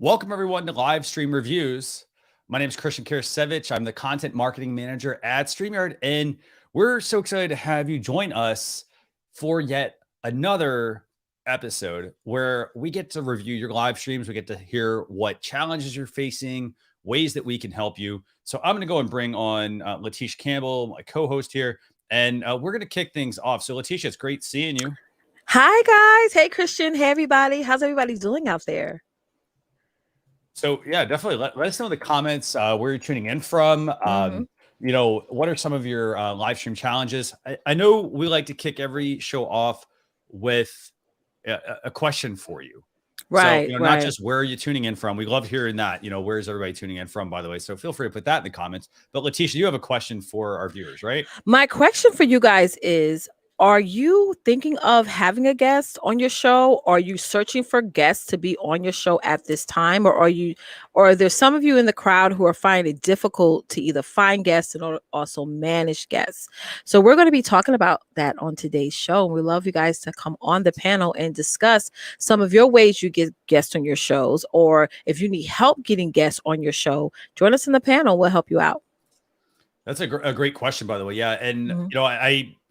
Welcome, everyone, to Livestream Reviews. My name is Christian Karasiewicz. I'm the content marketing manager at StreamYard, and we're so excited to have you join us for yet another episode where we get to review your live streams. We get to hear what challenges you're facing, ways that we can help you. So I'm going to go and bring on Leticia Campbell, my co-host here, and we're going to kick things off. So Leticia, it's great seeing you. Hi, guys. Hey, Christian. Hey, everybody. How's everybody doing out there? So yeah, definitely let us know in the comments where you're tuning in from. You know, what are some of your live stream challenges? I know we like to kick every show off with a question for you. Right, So, not just where are you tuning in from. We love hearing that. Where's everybody tuning in from, by the way? So feel free to put that in the comments. But Leticia, you have a question for our viewers, right? My question for you guys is, are you thinking of having a guest on your show? Are you searching for guests to be on your show at this time? Or are there some of you in the crowd who are finding it difficult to either find guests and also manage guests? So we're going to be talking about that on today's show. And we love you guys to come on the panel and discuss some of your ways you get guests on your shows, or if you need help getting guests on your show, join us in the panel. We'll help you out. That's a great question, by the way. Yeah. And,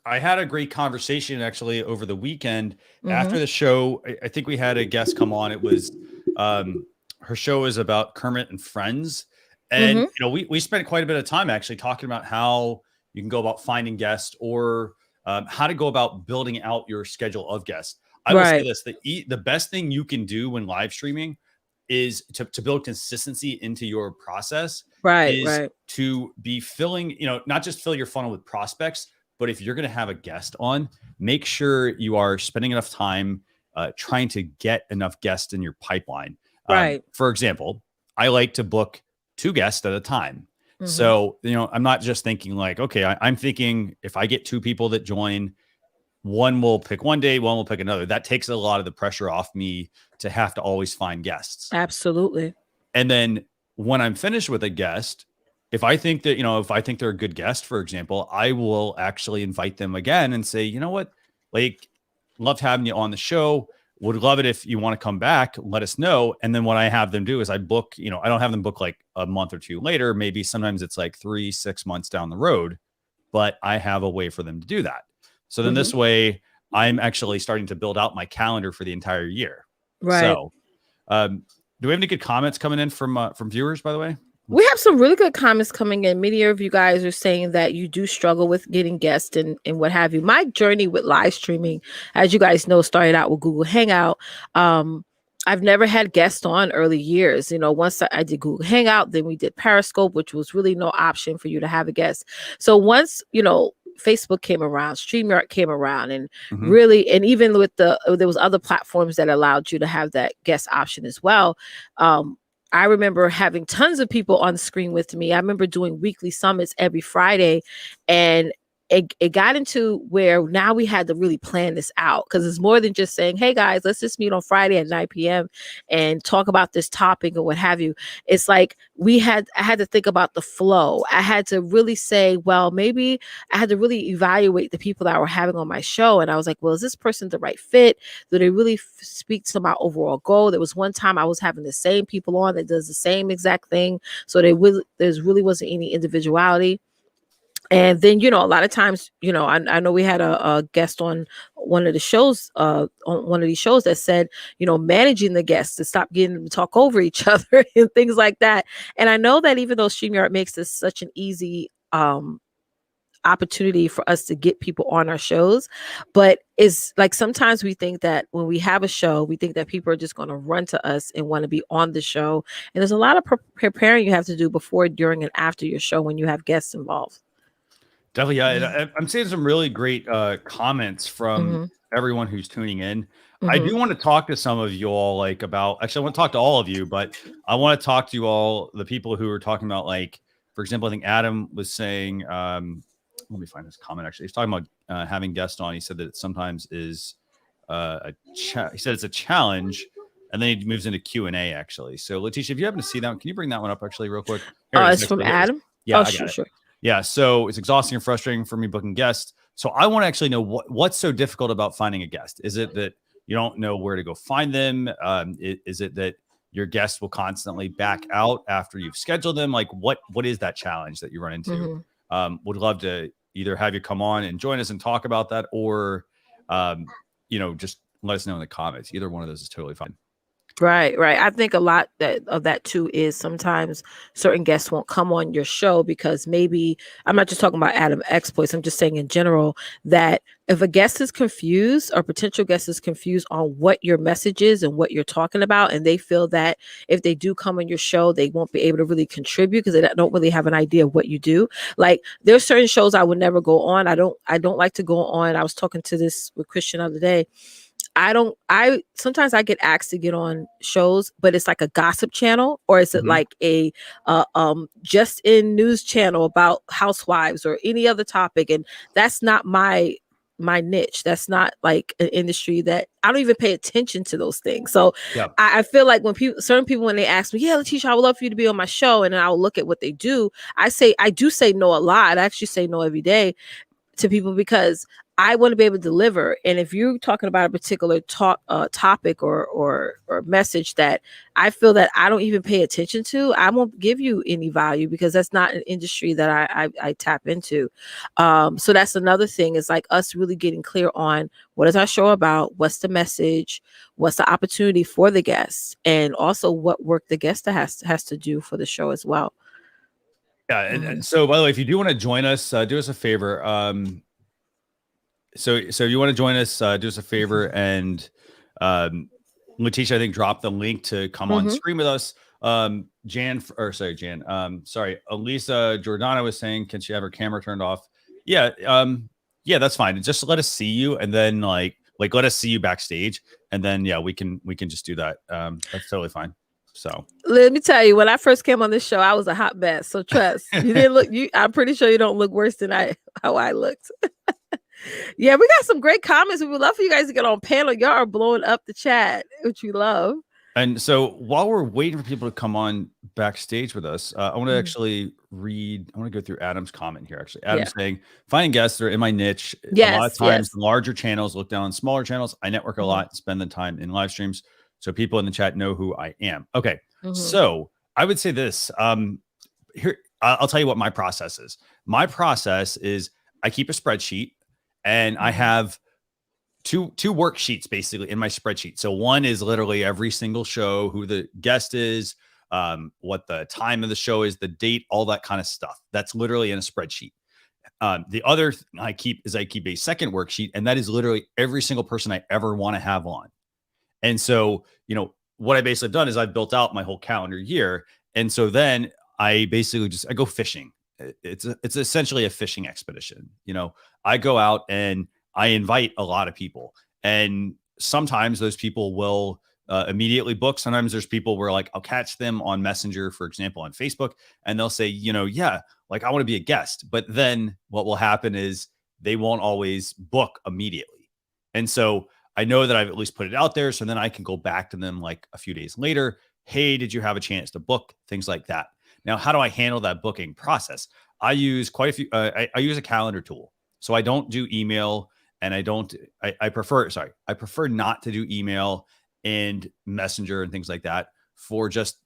I had a great conversation actually over the weekend after the show. I think we had a guest come on. It was her show is about Kermit and Friends. And, we spent quite a bit of time actually talking about how you can go about finding guests or how to go about building out your schedule of guests. I will say this, the best thing you can do when live streaming is to build consistency into your process. To be filling, not just fill your funnel with prospects, but if you're going to have a guest on, make sure you are spending enough time trying to get enough guests in your pipeline. For example, I like to book 2 guests at a time. So, I'm not just thinking like, okay, I'm thinking if I get 2 people that join, one will pick one day, one will pick another. That takes a lot of the pressure off me to have to always find guests. Absolutely. And then when I'm finished with a guest, if I think that, if I think they're a good guest, for example, I will actually invite them again and say, you know what, like, loved having you on the show. Would love it if you want to come back, let us know. And then what I have them do is I book, I don't have them book like a month or 2 later. Maybe sometimes it's like 3-6 months down the road, but I have a way for them to do that. So then this way I'm actually starting to build out my calendar for the entire year. So do we have any good comments coming in from viewers, by the way? We have some really good comments coming in. Many of you guys are saying that you do struggle with getting guests and what have you. My journey with live streaming, as you guys know, started out with Google Hangout. I've never had guests on early years. Once I did Google Hangout, then we did Periscope, which was really no option for you to have a guest. So once, Facebook came around, StreamYard came around, and really, and even with there was other platforms that allowed you to have that guest option as well. I remember having tons of people on screen with me. I remember doing weekly summits every Friday, and it got into where now we had to really plan this out, because it's more than just saying, hey guys, let's just meet on Friday at 9 p.m. and talk about this topic or what have you. It's like I had to think about the flow. I had to really say, well, maybe I had to really evaluate the people that I were having on my show. And I was like, well, is this person the right fit? Do they really speak to my overall goal? There was one time I was having the same people on that does the same exact thing. So there really wasn't any individuality. And then, a lot of times, I know we had a guest on one of the shows, on one of these shows that said, managing the guests to stop getting them to talk over each other and things like that. And I know that even though StreamYard makes this such an easy opportunity for us to get people on our shows, but it's like sometimes we think that when we have a show, we think that people are just going to run to us and want to be on the show. And there's a lot of preparing you have to do before, during, and after your show when you have guests involved. Definitely. Yeah. I'm seeing some really great comments from everyone who's tuning in. I do want to talk to some of you all actually, I want to talk to all of you, but I want to talk to you all, the people who are talking about, for example, I think Adam was saying, let me find his comment. Actually, he's talking about having guests on. He said that it sometimes is he said it's a challenge, and then he moves into Q&A actually. So Leticia, if you happen to see that one, can you bring that one up actually real quick? It's from Adam. Yeah, sure. Yeah, so it's exhausting and frustrating for me booking guests. So I want to actually know what's so difficult about finding a guest. Is it that you don't know where to go find them? Is it that your guests will constantly back out after you've scheduled them. Like what is that challenge that you run into? Would love to either have you come on and join us and talk about that, or just let us know in the comments. Either one of those is totally fine. Right. I think a lot of that too is sometimes certain guests won't come on your show because maybe, I'm not just talking about Adam exploits, I'm just saying in general that if a guest is confused or potential guest is confused on what your message is and what you're talking about, and they feel that if they do come on your show, they won't be able to really contribute because they don't really have an idea of what you do. Like there's certain shows I would never go on. I don't like to go on. I was talking to this with Christian the other day. Sometimes I get asked to get on shows, but it's like a gossip channel, or is it like a just in news channel about housewives or any other topic? And that's not my niche. That's not like an industry that I don't even pay attention to those things. So I feel like when certain people, when they ask me, yeah, Leticia, I would love for you to be on my show, and then I'll look at what they do. I do say no a lot. I actually say no every day to people because I want to be able to deliver. And if you're talking about a particular topic or message that I feel that I don't even pay attention to, I won't give you any value because that's not an industry that I tap into. So that's another thing, is like us really getting clear on what is our show about, what's the message, what's the opportunity for the guests, and also what work the guest has to do for the show as well. Yeah. And so, by the way, if you do want to join us, do us a favor. So you want to join us, do us a favor, and Leticia, I think, dropped the link to come on screen with us. Jan, Elisa Giordano was saying, can she have her camera turned off? Yeah, that's fine. Just let us see you, and then like let us see you backstage, and then we can just do that. That's totally fine. So let me tell you, when I first came on this show, I was a hot mess. So trust, you didn't look. I'm pretty sure you don't look worse than how I looked. Yeah, we got some great comments. We would love for you guys to get on panel. Y'all are blowing up the chat, which we love. And so while we're waiting for people to come on backstage with us, I want to actually read. I want to go through Adam's comment here. Actually, Adam's saying, finding guests that are in my niche. Yes, a lot of times, larger channels look down on smaller channels. I network a lot, spend the time in live streams, so people in the chat know who I am. Okay, so I would say this. Here, I'll tell you what my process is. My process is I keep a spreadsheet, and I have two worksheets basically in my spreadsheet. So one is literally every single show, who the guest is, what the time of the show is, the date, all that kind of stuff. That's literally in a spreadsheet. The other thing I keep a second worksheet, and that is literally every single person I ever want to have on. And so, what I basically have done is I've built out my whole calendar year. And so then I basically I go fishing. It's essentially a fishing expedition. I go out and I invite a lot of people, and sometimes those people will immediately book. Sometimes there's people where like I'll catch them on Messenger, for example, on Facebook, and they'll say, like I want to be a guest. But then what will happen is they won't always book immediately. And so I know that I've at least put it out there. So then I can go back to them like a few days later. Hey, did you have a chance to book? Things like that. Now, how do I handle that booking process? I use quite a few. I use a calendar tool. So I don't do email, and I prefer not to do email and Messenger and things like that for just,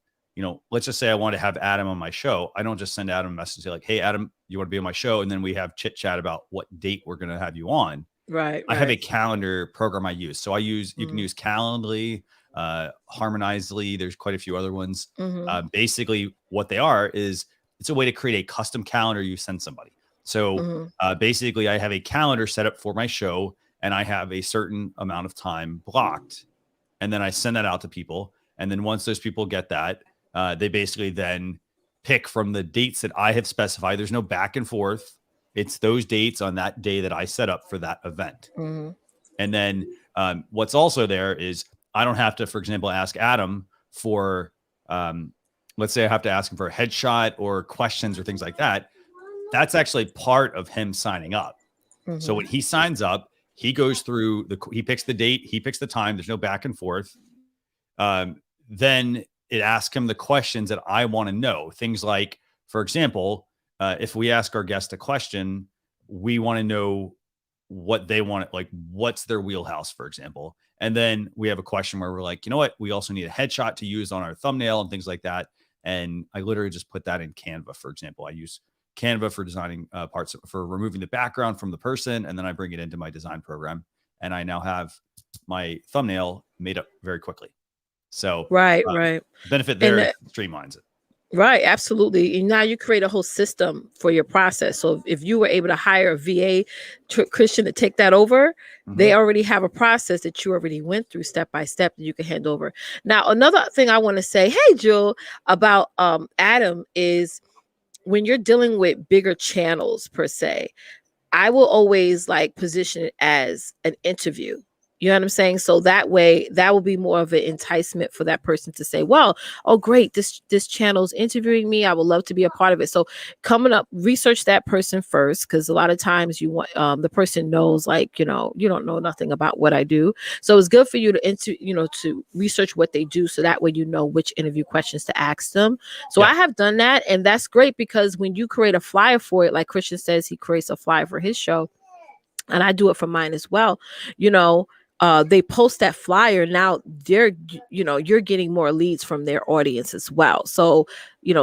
let's just say I want to have Adam on my show. I don't just send Adam a message and say like, hey, Adam, you want to be on my show? And then we have chit chat about what date we're going to have you on. Right. I have a calendar program I use. So you can use Calendly, Harmonizely. There's quite a few other ones. Basically what they are is it's a way to create a custom calendar you send somebody. So basically I have a calendar set up for my show, and I have a certain amount of time blocked, and then I send that out to people. And then once those people get that, they basically then pick from the dates that I have specified. There's no back and forth. It's those dates on that day that I set up for that event. And then what's also there is I don't have to, for example, ask Adam for, let's say I have to ask him for a headshot or questions or things like that. That's actually part of him signing up. So when he signs up, he goes through he picks the date, he picks the time. There's no back and forth. Then it asks him the questions that I want to know. Things like, for example, if we ask our guest a question, we want to know what they want, like what's their wheelhouse, for example. And then we have a question where we're like, you know what? We also need a headshot to use on our thumbnail and things like that. And I literally just put that in Canva, for example. I use Canva for designing parts, for removing the background from the person. And then I bring it into my design program. And I now have my thumbnail made up very quickly. So right. benefit there is streamlines it. Right, absolutely. And now you create a whole system for your process. So if you were able to hire a VA Christian to take that over, they already have a process that you already went through step by step that you can hand over. Now, another thing I want to say, hey, Jill, about Adam is when you're dealing with bigger channels per se, I will always like position it as an interview. You know what I'm saying? So that way, that will be more of an enticement for that person to say, well, oh, great, this channel's interviewing me. I would love to be a part of it. So coming up, research that person first, because a lot of times you want the person knows, like, you know, you don't know nothing about what I do. So it's good for you to to research what they do. So that way, you know which interview questions to ask them. So I have done that. And that's great because when you create a flyer for it, like Christian says, he creates a flyer for his show. And I do it for mine as well. They post that flyer. Now you're getting more leads from their audience as well. So,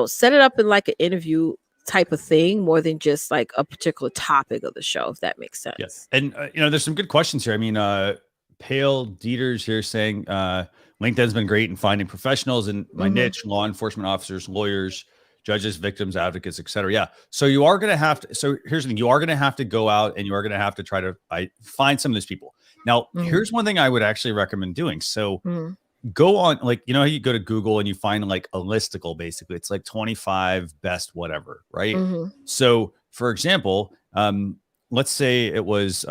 set it up in like an interview type of thing more than just like a particular topic of the show, if that makes sense. Yes. And, there's some good questions here. I mean, Pale Dieters here saying LinkedIn's been great in finding professionals in my niche, law enforcement officers, lawyers, judges, victims, advocates, etc. Yeah. So you are going to have to, so here's the thing, you are going to have to go out and you are going to have to try to find some of those people. Now, here's one thing I would actually recommend doing. So go on, like, how you go to Google and you find like a listicle, basically. It's like 25 best whatever, right? So for example, let's say it was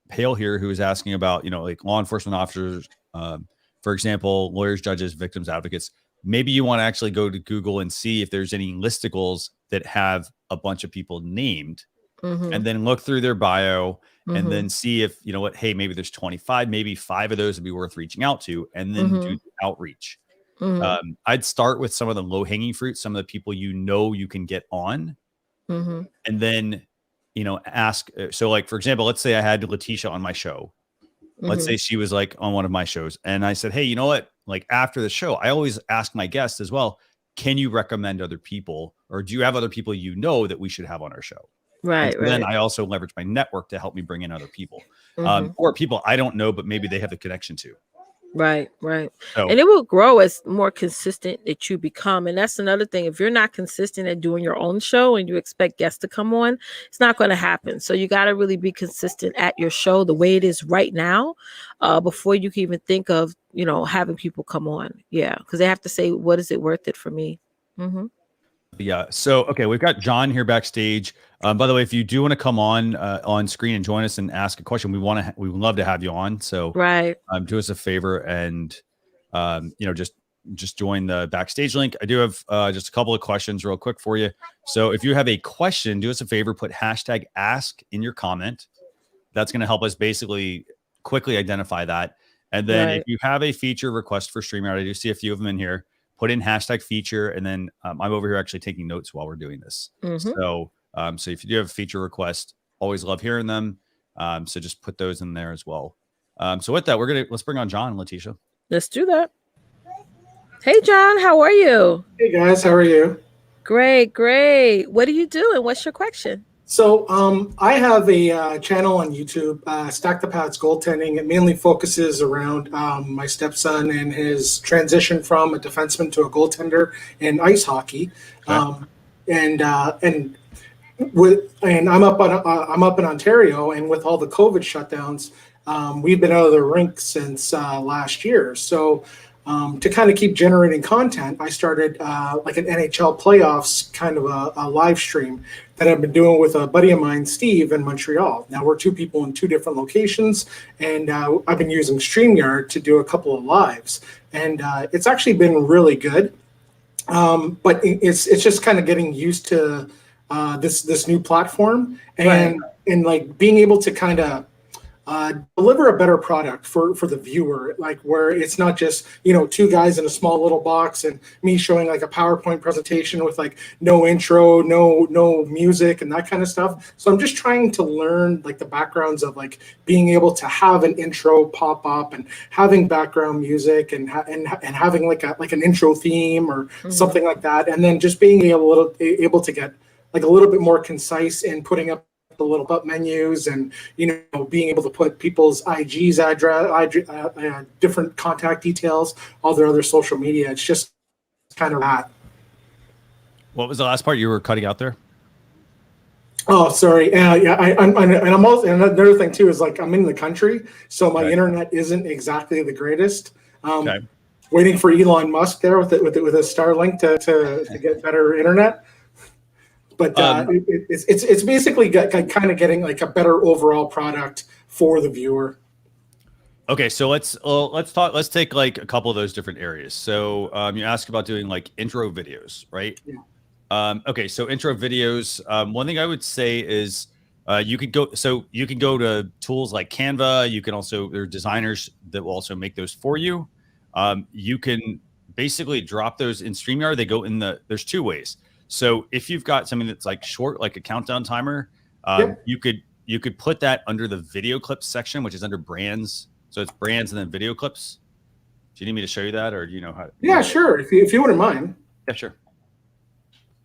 Pale here who was asking about, like law enforcement officers, for example, lawyers, judges, victims, advocates. Maybe you want to actually go to Google and see if there's any listicles that have a bunch of people named and then look through their bio and then see if, hey, maybe there's 25, maybe 5 of those would be worth reaching out to, and then do the outreach. I'd start with some of the low hanging fruit, some of the people you can get on, and then, ask. So like, for example, let's say I had Leticia on my show. Let's say she was like on one of my shows and I said, hey, you know what? Like after the show, I always ask my guests as well, can you recommend other people, or do you have other people that we should have on our show? Right. So then I also leverage my network to help me bring in other people, or people I don't know, but maybe they have the connection to. Right. So, and it will grow as more consistent that you become. And that's another thing. If you're not consistent at doing your own show and you expect guests to come on, it's not going to happen. So you got to really be consistent at your show the way it is right now, before you can even think of, having people come on. Yeah. Because they have to say, what is it worth it for me? Yeah. So, okay, we've got John here backstage. By the way, if you do want to come on screen and join us and ask a question, we would love to have you on. So, do us a favor and, just join the backstage link. I do have just a couple of questions real quick for you. So, if you have a question, do us a favor, put hashtag ask in your comment. That's going to help us basically quickly identify that. And then if you have a feature request for StreamYard, I do see a few of them in here. Put in hashtag feature, and then I'm over here actually taking notes while we're doing this. So if you do have a feature request, always love hearing them. So just put those in there as well. So with that, let's bring on John and Leticia. Let's do that. Hey, John, how are you? Hey guys, how are you? Great. What are you doing? What's your question? So I have a channel on YouTube, Stack the Pads Goaltending. It mainly focuses around my stepson and his transition from a defenseman to a goaltender in ice hockey. Okay. And I'm up in Ontario, and with all the COVID shutdowns, we've been out of the rink since last year. So to kind of keep generating content, I started like an NHL playoffs kind of a live stream that I've been doing with a buddy of mine, Steve, in Montreal. Now we're 2 people in 2 different locations, and I've been using StreamYard to do a couple of lives, and it's actually been really good. But it's just kind of getting used to this new platform, and like being able to kind of deliver a better product for the viewer, like where it's not just, you know, two guys in a small little box and me showing like a PowerPoint presentation with like no intro, no music and that kind of stuff. So I'm just trying to learn like the backgrounds of like being able to have an intro pop up and having background music and having like an intro theme or something like that, and then just being able to get like a little bit more concise in putting up the little up menus, and you know, being able to put people's IG's address, different contact details, all their other social media. It's just kind of that. What was the last part you were cutting out there? Oh, sorry. Yeah, I'm also, and another thing too is like I'm in the country, so my internet isn't exactly the greatest. Okay. Waiting for Elon Musk there with a Starlink to get better internet. But it's basically kind of getting like a better overall product for the viewer. Okay, so let's take like a couple of those different areas. So you asked about doing like intro videos, right? Yeah. Okay, so intro videos. One thing I would say is you can go to tools like Canva. You can also, there are designers that will also make those for you. You can basically drop those in StreamYard. They go in there's two ways. So if you've got something that's like short, like a countdown timer, you could put that under the video clips section, which is under brands. So it's brands and then video clips. Do you need me to show you that, or do you know how? Yeah, sure. If you wouldn't mind. Yeah, sure.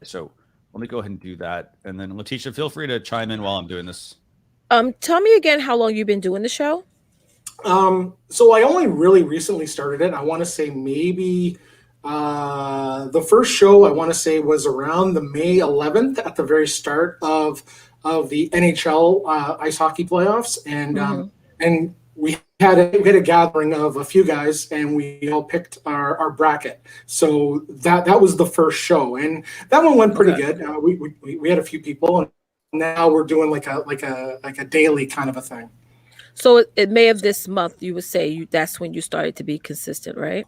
So let me go ahead and do that, and then Leticia, feel free to chime in while I'm doing this. Tell me again how long you've been doing the show. So I only really recently started it. I want to say maybe. The first show I want to say was around the May 11th at the very start of the NHL ice hockey playoffs, and we had a gathering of a few guys, and we all picked our bracket. So that was the first show, and that one went pretty good. We had a few people, and now we're doing like a daily kind of a thing. So it May of this month, you would say that's when you started to be consistent, right?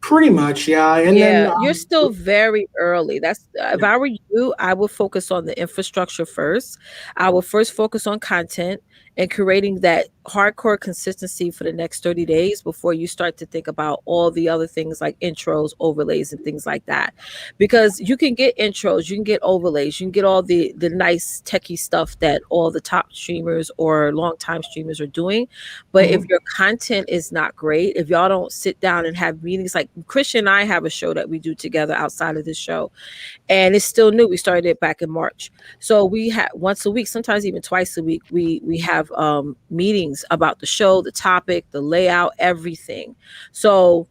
Pretty much, yeah. And then you're still very early. If I were you, I would focus on the infrastructure first. I would first focus on content and creating that hardcore consistency for the next 30 days before you start to think about all the other things like intros, overlays, and things like that. Because you can get intros, you can get overlays, you can get all the nice techie stuff that all the top streamers or longtime streamers are doing. But if your content is not great, if y'all don't sit down and have meetings, like Christian and I have a show that we do together outside of this show, and it's still new. We started it back in March. So we have once a week, sometimes even twice a week, we have meetings about the show, the topic, the layout, everything. So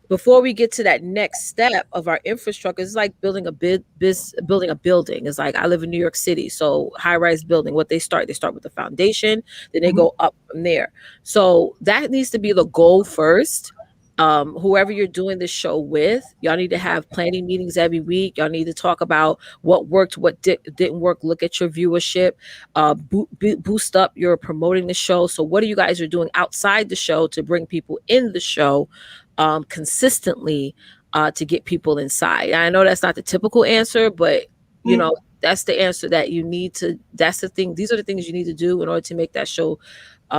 before we get to that next step of our infrastructure, it's like building a building. It's like, I live in New York City, so high-rise building. What they start with the foundation, then they go up from there. So that needs to be the goal first. Whoever you're doing this show with, y'all need to have planning meetings every week. Y'all need to talk about what worked, what didn't work. Look at your viewership, boost up your promoting the show. So what are you guys are doing outside the show to bring people in the show consistently to get people inside? I know that's not the typical answer, but you know, that's the answer that you need to, that's the thing. These are the things you need to do in order to make that show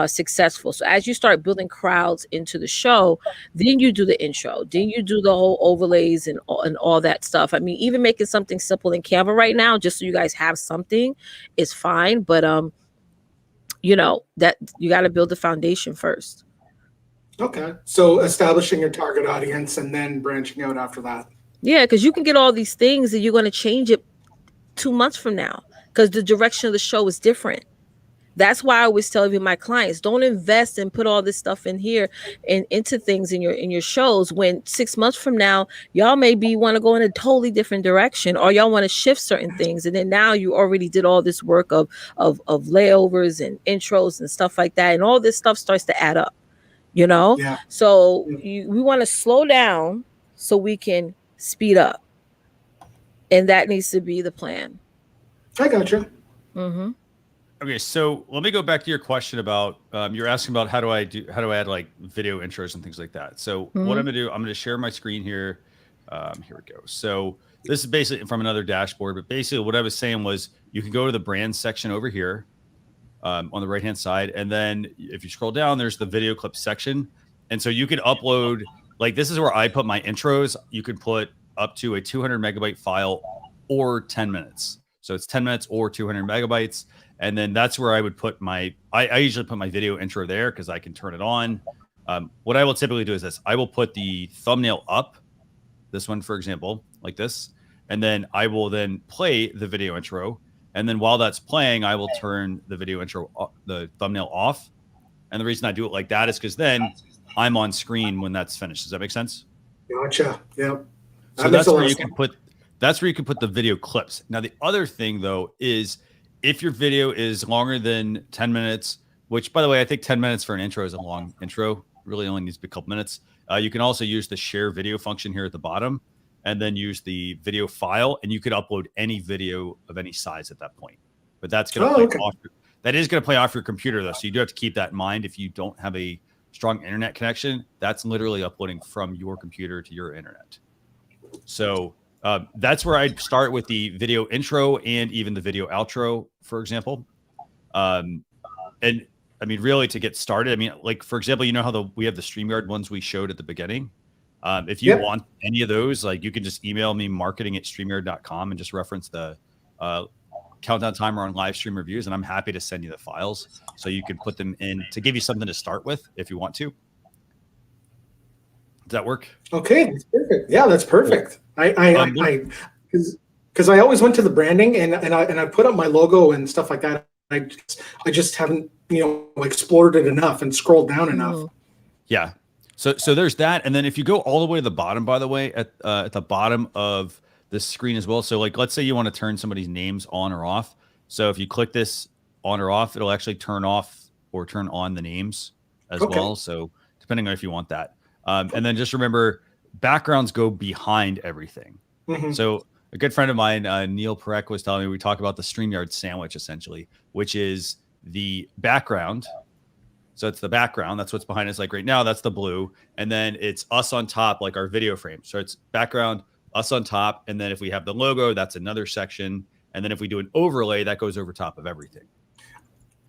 successful. So as you start building crowds into the show, then you do the intro, then you do the whole overlays and all that stuff. I mean, even making something simple in Canva right now, just so you guys have something, is fine. But you know, that you got to build the foundation first. Okay. So establishing your target audience and then branching out after that. Yeah, because you can get all these things and you're going to change it 2 months from now because the direction of the show is different. That's why I always tell even my clients, don't invest and put all this stuff in here and into things in your shows when 6 months from now, y'all maybe want to go in a totally different direction, or y'all want to shift certain things. And then now you already did all this work of layovers and intros and stuff like that. And all this stuff starts to add up, you know? Yeah. So we want to slow down so we can speed up. And that needs to be the plan. I gotcha. Mm-hmm. Okay, so let me go back to your question about you're asking about how do I add like video intros and things like that. So what I'm gonna do, I'm gonna share my screen here. Here we go. So this is basically from another dashboard, but basically what I was saying was you can go to the brand section over here. on the right-hand side. And then if you scroll down, there's the video clip section. And so you could upload, like this is where I put my intros. You could put up to a 200 megabyte file or 10 minutes. So it's 10 minutes or 200 megabytes. And then that's where I would put I usually put my video intro there because I can turn it on. What I will typically do is this. I will put the thumbnail up, this one, for example, like this. And then I will then play the video intro. And then while that's playing, I will turn the video intro, the thumbnail off. And the reason I do it like that is because then I'm on screen when that's finished. Does that make sense? Gotcha. Yeah. So that's where you can put the video clips. Now, the other thing though is if your video is longer than 10 minutes, which by the way, I think 10 minutes for an intro is a long intro, really only needs to be a couple minutes. You can also use the share video function here at the bottom and then use the video file, and you could upload any video of any size at that point. But that's going to play off. That is going to play off your computer though. So you do have to keep that in mind. If you don't have a strong internet connection, that's literally uploading from your computer to your internet. So that's where I'd start with the video intro and even the video outro, for example. And I mean, really to get started, I mean, like, for example, you know how we have the StreamYard ones we showed at the beginning. If you want any of those, like you can just email me marketing@streamyard.com and just reference the countdown timer on live stream reviews. And I'm happy to send you the files so you can put them in to give you something to start with if you want to. Does that work? Okay, that's perfect. Yeah, that's perfect. Because I always went to the branding and I put up my logo and stuff like that. I just haven't explored it enough and scrolled down enough. Yeah. So there's that, and then if you go all the way to the bottom, by the way, at the bottom of the screen as well. So like, let's say you want to turn somebody's names on or off. So if you click this on or off, it'll actually turn off or turn on the names as well. So depending on if you want that. And then just remember, backgrounds go behind everything. So a good friend of mine, Neil Perek, was telling me we talk about the StreamYard sandwich, essentially, which is the background. So it's the background. That's what's behind us. Like right now, that's the blue. And then it's us on top, like our video frame. So it's background, us on top. And then if we have the logo, that's another section. And then if we do an overlay, that goes over top of everything.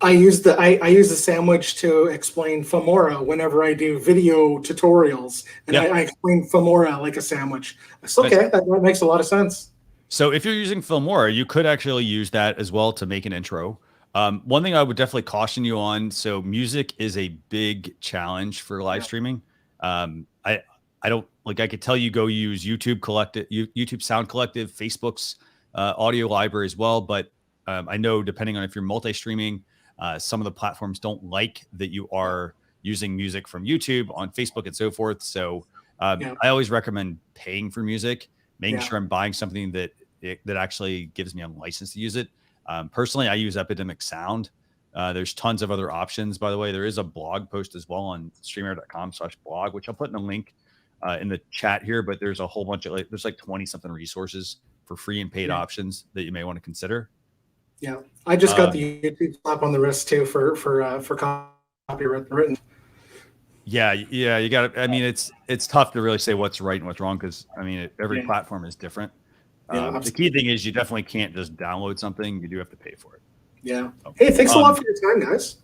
I use the sandwich to explain Filmora whenever I do video tutorials, and I explain Filmora like a sandwich. It's okay. That makes a lot of sense. So if you're using Filmora, you could actually use that as well to make an intro. One thing I would definitely caution you on. So music is a big challenge for live streaming. I don't like, I could tell you go use YouTube Sound Collective, Facebook's audio library as well. But I know depending on if you're multi-streaming, some of the platforms don't like that you are using music from YouTube on Facebook and so forth. So I always recommend paying for music, making sure I'm buying something that actually gives me a license to use it. Personally, I use Epidemic Sound. There's tons of other options, by the way. There is a blog post as well on streamyard.com/blog, which I'll put in a link in the chat here, but there's a whole bunch of there's like 20 something resources for free and paid options that you may want to consider. Yeah, I just got the YouTube slap on the wrist too for copyright written. Yeah, you got to. I mean, it's tough to really say what's right and what's wrong because I mean every platform is different. The key thing is you definitely can't just download something. You do have to pay for it. Yeah. Hey, thanks a lot for your time, guys.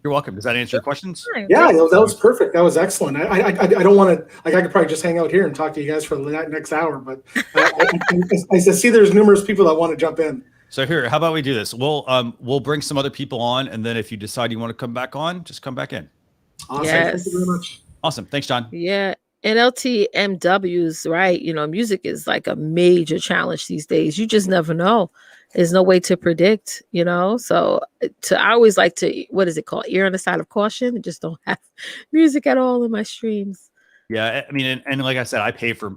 You're welcome. Does that answer your questions? Yeah, that was perfect. That was excellent. I don't want to, like, I could probably just hang out here and talk to you guys for the next hour, but I see there's numerous people that want to jump in. So here, how about we do this? We'll bring some other people on, and then if you decide you want to come back on, just come back in. Awesome. Yes. Thank you very much. Awesome. Thanks, John. Yeah. NLTMWs, right? Music is like a major challenge these days. You just never know. There's no way to predict, So I always like to, what is it called? Err on the side of caution. I just don't have music at all in my streams. Yeah, I mean, and like I said, I paid for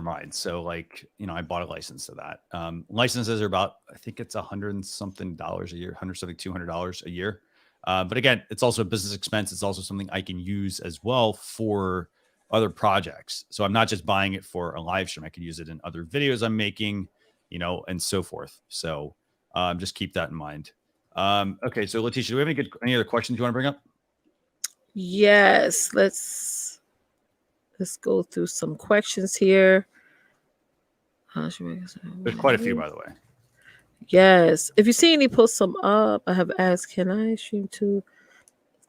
mine. So like, I bought a license to that. Licenses are about, I think it's $100 and something a year, $200 a year. But again, it's also a business expense. It's also something I can use as well for other projects. So I'm not just buying it for a live stream. I can use it in other videos I'm making, and so forth. So just keep that in mind. Okay. So Leticia, do we have any other questions you want to bring up? Yes. Let's go through some questions here. There's quite a few, by the way. Yes. If you see any post some up, I have asked, can I stream two?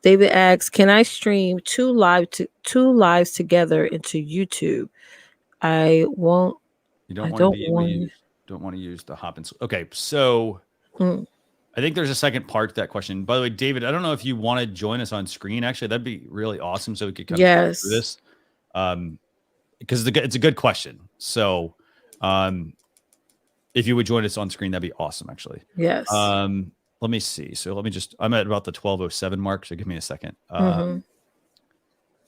David asks, can I stream two lives together into YouTube? I won't. You don't I want to don't be able to want. use, don't want to use the hop and okay. So Mm, I think there's a second part to that question. By the way, David, I don't know if you want to join us on screen. Actually, that'd be really awesome. So we could kind of go through yes. this. Because it's a good question. So, if you would join us on screen, that'd be awesome, actually. Yes. Let me see. So I'm at about the 12:07 mark. So give me a second.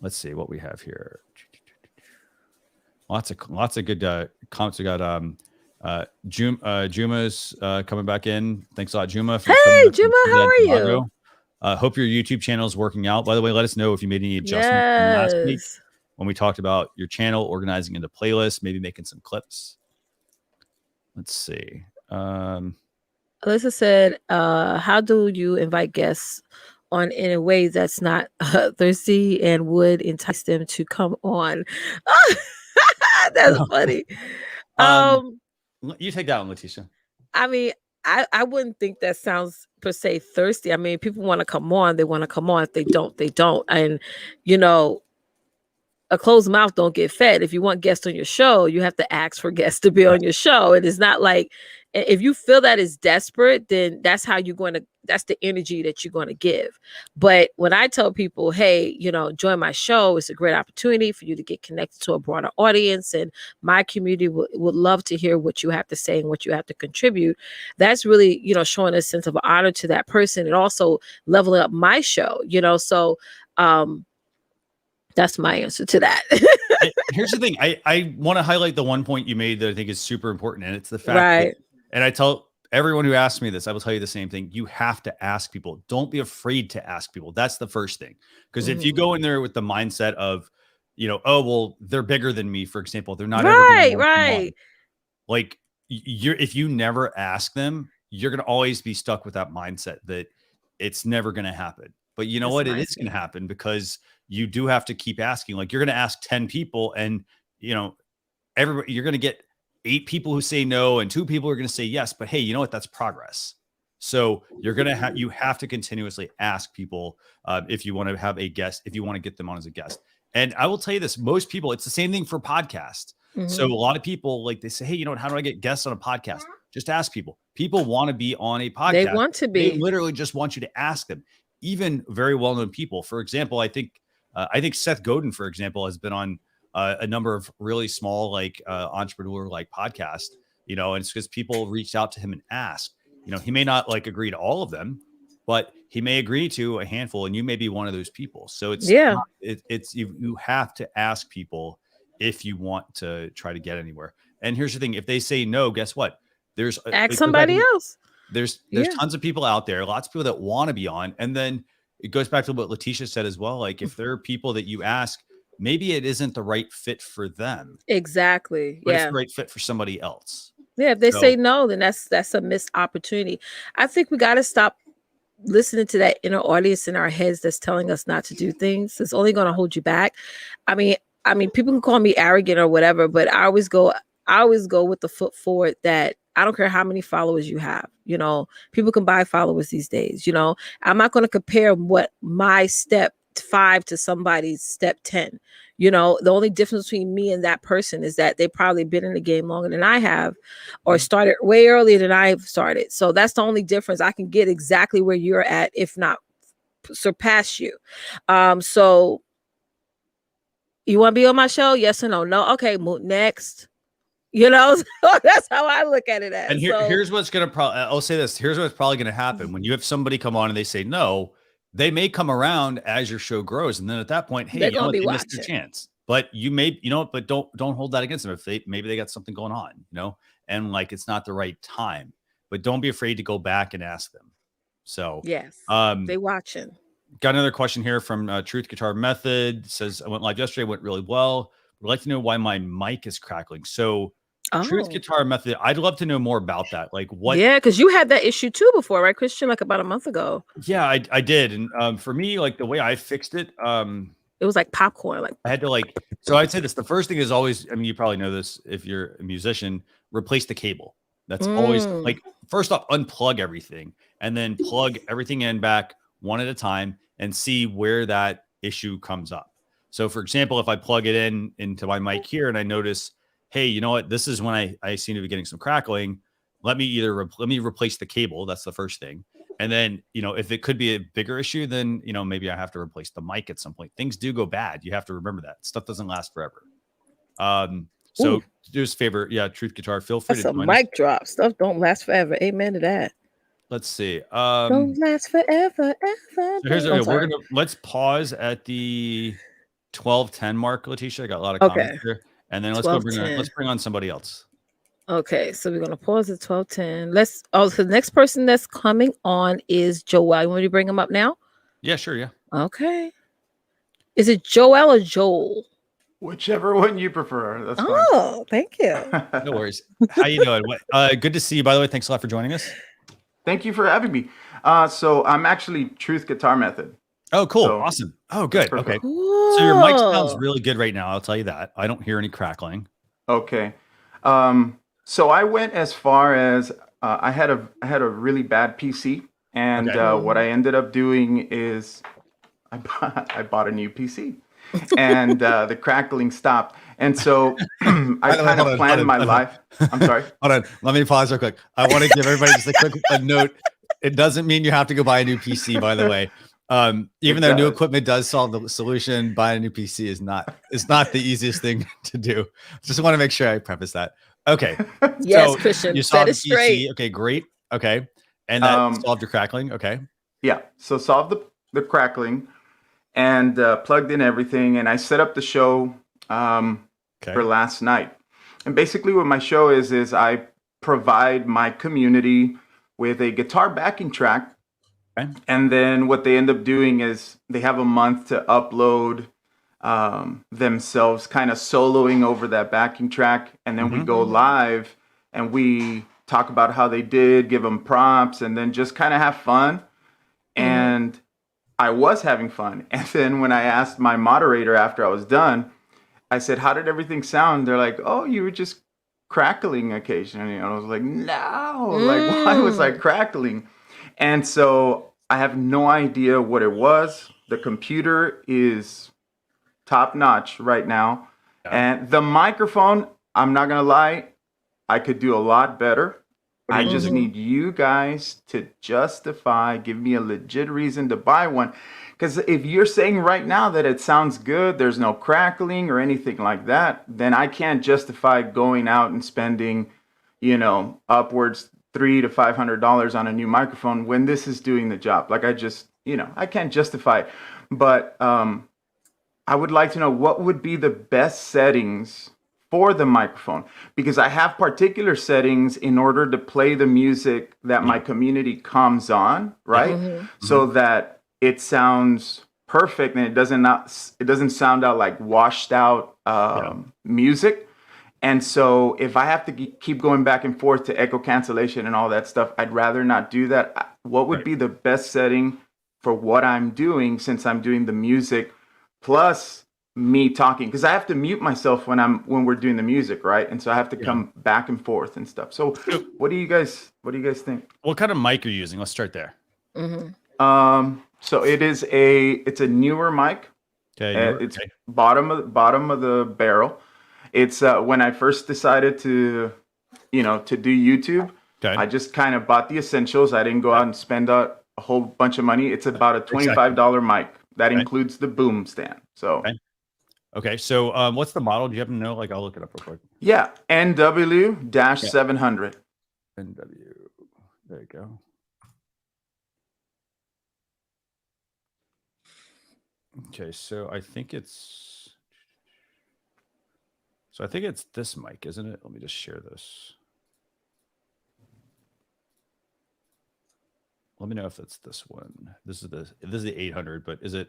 Let's see what we have here. Lots of good comments. We got Juma's coming back in. Thanks a lot, Juma. Hey, Juma, how are you? Hope your YouTube channel is working out. By the way, let us know if you made any adjustments from last week when we talked about your channel, organizing into playlists, maybe making some clips. Let's see. Alyssa said, how do you invite guests on in a way that's not thirsty and would entice them to come on? That's funny. You take that one, Leticia. I mean, I wouldn't think that sounds per se thirsty. I mean, people want to come on, they want to come on. If they don't, they don't. And a closed mouth don't get fed. If you want guests on your show, you have to ask for guests to be on your show. And it's not like, if you feel that is desperate, then that's the energy that you're going to give. But when I tell people, hey, join my show, it's a great opportunity for you to get connected to a broader audience. And my community would love to hear what you have to say and what you have to contribute. That's really, showing a sense of honor to that person and also leveling up my show, so, that's my answer to that. Here's the thing. I want to highlight the one point you made that I think is super important. And it's the fact that, and I tell everyone who asks me this, I will tell you the same thing. You have to ask people. Don't be afraid to ask people. That's the first thing. Because if you go in there with the mindset of, oh, well, they're bigger than me, for example, they're not right. Like if you never ask them, you're going to always be stuck with that mindset that it's never going to happen. But you know what? It is going to happen because you do have to keep asking. Like you're going to ask 10 people and, everybody, you're going to get 8 people who say no and 2 people are going to say yes. But hey, you know what? That's progress. So you're going to you have to continuously ask people if you want to have a guest, if you want to get them on as a guest. And I will tell you this, most people, it's the same thing for podcasts. So a lot of people, like they say, hey, how do I get guests on a podcast? Just ask people. People want to be on a podcast. They want to be. They literally just want you to ask them. Even very well-known people. For example, I think Seth Godin, for example, has been on a number of really small, entrepreneur podcasts, and it's because people reached out to him and asked. He may not agree to all of them, but he may agree to a handful, and you may be one of those people. So it's you have to ask people if you want to try to get anywhere. And here's the thing: if they say no, guess what? There's ask somebody else. There's tons of people out there, lots of people that want to be on. And then it goes back to what Leticia said as well. Like if there are people that you ask, maybe it isn't the right fit for them. Exactly. But it's the right fit for somebody else. Yeah. If they say no, then that's a missed opportunity. I think we got to stop listening to that inner audience in our heads that's telling us not to do things. It's only going to hold you back. I mean, people can call me arrogant or whatever, but I always go with the foot forward that I don't care how many followers you have. People can buy followers these days. I'm not going to compare what my step 5 to somebody's step 10. The only difference between me and that person is that they probably been in the game longer than I have or started way earlier than I've started. So that's the only difference. I can get exactly where you're at, if not surpass you. So you want to be on my show? Yes or no? No. Okay. Next. So that's how I look at it as. And here's what's going to I'll say this. Here's what's probably going to happen when you have somebody come on and they say no, they may come around as your show grows. And then at that point, hey, they missed their chance. But you may, but don't hold that against them. If maybe they got something going on, and it's not the right time, but don't be afraid to go back and ask them. So yes, they watching. Got another question here from Truth Guitar Method. Says, I went live yesterday, went really well. Would like to know why my mic is crackling. So Truth Guitar Method, I'd love to know more about that. What? Yeah, because you had that issue too before, right, Christian? About a month ago. Yeah, I did. And for me, the way I fixed it, it was like popcorn. I had to so I'd say this. The first thing is always, you probably know this if you're a musician, replace the cable. That's always like, first off, unplug everything and then plug everything in back one at a time and see where that issue comes up. So for example, if I plug it into my mic here and I notice, hey, you know what, this is when I seem to be getting some crackling. Let me let me replace the cable. That's the first thing. And then, if it could be a bigger issue, then, maybe I have to replace the mic at some point. Things do go bad. You have to remember that stuff doesn't last forever. So do us a favor. Yeah. Truth Guitar. Feel free That's to a mic drop. Stuff don't last forever. Amen to that. Let's see. Don't last forever, ever. So let's pause at the 12:10 mark, Leticia. I got a lot of comments here. And then let's bring on somebody else. Okay, so we're gonna pause at 12:10. So the next person that's coming on is Joel. You want me to bring him up now? Yeah, sure. Yeah. Okay. Is it Joel or Joel? Whichever one you prefer. That's fine. Oh, thank you. No worries. How you doing? Good to see you, by the way. Thanks a lot for joining us. Thank you for having me. So I'm actually Truth Guitar Method. Oh, cool. Awesome. Oh, good. Okay. Cool. So your mic sounds really good right now. I'll tell you that. I don't hear any crackling. Okay. So I went as far as I had a really bad PC, and what I ended up doing is I bought a new PC, and the crackling stopped. And so I kind of planned my life. I'm sorry. Hold on. Let me pause real quick. I want to give everybody just a quick note. It doesn't mean you have to go buy a new PC, by the way. Even though new equipment does solve the solution, buying a new PC is not the easiest thing to do. Just want to make sure I preface that. Okay. Yes, so Christian. You solved that is the PC. straight. Okay, great. Okay. And that solved your crackling. Okay. Yeah. So solved the crackling and plugged in everything. And I set up the show for last night. And basically what my show is I provide my community with a guitar backing track. Okay. And then what they end up doing is they have a month to upload themselves kind of soloing over that backing track. And then we go live and we talk about how they did, give them prompts, and then just kind of have fun. And I was having fun. And then when I asked my moderator after I was done, I said, how did everything sound? They're like, oh, you were just crackling occasionally. And I was like, no, like, why was I crackling? And so I have no idea what it was. The computer is top notch right now. And the microphone, I'm not going to lie, I could do a lot better. I just need you guys to justify, give me a legit reason to buy one. Because if you're saying right now that it sounds good, there's no crackling or anything like that, then I can't justify going out and spending, upwards $300 to $500 on a new microphone when this is doing the job. Like I can't justify it. But I would like to know what would be the best settings for the microphone, because I have particular settings in order to play the music that my community comes on, right? So that it sounds perfect and it doesn't sound out like washed out music. And so if I have to keep going back and forth to echo cancellation and all that stuff, I'd rather not do that. What would be the best setting for what I'm doing, since I'm doing the music plus me talking? Because I have to mute myself when we're doing the music, right? And so I have to come back and forth and stuff. So what do you guys think? What kind of mic are you using? Let's start there. So it's a newer mic. Okay. It's bottom of the barrel. It's when I first decided to do YouTube, I just kind of bought the essentials. I didn't go out and spend a whole bunch of money. It's about a $25 mic. That includes the boom stand. So Okay, so what's the model? Do you happen to know? Like, I'll look it up real quick. Yeah, NW-700. NW. There you go. Okay, so I think it's this mic, isn't it? Let me just share this. Let me know if it's this one. This is the 800, but is it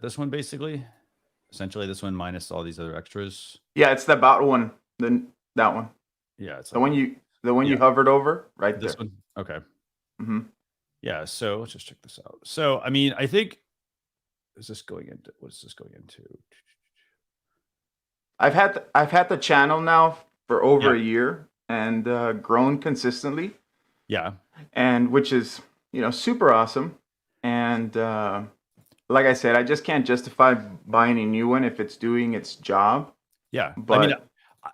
this one basically? Essentially this one minus all these other extras? Yeah, it's the bottom one. Then that one. Yeah, it's the one you hovered over right this there. One? Okay. Yeah, so let's just check this out. So I mean, I think what is this going into? I've had the channel now for over a year and grown consistently. Yeah. And which is, super awesome. And like I said, I just can't justify buying a new one if it's doing its job. Yeah. But I mean,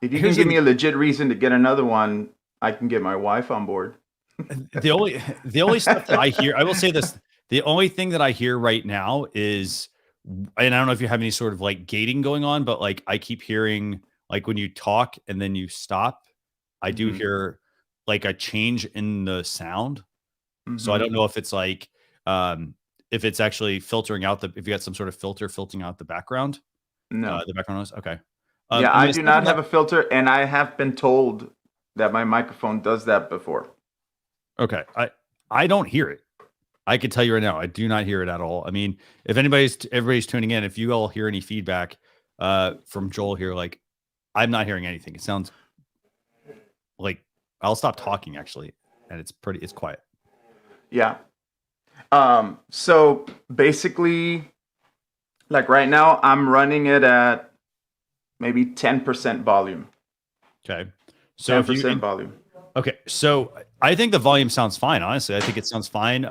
if you can give me a legit reason to get another one, I can get my wife on board. The only stuff that I hear, I will say this, the only thing that I hear right now is, and I don't know if you have any sort of like gating going on, but like I keep hearing like when you talk and then you stop, I do hear like a change in the sound. So I don't know if it's like, if it's actually filtering out if you got some sort of filter filtering out the background. No. The background noise. Okay. Yeah, I do not have a filter, and I have been told that my microphone does that before. Okay. I don't hear it. I can tell you right now, I do not hear it at all. I mean, if everybody's tuning in, if you all hear any feedback from Joel here, like I'm not hearing anything. It sounds like I'll stop talking actually, and it's quiet. Yeah. So basically, like right now, I'm running it at maybe 10% volume. Okay. So 10% volume. Okay. So I think the volume sounds fine. Honestly, I think it sounds fine.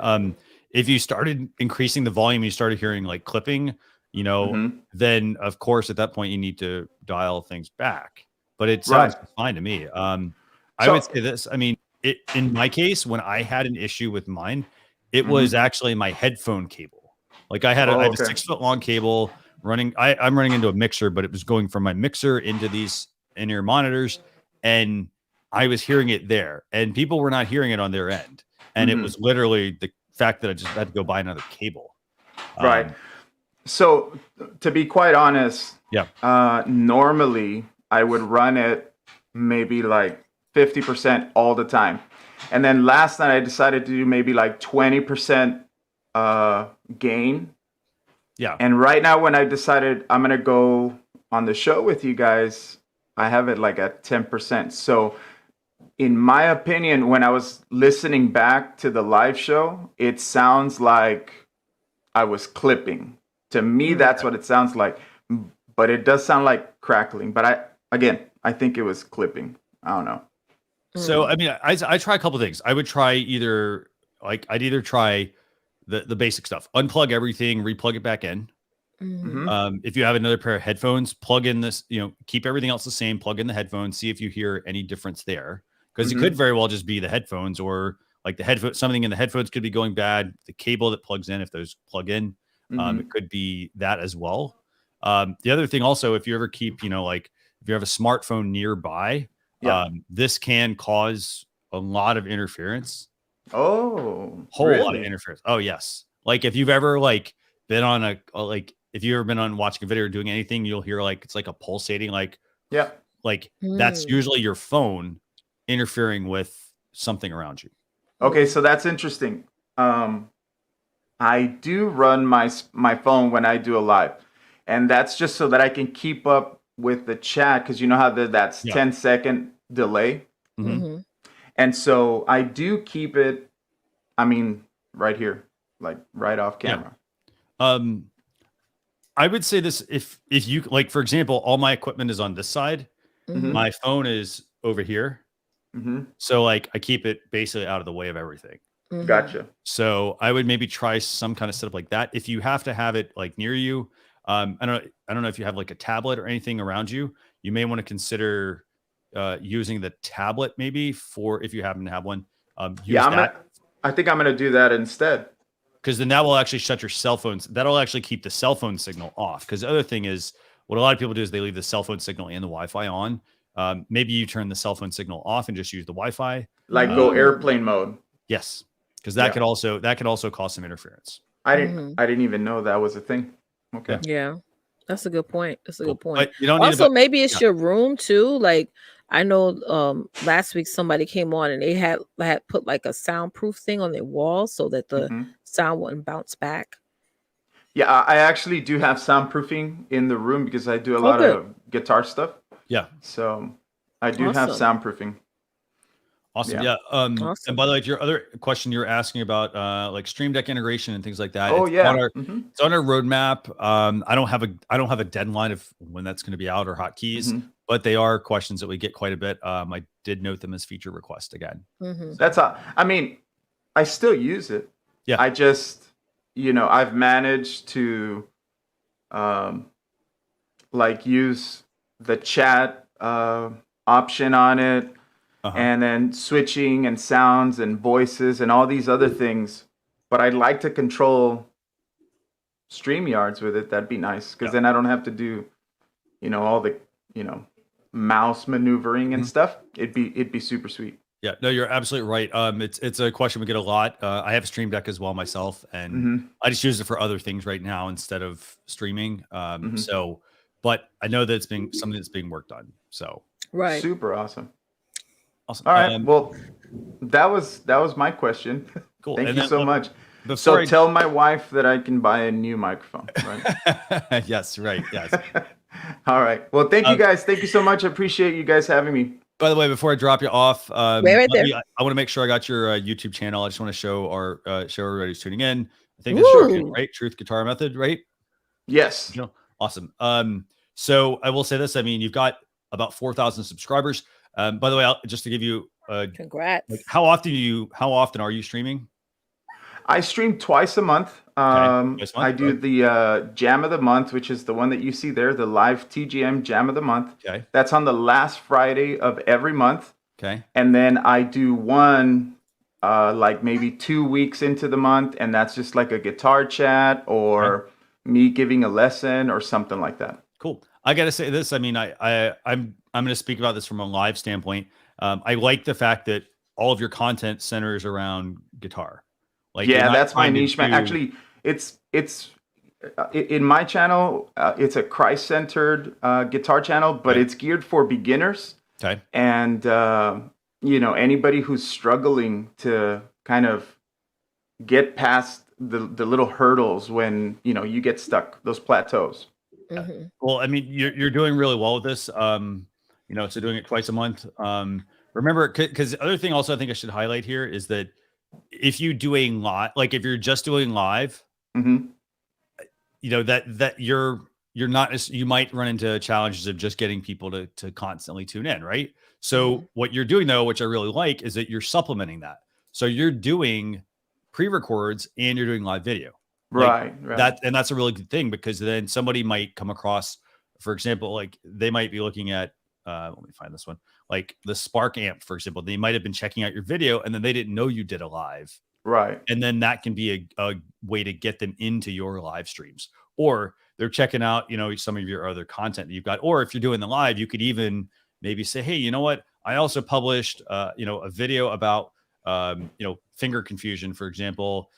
If you started increasing the volume, you started hearing like clipping, then of course at that point you need to dial things back. But it sounds fine to me. I would say this. I mean, in my case, when I had an issue with mine, it was actually my headphone cable. Like I had a 6-foot long cable running. I'm running into a mixer, but it was going from my mixer into these in-ear monitors, and I was hearing it there, and people were not hearing it on their end. And it was literally the fact that I just had to go buy another cable. Right. So to be quite honest, normally I would run it maybe like 50% all the time. And then last night I decided to do maybe like 20% gain. Yeah. And right now when I decided I'm going to go on the show with you guys, I have it like at 10%. So in my opinion, when I was listening back to the live show, it sounds like I was clipping. To me, that's what it sounds like. But it does sound like crackling. But I think it was clipping. I don't know. So, I mean, I try a couple of things. I would try I'd either try the basic stuff, unplug everything, replug it back in. If you have another pair of headphones, plug in this, keep everything else the same, plug in the headphones, see if you hear any difference there. Because it could very well just be the headphones, or like something in the headphones could be going bad. The cable that plugs in, if those plug in, it could be that as well. The other thing also, if you ever keep, like if you have a smartphone nearby, this can cause a lot of interference. Oh, whole lot of interference. Oh yes. Like if you've ever been on if you've ever been on watching a video or doing anything, you'll hear it's like a pulsating, that's usually your phone interfering with something around you. Okay, so that's interesting. I do run my phone when I do a live, and that's just so that I can keep up with the chat, because you know how that's 10-second delay. And so I do keep it, right here, like right off camera. I would say this, if you for example, all my equipment is on this side, my phone is over here. So I keep it basically out of the way of everything. Gotcha. So I would maybe try some kind of setup like that. If you have to have it near you, I don't know if you have a tablet or anything around you, you may want to consider using the tablet maybe for, if you happen to have one. I think I'm gonna do that instead. Because then that will actually shut your cell phones. That'll actually keep the cell phone signal off. Because the other thing is, what a lot of people do is they leave the cell phone signal and the Wi-Fi on. Maybe you turn the cell phone signal off and just use the Wi-Fi. Go airplane mode. Yes, because that could also cause some interference. I didn't even know that was a thing. Okay. Yeah, that's a good point. That's a good point. But you don't also, maybe it's your room too. I know last week somebody came on and they had put a soundproof thing on their wall so that the sound wouldn't bounce back. Yeah, I actually do have soundproofing in the room because I do a lot of guitar stuff. Yeah. So I do have soundproofing. Awesome. Yeah. Awesome. And by the way, your other question you're asking about Stream Deck integration and things like that. Oh, it's on our roadmap. I don't have a deadline of when that's going to be out or hotkeys, but they are questions that we get quite a bit. I did note them as feature request again. That's I mean, I still use it. Yeah. I just, I've managed to like use the chat option on it, and then switching and sounds and voices and all these other things. But I'd like to control StreamYards with it. That'd be nice, because then I don't have to do, all the, mouse maneuvering and stuff. It'd be super sweet. Yeah, no, you're absolutely right. It's a question we get a lot. I have a Stream Deck as well myself, and I just use it for other things right now instead of streaming. So, but I know that it's being something that's being worked on. So, right, super awesome. Awesome. All right. Well, that was my question. Cool. Thank you so much. So tell my wife that I can buy a new microphone, right? Yes, right. Yes. All right. Well, thank you guys. Thank you so much. I appreciate you guys having me. By the way, before I drop you off, right there. I want to make sure I got your YouTube channel. I just want to show everybody who's tuning in. I think it's right, Truth Guitar Method, right? Yes. Awesome. So I will say this. I mean, you've got about 4,000 subscribers. By the way, just to give you congrats. How often are you streaming? I stream twice a month. I do the Jam of the Month, which is the one that you see there, the live TGM Jam of the Month. Okay. That's on the last Friday of every month. Okay. And then I do one like maybe 2 weeks into the month, and that's just like a guitar chat or me giving a lesson or something like that. Cool. I got to say this. I mean, I'm going to speak about this from a live standpoint. I like the fact that all of your content centers around guitar. Like, that's my niche, man. Actually, it's in my channel. It's a Christ-centered guitar channel, but it's geared for beginners. Okay. And anybody who's struggling to kind of get past the little hurdles when you get stuck, those plateaus. Well, I mean, you're doing really well with this. So doing it twice a month. Remember, because the other thing also I think I should highlight here is that if you doing live, like if you're just doing live, that you're not, you might run into challenges of just getting people to constantly tune in, right? So what you're doing though, which I really like, is that you're supplementing that. So you're doing pre-records and you're doing live video. Right. That's a really good thing, because then somebody might come across, for example, like they might be looking at, let me find this one, like the Spark amp, for example. They might have been checking out your video and then they didn't know you did a live. Right. And then that can be a way to get them into your live streams, or they're checking out, some of your other content that you've got. Or if you're doing the live, you could even maybe say, hey, you know what? I also published, a video about, finger confusion, for example,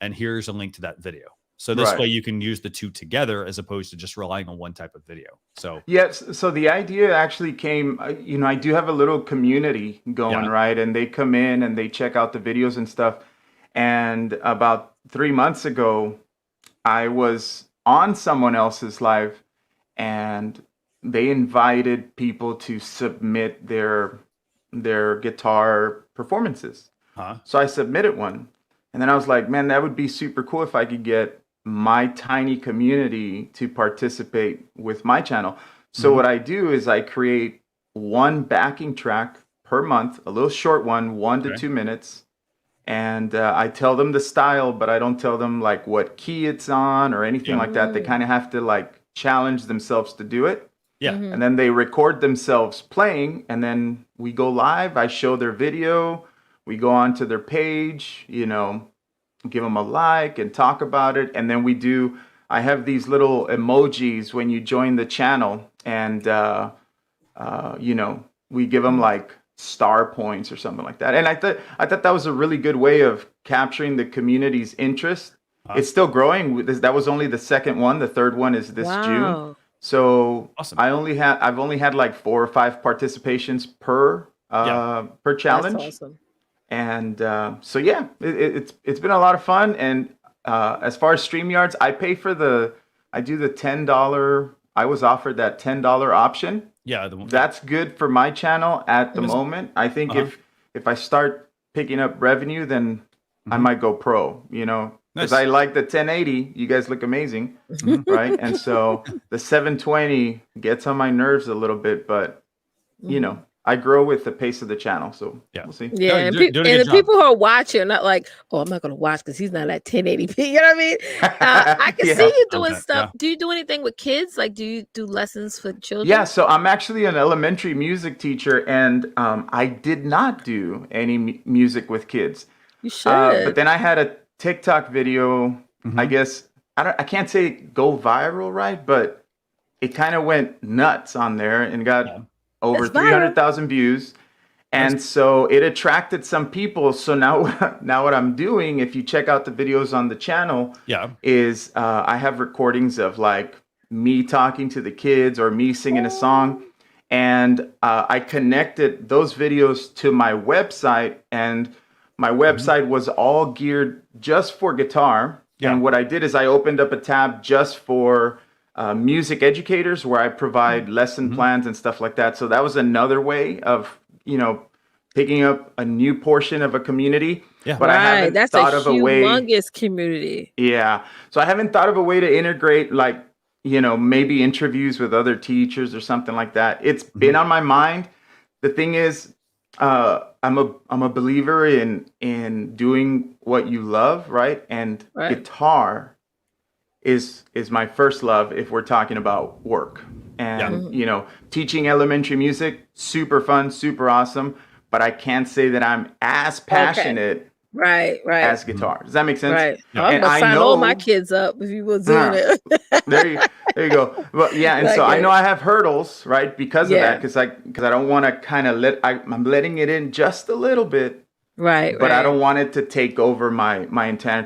and here's a link to that video. So this way you can use the two together as opposed to just relying on one type of video. So yes. So the idea actually came, I do have a little community going, right? And they come in and they check out the videos and stuff. And about 3 months ago, I was on someone else's live and they invited people to submit their guitar performances. So I submitted one. And then I was like, man, that would be super cool if I could get my tiny community to participate with my channel. So what I do is I create one backing track per month, a little short one, 1 to 2 minutes. And I tell them the style, but I don't tell them like what key it's on or anything like that. They kind of have to like challenge themselves to do it. Yeah. And then they record themselves playing, and then we go live. I show their video. We go on to their page, give them a like and talk about it. And then I have these little emojis when you join the channel, and, we give them like star points or something like that. And I thought that was a really good way of capturing the community's interest. It's still growing. That was only the second one. The third one is this June. So awesome. I've only had like 4 or 5 participations per challenge. That's awesome. And so it's been a lot of fun. And as far as StreamYards, I do the $10. I was offered that $10 option. Yeah, that's good for my channel at the moment. I think if I start picking up revenue, then I might go pro, because I like the 1080. You guys look amazing, right? And so the 720 gets on my nerves a little bit, but I grow with the pace of the channel, so we'll see. Yeah, and the people who are watching are not like, oh, I'm not going to watch because he's not at 1080p. You know what I mean? I can see you doing stuff. Do you do anything with kids? Like, do you do lessons for children? Yeah, so I'm actually an elementary music teacher, and I did not do any music with kids. You should. But then I had a TikTok video. I guess I can't say go viral, right? But it kind of went nuts on there and got over 300,000 views. And so it attracted some people. So now what I'm doing, if you check out the videos on the channel, is I have recordings of like me talking to the kids or me singing a song. And I connected those videos to my website, and my website was all geared just for guitar. And what I did is I opened up a tab just for music educators, where I provide lesson plans and stuff like that. So that was another way of, picking up a new portion of a community. Yeah. But I haven't thought of a way. That's a humongous community. Yeah. So I haven't thought of a way to integrate, like, maybe interviews with other teachers or something like that. It's been on my mind. The thing is, I'm a believer in doing what you love, right? And guitar is my first love if we're talking about work. And teaching elementary music, super fun, super awesome. But I can't say that I'm as passionate as guitar. Does that make sense? Right. I'm gonna sign all my kids up if you were doing it. there you go. Well, yeah, and so I know I have hurdles, right, because of that, because I don't want to kind of I'm letting it in just a little bit. Right. But I don't want it to take over my entire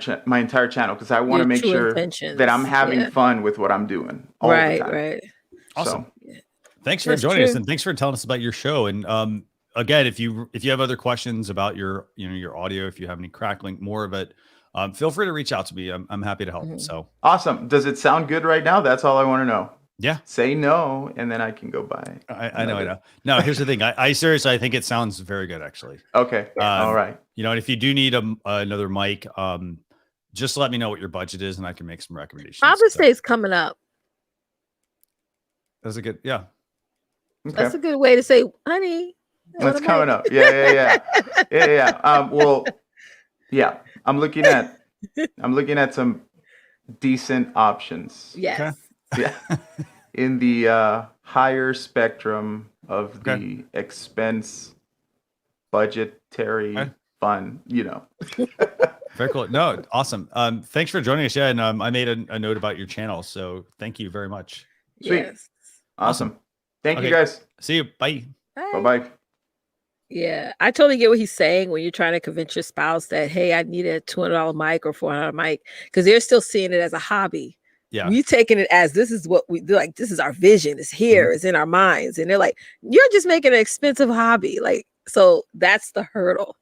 channel, because I want to make sure that I'm having fun with what I'm doing all the time. Right. Awesome. Thanks for joining us, and thanks for telling us about your show. And again, if you have other questions about your audio, if you have any crackling, more of it, feel free to reach out to me. I'm happy to help. So awesome. Does it sound good right now? That's all I want to know. Yeah. Say no, and then I can go buy. I know. No, here's the thing. I seriously, I think it sounds very good, actually. Okay. All right. And if you do need another mic, just let me know what your budget is, and I can make some recommendations. Father's Day is coming up. That's a good, Okay. That's a good way to say, honey. What's coming up? Yeah. Well, yeah. I'm looking at some decent options. Yes. Okay. Yeah. In the higher spectrum of the expense budgetary fun, Very cool. No, awesome. Thanks for joining us. Yeah, and I made a note about your channel, so thank you very much. Sweet. Yes. Awesome. Thank you, guys. See you. Bye. Bye. Yeah, I totally get what he's saying when you're trying to convince your spouse that, hey, I need a $200 mic or $400 mic, because they're still seeing it as a hobby. Yeah. We taking it as this is what we do. Like, this is our vision. It's here. It's in our minds. And they're like, you're just making an expensive hobby. Like, so that's the hurdle.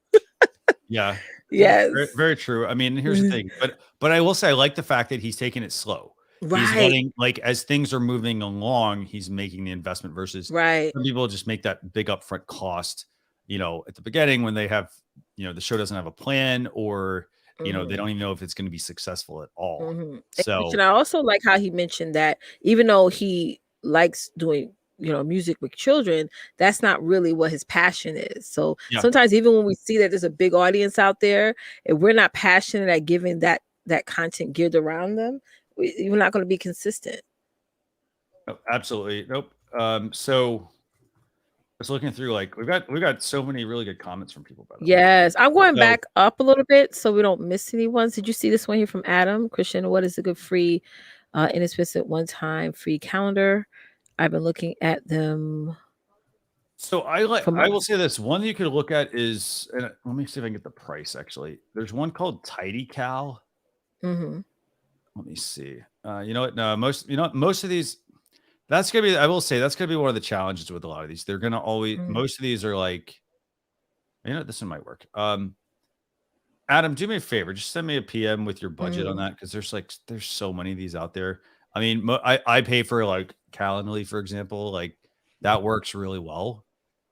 Yeah. Yes. Very, very true. I mean, here's the thing, but I will say, I like the fact that he's taking it slow. Right. He's letting, like, as things are moving along, he's making the investment versus some people just make that big upfront cost, at the beginning when they have, the show doesn't have a plan, or, they don't even know if it's going to be successful at all. So, and I also like how he mentioned that even though he likes doing, music with children, that's not really what his passion is. So sometimes even when we see that there's a big audience out there, if we're not passionate at giving that content geared around them, we're not going to be consistent. Oh, absolutely. Nope. So I was looking through, like, we've got so many really good comments from people. By the way. I'm going back up a little bit so we don't miss any ones. Did you see this one here from Adam? Christian, what is a good free, inexpensive one-time free calendar? I've been looking at them. So I will say this one you could look at is, and let me see if I can get the price. Actually, there's one called Tidy Cal. Let me see. No, most of these, that's gonna be, I will say, that's gonna be one of the challenges with a lot of these. They're gonna always, most of these are like, this one might work. Adam, do me a favor, just send me a PM with your budget on that, because there's so many of these out there. I mean, I pay for like Calendly, for example, like that works really well.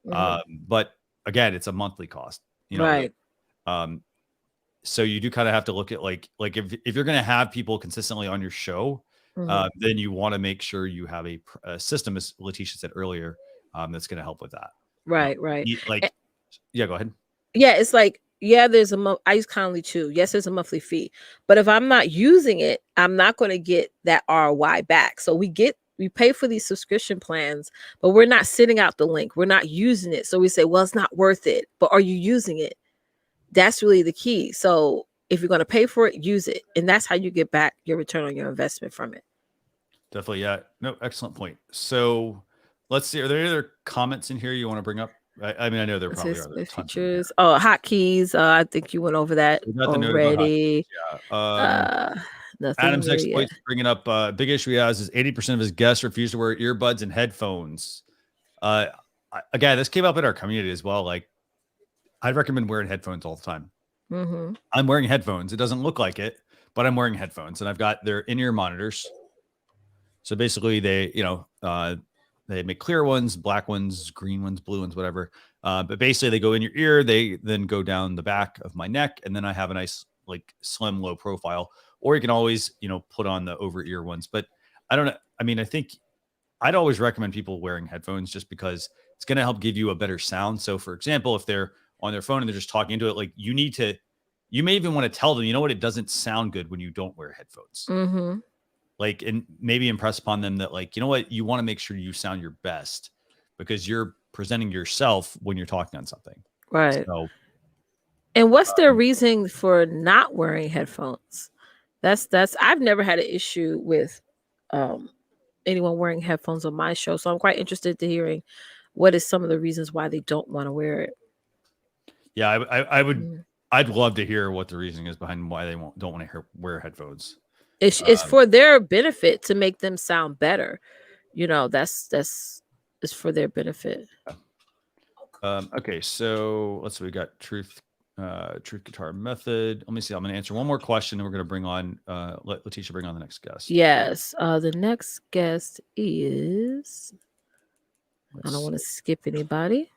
But again, it's a monthly cost, right? so you do kind of have to look at like if you're going to have people consistently on your show, then you want to make sure you have a system, as Leticia said earlier, that's going to help with that. Right, right. Yeah, go ahead. Yeah, it's like, yeah, there's I use Calendly too. Yes, there's a monthly fee, but if I'm not using it, I'm not going to get that ROI back. So we pay for these subscription plans, but we're not sending out the link. We're not using it. So we say, well, it's not worth it, but are you using it? That's really the key. So if you're going to pay for it, use it. And that's how you get back your return on your investment from it. Definitely. Yeah. No, excellent point. So let's see. Are there any other comments in here you want to bring up? I mean, I know there probably are. Features. Oh, hotkeys. I think you went over that already. Nothing Adam's exploits bringing up big issue he has is 80% of his guests refuse to wear earbuds and headphones. Again, this came up in our community as well. Like, I'd recommend wearing headphones all the time. I'm wearing headphones. It doesn't look like it, but I'm wearing headphones, and I've got their in-ear monitors. So basically, they make clear ones, black ones, green ones, blue ones, whatever. But basically, they go in your ear. They then go down the back of my neck, and then I have a nice, like, slim, low profile. Or you can always, put on the over ear ones. But I don't know. I mean, I think I'd always recommend people wearing headphones just because it's going to help give you a better sound. So, for example, if they're on their phone and they're just talking into it, like, you may even want to tell them, it doesn't sound good when you don't wear headphones. Like, and maybe impress upon them that, like, you want to make sure you sound your best because you're presenting yourself when you're talking on something. Right. So, and what's their reason for not wearing headphones? I've never had an issue with anyone wearing headphones on my show. So I'm quite interested to hearing what is some of the reasons why they don't want to wear it. Yeah, I would. I'd love to hear what the reasoning is behind why they don't want to wear headphones. It's for their benefit to make them sound better. That's it's for their benefit. Okay, so let's see. We got Truth Guitar Method. Let me see. I'm going to answer one more question, and we're going to bring on let Leticia bring on the next guest. Yes, the next guest is. I don't want to skip anybody.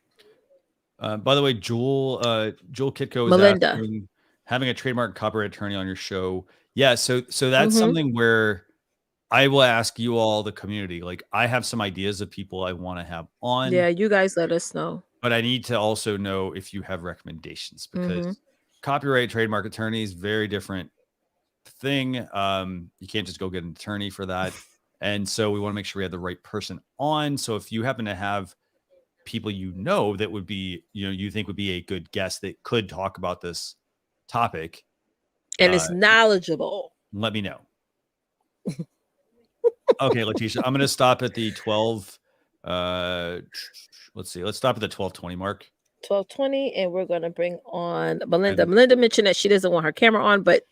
By the way, Joel Kitko is Melinda. asking, having a trademark copyright attorney on your show. Yeah, so that's something where I will ask you all, the community. Like, I have some ideas of people I want to have on. Yeah, you guys let us know. But I need to also know if you have recommendations, because copyright trademark attorney is very different thing. You can't just go get an attorney for that. And so we want to make sure we have the right person on. So if you happen to have people that would be, you think would be a good guest that could talk about this topic, and it's knowledgeable, let me know. Okay, Leticia, I'm going to stop at the 12. Let's see. Let's stop at the 12:20 mark. 12:20, and we're going to bring on Melinda. Melinda mentioned that she doesn't want her camera on, but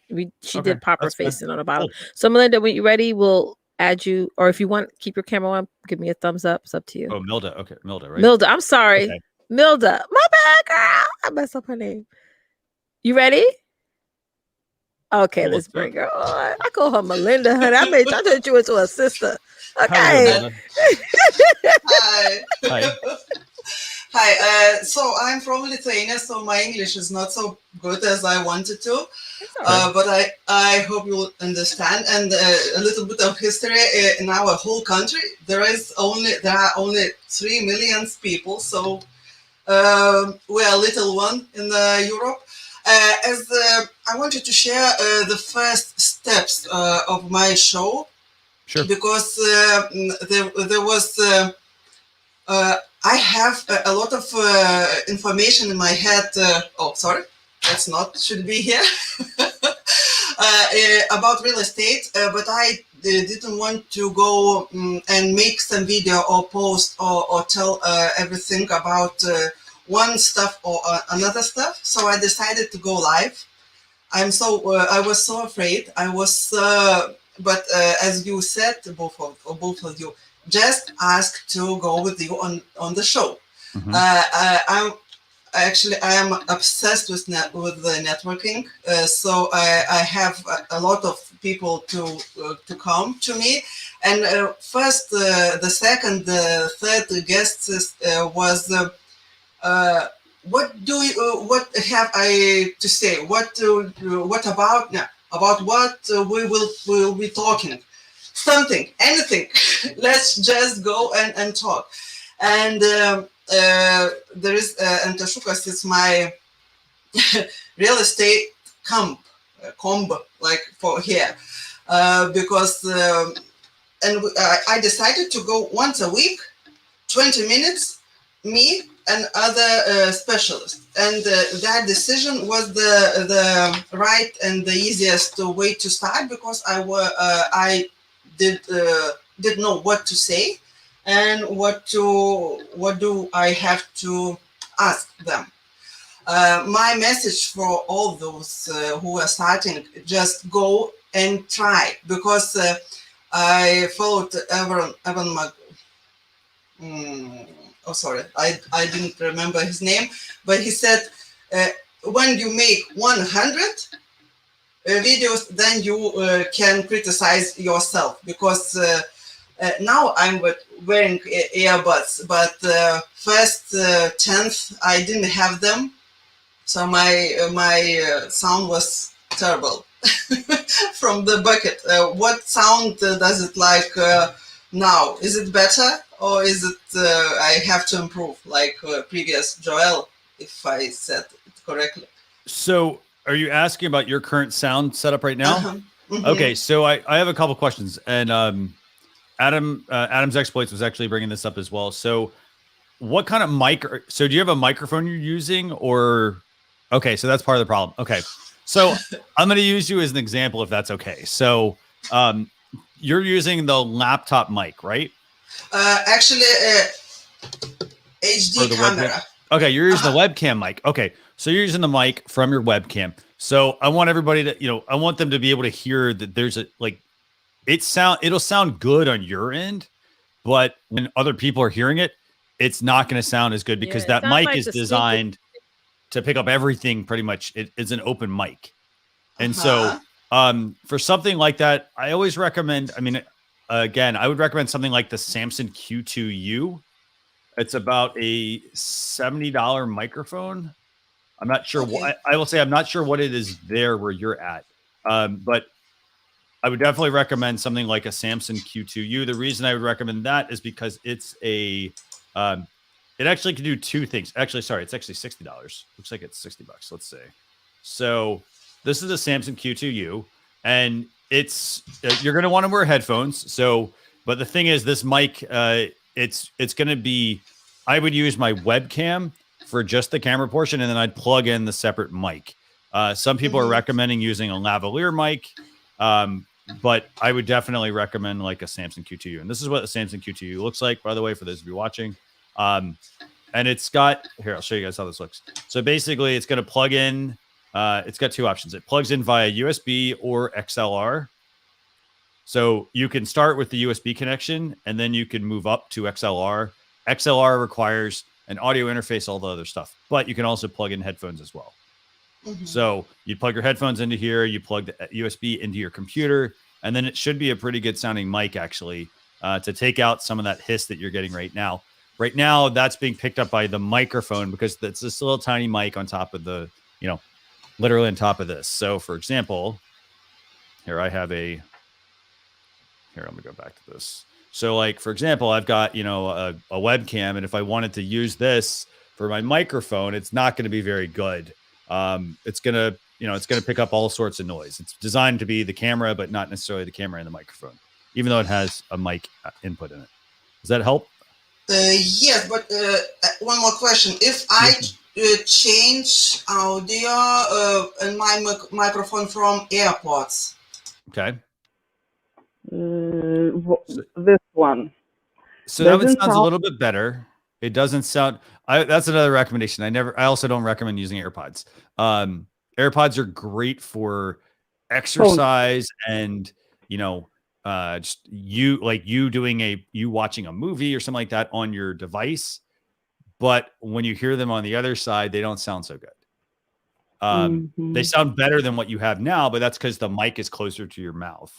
she did pop her face in on the bottom. Cool. So Melinda, when you're ready, we'll add you, or if you want, keep your camera on, give me a thumbs up. It's up to you. Oh, Milda. Okay, Milda, right? Milda. I'm sorry. Okay. Milda. My bad, girl. I messed up her name. You ready? Okay, let's bring her on. I call her Melinda, honey. I turned you into a sister. Okay. Hi. Hi. Hi. So I'm from Lithuania, so my English is not so good as I wanted to. But I hope you'll understand. And a little bit of history in our whole country. There are only 3 million people, so we are a little one in Europe. I wanted to share the first steps of my show. Sure. Because there was, I have a lot of information in my head. Should be here. About real estate, but I didn't want to go and make some video or post or tell everything about one stuff or another stuff. So I decided to go live. I was so afraid. But as you said, both of you, just ask to go with you on the show. I am obsessed with the networking. So I have a lot of people to come to me. And first, the second, the third guests was what have I to say? What about now? About what we'll be talking? Something, anything. Let's just go and talk. And there is Antashukas is my real estate comb like for here, because I decided to go once a week, 20 minutes, me and other specialists, and that decision was the right and the easiest way to start, because I did know what to say and what do I have to ask them. My message for all those who are starting, just go and try, because I followed Evan oh, sorry, I didn't remember his name, but he said, when you make 100 videos, then you can criticize yourself, because now I'm wearing earbuds, but first 10th I didn't have them, so my sound was terrible from the bucket. What sound does it like now? Is it better, or is it I have to improve like previous Joel, if I said it correctly? So are you asking about your current sound setup right now? Mm-hmm. Okay, so I have a couple questions, and Adam's Exploits was actually bringing this up as well. So what kind of mic? So do you have a microphone you're using, or? Okay, so that's part of the problem. Okay, so I'm going to use you as an example, if that's okay. So you're using the laptop mic, right? Actually, HD camera. Webcam? Okay, you're using the webcam mic. Okay, so you're using the mic from your webcam. So I want everybody to, I want them to be able to hear that there's it'll sound good on your end, but when other people are hearing it, it's not going to sound as good, because that mic is designed to pick up everything pretty much. It's an open mic. And so for something like that, I always recommend, I would recommend something like the Samson Q2U. It's about a $70 microphone. I'm not sure what I will say. I'm not sure what it is there where you're at. But I would definitely recommend something like a Samson Q2U. The reason I would recommend that is because it's it actually can do two things. Actually, sorry, it's actually $60. Looks like it's $60. Let's see. So this is a Samson Q2U, and you're going to want to wear headphones. So, but the thing is, this mic, it's going to be, I would use my webcam for just the camera portion, and then I'd plug in the separate mic. Some people are recommending using a lavalier mic, but I would definitely recommend like a Samson Q2U. And this is what the Samson Q2U looks like, by the way, for those of you watching. And it's got, here, I'll show you guys how this looks. So basically it's going to plug in, it's got two options. It plugs in via USB or XLR. So you can start with the USB connection, and then you can move up to XLR. XLR requires an audio interface, all the other stuff, but you can also plug in headphones as well. So you plug your headphones into here, you plug the USB into your computer, and then it should be a pretty good sounding mic, actually, to take out some of that hiss that you're getting right now. Right now, that's being picked up by the microphone, because it's this little tiny mic on top of the, literally on top of this. So for example, here I have here, let me go back to this. So like, for example, I've got, a webcam, and if I wanted to use this for my microphone, it's not going to be very good. It's going to pick up all sorts of noise. It's designed to be the camera, but not necessarily the camera and the microphone, even though it has a mic input in it. Does that help? Yes, but one more question. If I change audio in my microphone from AirPods. Okay. This one. So that one sounds a little bit better. It doesn't sound. That's another recommendation. I also don't recommend using AirPods. AirPods are great for exercise and just you watching a movie or something like that on your device. But when you hear them on the other side, they don't sound so good. They sound better than what you have now, but that's because the mic is closer to your mouth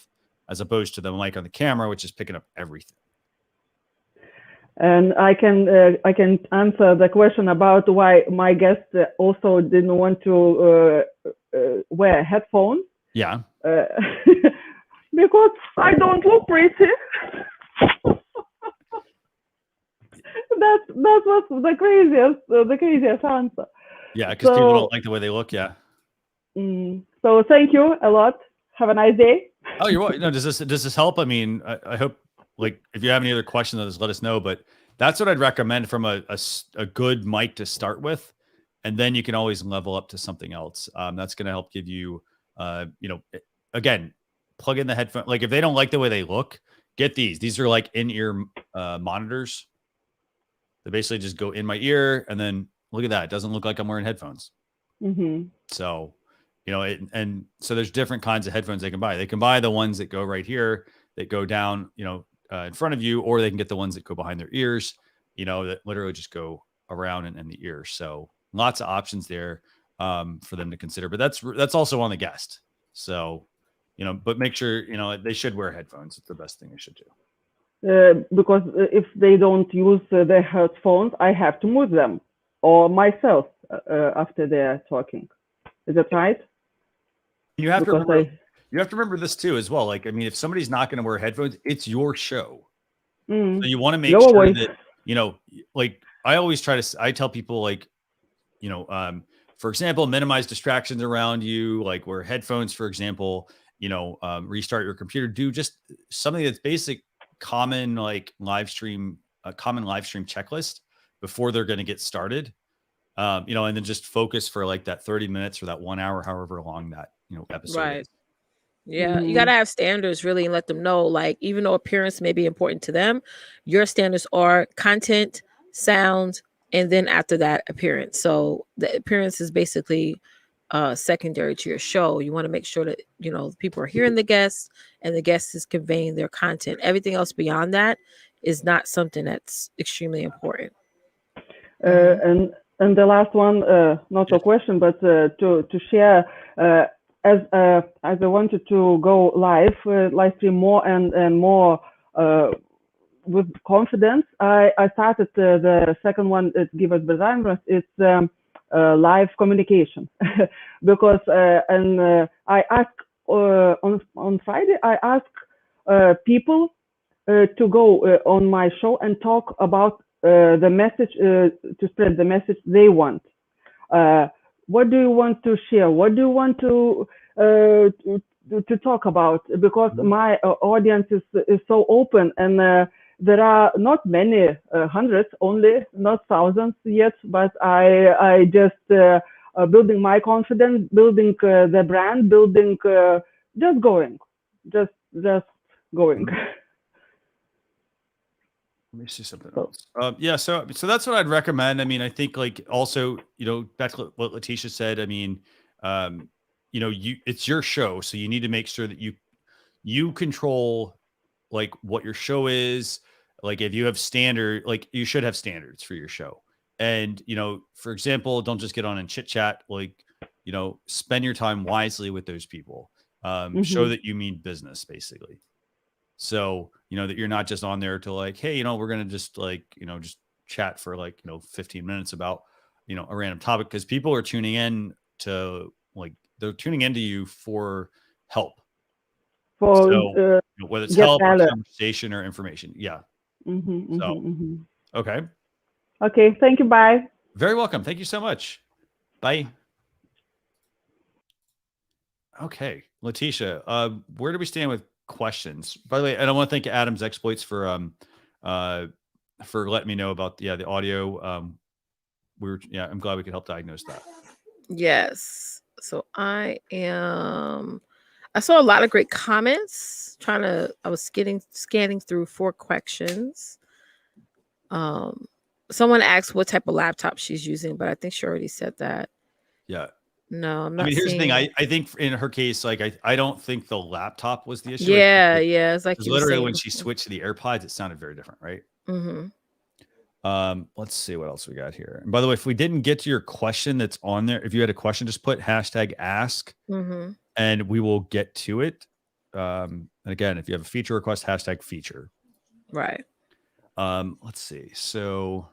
as opposed to the mic on the camera, which is picking up everything. And I can answer the question about why my guest also didn't want to wear headphones. Yeah. Because I don't look pretty. that was the craziest answer. Yeah, because people don't like the way they look. Yeah. So thank you a lot. Have a nice day. Oh, you're welcome. No, does this help? I mean, I hope, like, if you have any other questions, just let us know. But that's what I'd recommend from a good mic to start with, and then you can always level up to something else. That's going to help give you, again, plug in the headphone. Like, if they don't like the way they look, get these. These are like in-ear monitors. They basically just go in my ear, and then look at that. It doesn't look like I'm wearing headphones. So, and so there's different kinds of headphones they can buy. They can buy the ones that go right here, that go down, in front of you, or they can get the ones that go behind their ears, that literally just go around and the ear. So lots of options there for them to consider. But that's also on the guest. So, but make sure, they should wear headphones. It's the best thing they should do. Because if they don't use their headphones, I have to move them or myself after they're talking. Is that right? You have to remember this too, as well. Like, I mean, if somebody's not going to wear headphones, it's your show. So you want to make sure that, like, I always I tell people, like, for example, minimize distractions around you, like wear headphones, for example, restart your computer, do just something that's basic, common live stream checklist before they're going to get started. And then just focus for like that 30 minutes or that 1 hour, however long that, episode is. Yeah, you got to have standards really and let them know, like, even though appearance may be important to them, your standards are content, sound, and then after that, appearance. So the appearance is basically secondary to your show. You want to make sure that, people are hearing the guests and the guest is conveying their content. Everything else beyond that is not something that's extremely important. And the last one, not a question, but to share, as I wanted to go live stream more and more with confidence, I started the second one at Give Us Designers. It's live communication because I ask on Friday, I ask people to go on my show and talk about the message, to spread the message they want. What do you want to share? What do you want to talk about? Because my audience is so open, and there are not many hundreds, only not thousands yet. But I just building my confidence, building the brand, building just going. Let me see something else. So that's what I'd recommend. I mean, I think, like, also, back to what Leticia said. I mean, it's your show, so you need to make sure that you control, like, what your show is. Like, if you have like, you should have standards for your show. And, for example, don't just get on and chit chat. Like, spend your time wisely with those people. Show that you mean business, basically. So, that you're not just on there to, like, hey, we're going to just, like, just chat for, like, 15 minutes about, a random topic, because people are tuning in to, like, they're tuning into you for help. So, whether it's help or conversation or information. Yeah. Okay. Okay. Thank you. Bye. Very welcome. Thank you so much. Bye. Okay. Leticia, where do we stand with questions? By the way, and I want to thank Adam's Exploits for letting me know about the audio. I'm glad we could help diagnose that. Yes. So I saw a lot of great comments. I was scanning through 4 questions. Someone asked what type of laptop she's using, but I think she already said that. Yeah. No, I'm not. I mean, here's the thing. I think in her case, like, I don't think the laptop was the issue. Yeah. It's like literally when she switched to the AirPods, it sounded very different, right? Let's see what else we got here. And by the way, if we didn't get to your question that's on there, if you had a question, just put #ask and we will get to it. And again, if you have a feature request, #feature. Right. Let's see. So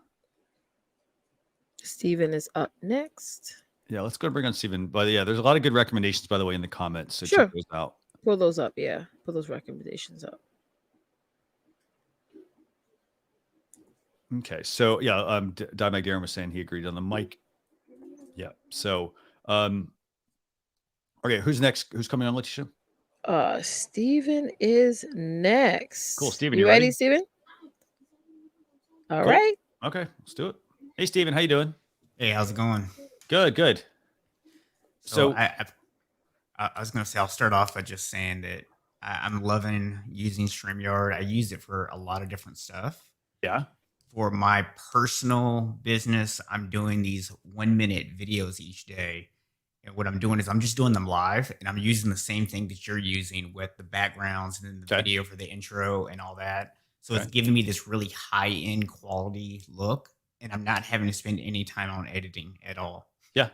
Steven is up next. Yeah, let's go bring on Steven. But yeah, there's a lot of good recommendations, by the way, in the comments. So Sure. check those out. Pull those up. Yeah. Pull those recommendations up. Okay. So yeah, Dimag Darren was saying he agreed on the mic. Yeah. So okay, who's next? Who's coming on, Leticia? Steven is next. Cool. Steven, you ready, Steven? All cool. right. Okay, let's do it. Hey Steven, how you doing? Hey, how's it going? Good. So I was going to say, I'll start off by just saying that I'm loving using StreamYard. I use it for a lot of different stuff. Yeah. For my personal business, I'm doing these 1-minute videos each day. And what I'm doing is I'm just doing them live, and I'm using the same thing that you're using with the backgrounds and then the video for the intro and all that. So it's giving me this really high-end quality look, and I'm not having to spend any time on editing at all. Yeah.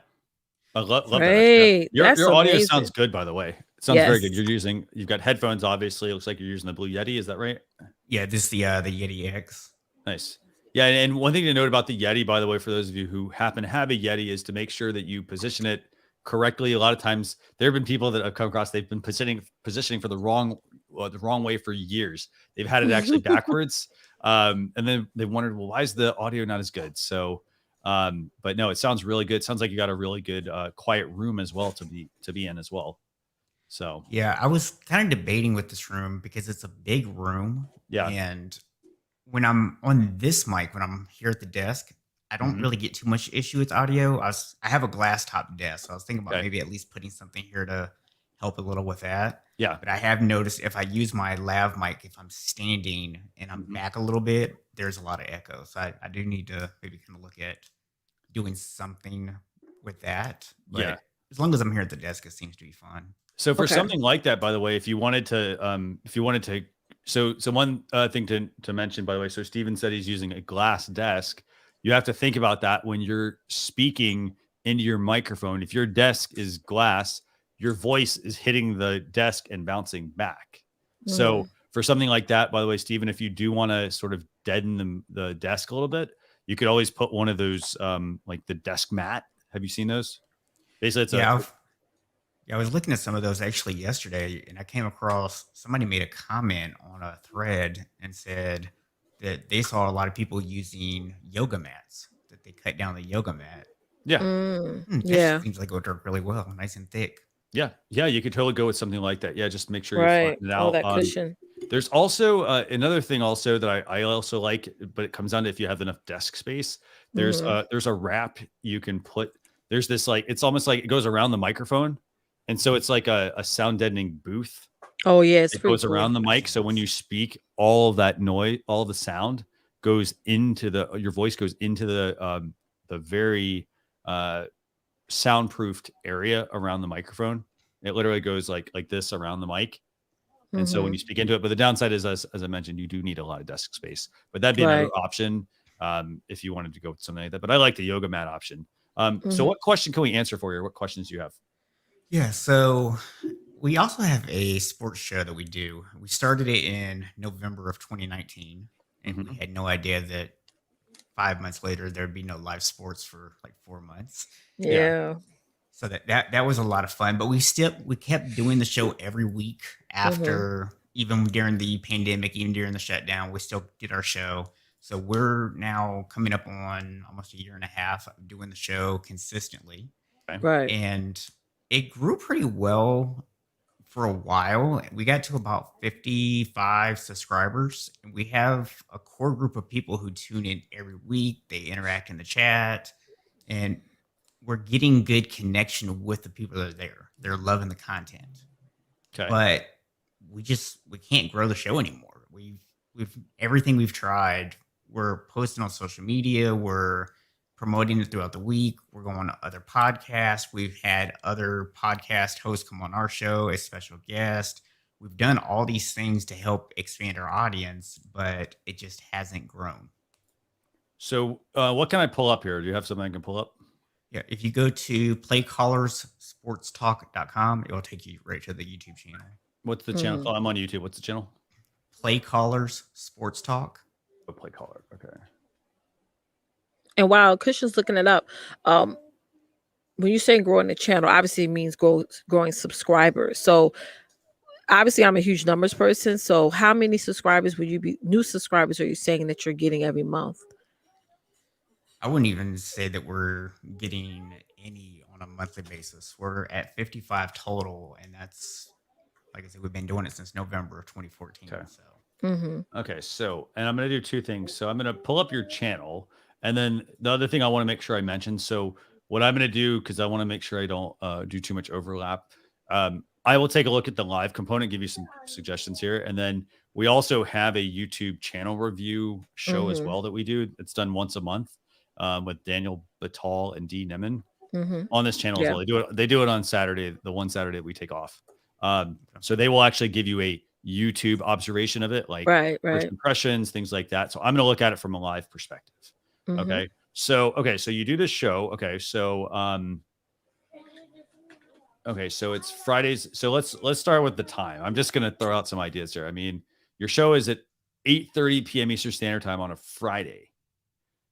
I love that. Yeah. Your audio sounds good, by the way. It sounds very good. You've got headphones, obviously. It looks like you're using the Blue Yeti. Is that right? Yeah, this is the Yeti X. Nice. Yeah, and one thing to note about the Yeti, by the way, for those of you who happen to have a Yeti, is to make sure that you position it correctly. A lot of times there have been people that have come across, they've been positioning for the wrong way for years. They've had it actually backwards. And then they wondered, well, why is the audio not as good? So but no, it sounds really good. It sounds like you got a really good quiet room as well to be in as well. So yeah, I was kind of debating with this room because it's a big room. Yeah. And when I'm on this mic, when I'm here at the desk, I don't really get too much issue with audio. I have a glass top desk, so I was thinking about maybe at least putting something here to help a little with that. Yeah. But I have noticed if I use my lav mic, if I'm standing and I'm back a little bit, there's a lot of echo. So I do need to maybe kind of look at doing something with that. But as long as I'm here at the desk, it seems to be fun. So for something like that, by the way, if you wanted to, so one thing to mention, by the way, so Steven said he's using a glass desk. You have to think about that when you're speaking into your microphone. If your desk is glass, your voice is hitting the desk and bouncing back. So for something like that, by the way, Steven, if you do want to sort of deaden the desk a little bit, you could always put one of those, like the desk mat. Have you seen those? Basically, it's I was looking at some of those actually yesterday, and I came across somebody made a comment on a thread and said that they saw a lot of people using yoga mats, that they cut down the yoga mat. Yeah. Seems like it would work really well, nice and thick. Yeah. You could totally go with something like that. Yeah, just make sure you flatten it out. All that cushion. There's also another thing also that I also like, but it comes down to if you have enough desk space. There's a wrap you can put. There's this it's almost like it goes around the microphone. And so it's like a sound deadening booth. Oh, yes. It goes around the mic. So when you speak, all of that noise, all of the sound goes into your voice goes into the very soundproofed area around the microphone. It literally goes like this around the mic. And so when you speak into it, but the downside is, as I mentioned, you do need a lot of desk space, but that'd be another option if you wanted to go with something like that. But I like the yoga mat option. So what question can we answer for you? What questions do you have? Yeah, so we also have a sports show that we do. We started it in November of 2019, and we had no idea that 5 months later there'd be no live sports for like 4 months. Yeah. So that was a lot of fun, but we kept doing the show every week after, even during the pandemic, even during the shutdown, we still did our show. So we're now coming up on almost 1.5 years of doing the show consistently. Right. And it grew pretty well for a while. We got to about 55 subscribers, and we have a core group of people who tune in every week. They interact in the chat, and we're getting good connection with the people that are there. They're loving the content. Okay. But we can't grow the show anymore. We've everything we've tried, we're posting on social media, we're promoting it throughout the week. We're going to other podcasts. We've had other podcast hosts come on our show as special guests. We've done all these things to help expand our audience, but it just hasn't grown. So what can I pull up here? Do you have something I can pull up? Yeah, if you go to playcallersportstalk.com, it will take you right to the YouTube channel. What's the channel called? I'm on YouTube. What's the channel? Play Callers Sports Talk. play caller. Okay. And while Christian's looking it up, when you say growing the channel, obviously it means growing subscribers. So obviously I'm a huge numbers person. So how many subscribers new subscribers are you saying that you're getting every month? I wouldn't even say that we're getting any on a monthly basis. We're at 55 total, and that's, like I said, we've been doing it since November of 2014. Okay. So. Okay, so, and I'm going to do two things. So I'm going to pull up your channel, and then the other thing I want to make sure I mention. So what I'm going to do, because I want to make sure I don't do too much overlap, I will take a look at the live component, give you some suggestions here, and then we also have a YouTube channel review show as well that we do. It's done once a month with Daniel Batal and Dee Nemen on this channel as well. They do it on Saturday, the one Saturday that we take off. So they will actually give you a YouTube observation of it, like first impressions, things like that. So I'm going to look at it from a live perspective. Okay. So you do this show. Okay. So, so it's Fridays. So let's start with the time. I'm just going to throw out some ideas here. I mean, your show is at 8:30 p.m. Eastern Standard Time on a Friday.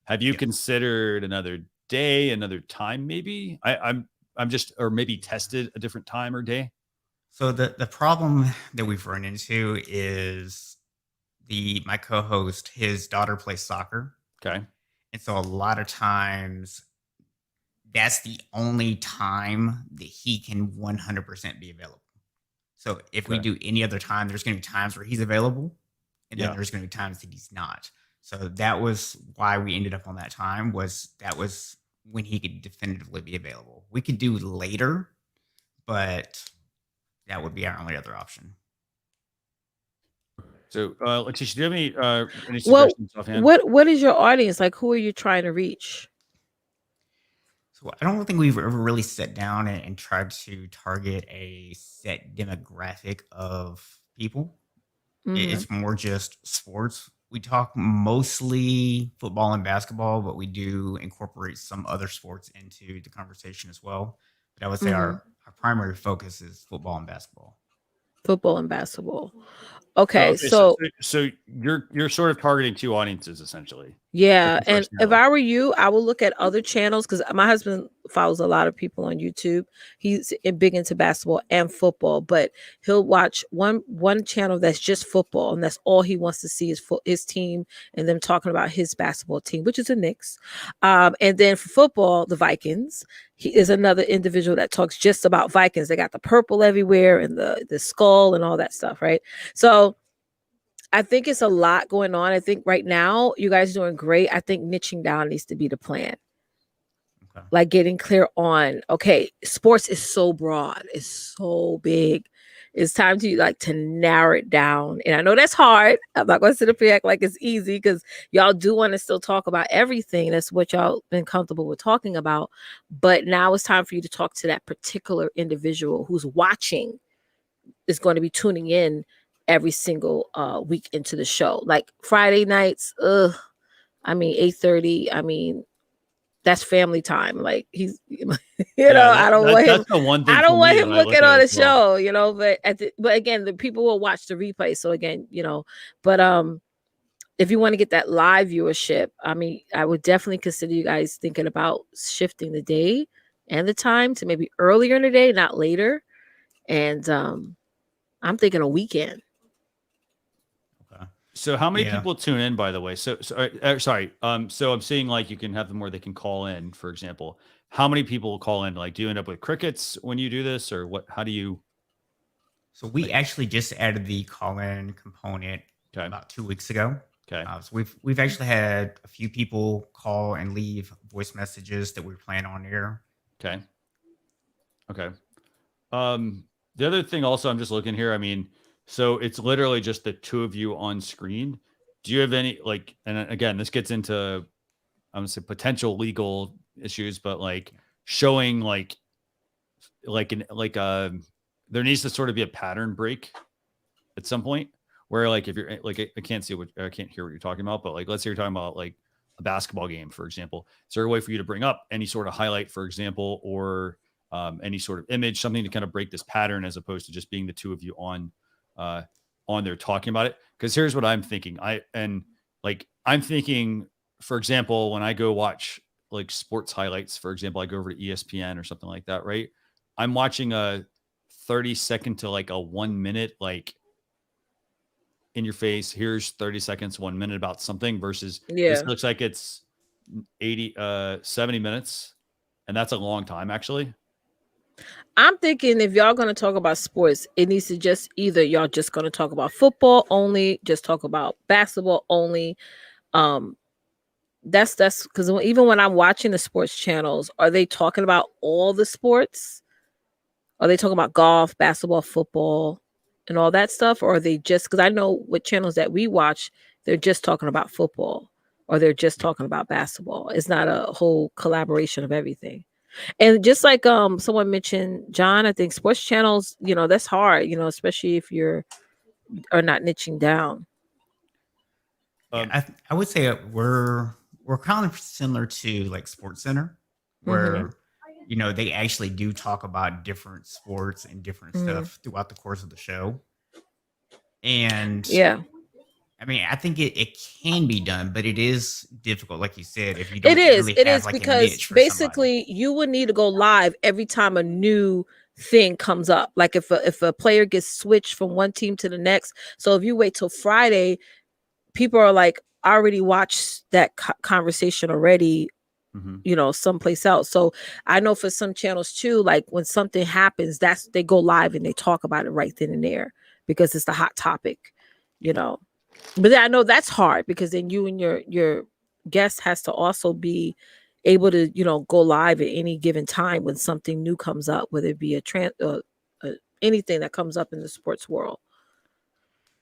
Have you considered another day, another time? Maybe I'm just, or maybe tested a different time or day. So the problem that we've run into is my co-host, his daughter plays soccer. Okay. And so a lot of times that's the only time that he can 100% be available. So if we do any other time, there's going to be times where he's available, and then there's going to be times that he's not. So that was why we ended up on that time, that was when he could definitively be available. We could do later, but that would be our only other option. So, Leticia, do you have any suggestions offhand? What is your audience like? Who are you trying to reach? So I don't think we've ever really sat down and tried to target a set demographic of people. It's more just sports. We talk mostly football and basketball, but we do incorporate some other sports into the conversation as well. But I would say our primary focus is football and basketball. Football and basketball. Okay, so you're sort of targeting two audiences essentially. Yeah, and if I were you, I would look at other channels, because my husband follows a lot of people on YouTube. He's big into basketball and football, but he'll watch one channel that's just football, and that's all he wants to see is his team and them talking about his basketball team, which is the Knicks. And then for football, the Vikings. He is another individual that talks just about Vikings. They got the purple everywhere and the skull and all that stuff, right? So I think it's a lot going on. I think right now you guys are doing great. I think niching down needs to be the plan. Okay. Like getting clear on, okay, sports is so broad. It's so big. It's time to narrow it down. And I know that's hard. I'm not going to sit up here act like it's easy, because y'all do want to still talk about everything. That's what y'all been comfortable with talking about. But now it's time for you to talk to that particular individual who's watching, is going to be tuning in every single week into the show. Like Friday nights, 8:30. That's family time. Like he's, I don't want him. I don't want him looking on the show, but again, the people will watch the replay. So again, but if you want to get that live viewership, I would definitely consider you guys thinking about shifting the day and the time to maybe earlier in the day, not later. And I'm thinking a weekend. So how many people tune in, by the way? So sorry. So I'm seeing you can have them where they can call in, for example. How many people call in? Do you end up with crickets when you do this, or what? How do you? So we actually just added the call-in component about 2 weeks ago. Okay. So we've actually had a few people call and leave voice messages that we're playing on air. Okay. The other thing also, I'm just looking here. So it's literally just the two of you on screen. Do you have any and again, this gets into, I'm gonna say potential legal issues, but showing there needs to sort of be a pattern break at some point where if you're I can't hear what you're talking about, but let's say you're talking about a basketball game, for example. Is there a way for you to bring up any sort of highlight, for example, or any sort of image, something to kind of break this pattern as opposed to just being the two of you on there talking about it? Because here's what I'm thinking. like I'm thinking, for example, when I go watch like sports highlights, for example, I go over to ESPN or something like that, right? I'm watching a 30-second to like a 1 minute, like in your face, here's 30 seconds, 1 minute about something versus this looks like it's 70 minutes. And that's a long time, actually. I'm thinking if y'all going to talk about sports, it needs to just either y'all just going to talk about football only, just talk about basketball only. That's because even when I'm watching the sports channels, are they talking about all the sports? Are they talking about golf, basketball, football, and all that stuff? Or are they just, because I know what channels that we watch, they're just talking about football or they're just talking about basketball. It's not a whole collaboration of everything. And just like someone mentioned, John, I think sports channels, that's hard, especially if you're are not niching down. I would say we're kind of similar to like Sports Center, where they actually do talk about different sports and different stuff throughout the course of the show. And I mean, I think it can be done, but it is difficult, like you said, if you don't really have like a niche for basically somebody. You would need to go live every time a new thing comes up. Like if a player gets switched from one team to the next. So if you wait till Friday, people are like already watched that conversation already, someplace else. So I know for some channels too, like when something happens, they go live and they talk about it right then and there because it's the hot topic, But I know that's hard because then you and your guest has to also be able to, go live at any given time when something new comes up, whether it be anything that comes up in the sports world.